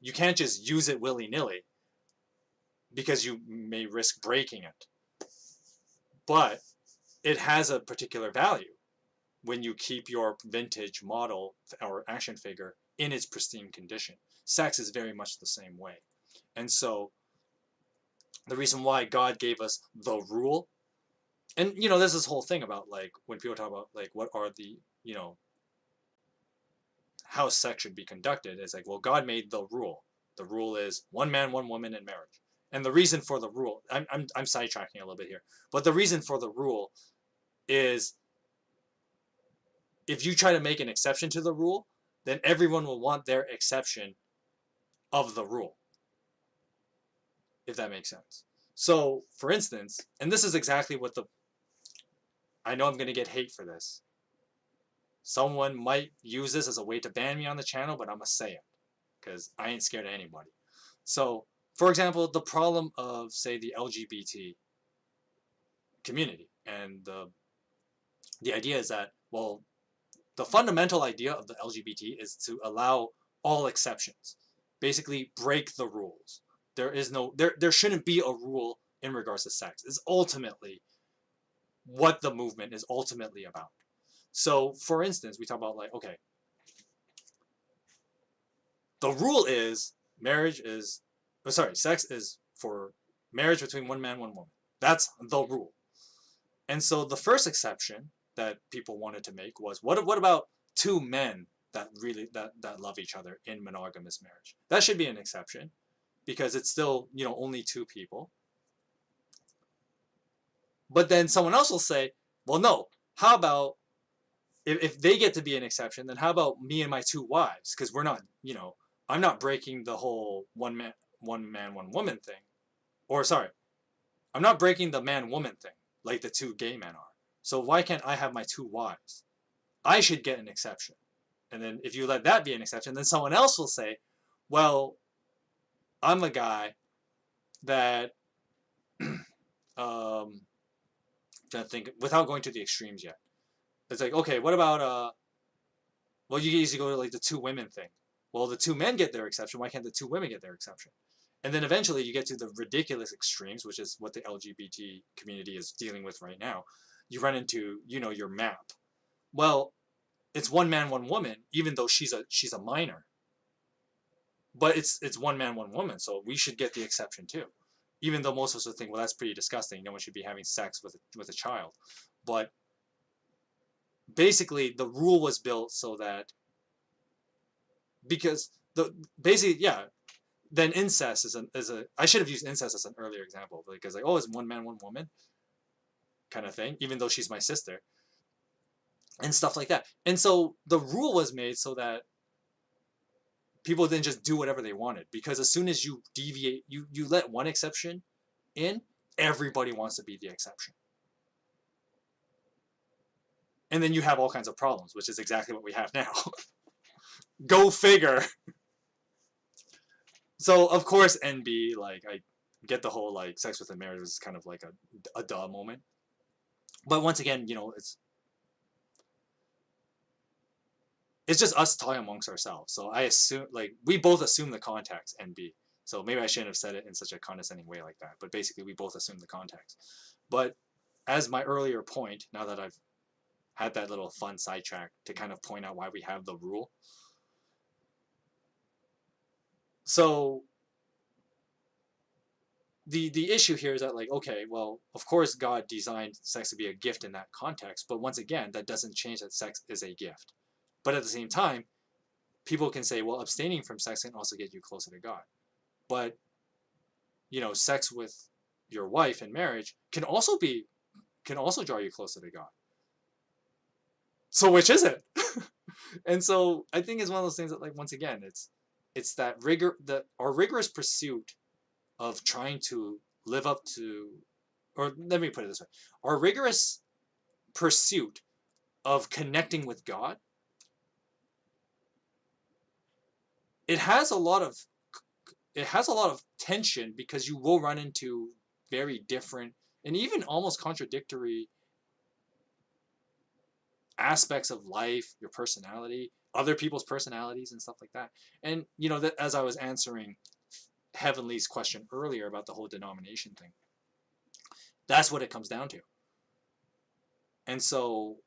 You can't just use it willy-nilly because you may risk breaking it. But it has a particular value when you keep your vintage model or action figure in its pristine condition. Sex is very much the same way. And so the reason why God gave us the rule, and there's this whole thing about like when people talk about like what are the how sex should be conducted, it's like, well, God made the rule. The rule is one man, one woman in marriage. And the reason for the rule, I'm sidetracking a little bit here, but the reason for the rule is if you try to make an exception to the rule, then everyone will want their exception of the rule, if that makes sense. So, for instance, and this is exactly what I know I'm going to get hate for this. Someone might use this as a way to ban me on the channel, but I'm going to say it because I ain't scared of anybody. So, for example, the problem of, say, the LGBT community, and the idea is that, well, the fundamental idea of the LGBT is to allow all exceptions. Basically, break the rules. There shouldn't be a rule in regards to sex. It's ultimately what the movement is ultimately about. So, for instance, we talk about like, okay, The rule is marriage is, oh, sorry, sex is for marriage between one man, one woman. That's the rule. And so the first exception that people wanted to make was what about two men that really that love each other in monogamous marriage? That should be an exception because it's still, only two people. But then someone else will say, well, no, how about if they get to be an exception, then how about me and my two wives? Because we're not, I'm not breaking the whole one man, one woman thing. Or sorry, I'm not breaking the man woman thing like the two gay men are. So why can't I have my two wives? I should get an exception. And then if you let that be an exception, then someone else will say, well, I'm a guy that trying to think without going to the extremes yet. It's like, okay, what about well, you usually go to like the two women thing. Well, the two men get their exception. Why can't the two women get their exception? And then eventually you get to the ridiculous extremes, which is what the LGBT community is dealing with right now. You run into, your map. Well, it's one man, one woman, even though she's a minor. But it's one man, one woman, so we should get the exception too. Even though most of us would think, well, that's pretty disgusting. No one should be having sex with a child. But basically, the rule was built so that because yeah. Then incest is a I should have used incest as an earlier example because like, oh, it's one man, one woman kind of thing, even though she's my sister and stuff like that. And so the rule was made so that people didn't just do whatever they wanted, because as soon as you deviate, you let one exception in, everybody wants to be the exception. And then you have all kinds of problems, which is exactly what we have now. Go figure. So of course NB, like, I get the whole like sex within marriage is kind of like a duh moment. But once again, it's just us talking amongst ourselves. So I assume, like, we both assume the context NB. So maybe I shouldn't have said it in such a condescending way like that. But basically, we both assume the context. But as my earlier point, now that I've had that little fun sidetrack to kind of point out why we have the rule. So the issue here is that, like, okay, well, of course God designed sex to be a gift in that context, but once again, that doesn't change that sex is a gift. But at the same time, people can say, well, abstaining from sex can also get you closer to God. But, sex with your wife in marriage can also draw you closer to God. So which is it? And so I think it's one of those things that, like, once again, it's that our rigorous pursuit of trying to live up to, or let me put it this way, our rigorous pursuit of connecting with God, it has a lot of tension, because you will run into very different and even almost contradictory aspects of life, your personality, other people's personalities and stuff like that. And that, as I was answering Heavenly's question earlier about the whole denomination thing, that's what it comes down to. And so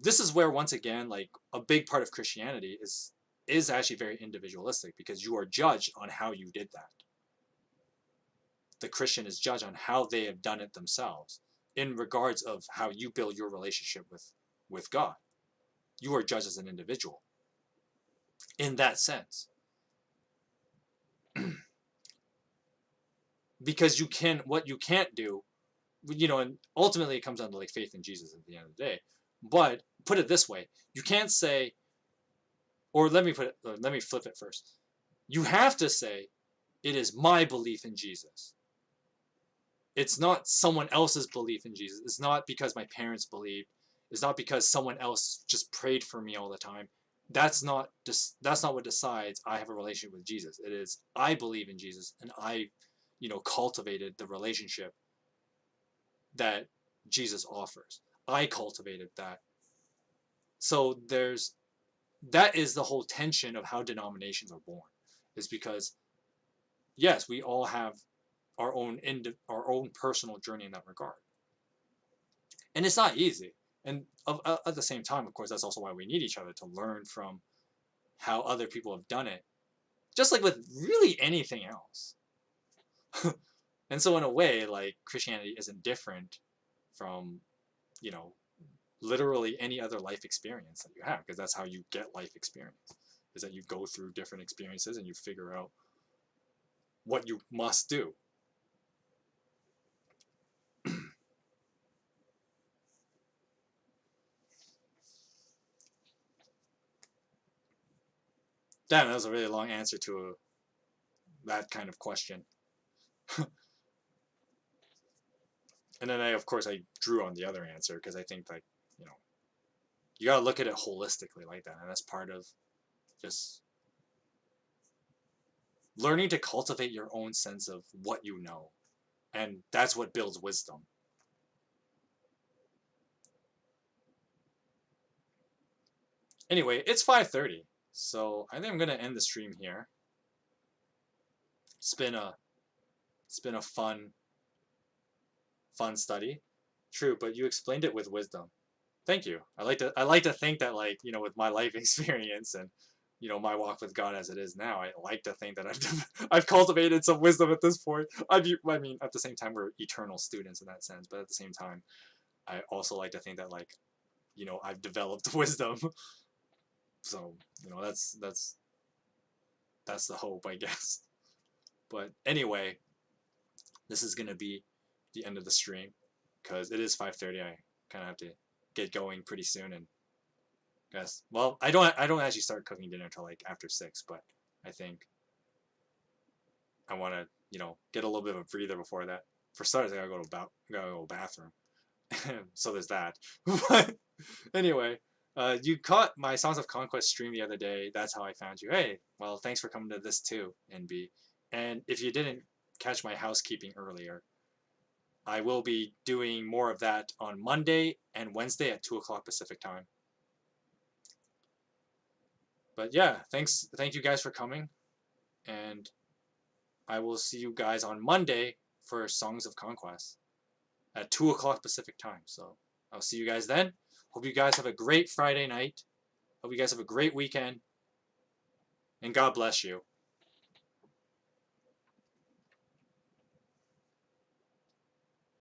this is where, once again, like, a big part of Christianity is actually very individualistic, because you are judged on how you did that. The Christian is judged on how they have done it themselves in regards of how you build your relationship with God. You are judged as an individual in that sense. Because what you can't do, and ultimately it comes down to, like, faith in Jesus at the end of the day. But put it this way, you can't say, or let me flip it first. You have to say, it is my belief in Jesus. It's not someone else's belief in Jesus. It's not because my parents believed. It's not because someone else just prayed for me all the time. That's not what decides I have a relationship with Jesus. It is, I believe in Jesus, and I, cultivated the relationship that Jesus offers. I cultivated that. So that is the whole tension of how denominations are born, is because, yes, we all have our own personal journey in that regard, and it's not easy. And at the same time, of course, that's also why we need each other, to learn from how other people have done it, just like with really anything else. And so in a way, like Christianity isn't different from, you know, literally any other life experience that you have, because that's how you get life experience, is that you go through different experiences and you figure out what you must do. Damn, that was a really long answer to that kind of question. And then of course, I drew on the other answer because I think like, you know, you gotta look at it holistically like that, and that's part of just learning to cultivate your own sense of what you know, and that's what builds wisdom. Anyway, it's 5:30, so I think I'm gonna end the stream here. It's been a fun study. True, but you explained it with wisdom. Thank you. I like to think that, like, you know, with my life experience and, you know, my walk with God as it is now, I like to think that I've cultivated some wisdom at this point. I mean, at the same time, we're eternal students in that sense, but at the same time, I also like to think that, like, you know, I've developed wisdom. So, you know, that's the hope, I guess. But anyway, this is gonna be the end of the stream because it is 5:30. I kind of have to get going pretty soon, and guess, well, I don't actually start cooking dinner until like after 6, but I think I want to, you know, get a little bit of a breather before that. For starters, I gotta go bathroom. So there's that. But anyway, you caught my Songs of Conquest stream the other day. That's how I found you. Hey, well, thanks for coming to this too, NB. And if you didn't catch my housekeeping earlier, I will be doing more of that on Monday and Wednesday at 2 o'clock Pacific time. But yeah, thank you guys for coming, and I will see you guys on Monday for Songs of Conquest at 2 o'clock Pacific time. So I'll see you guys then. Hope you guys have a great Friday night. Hope you guys have a great weekend, and God bless you.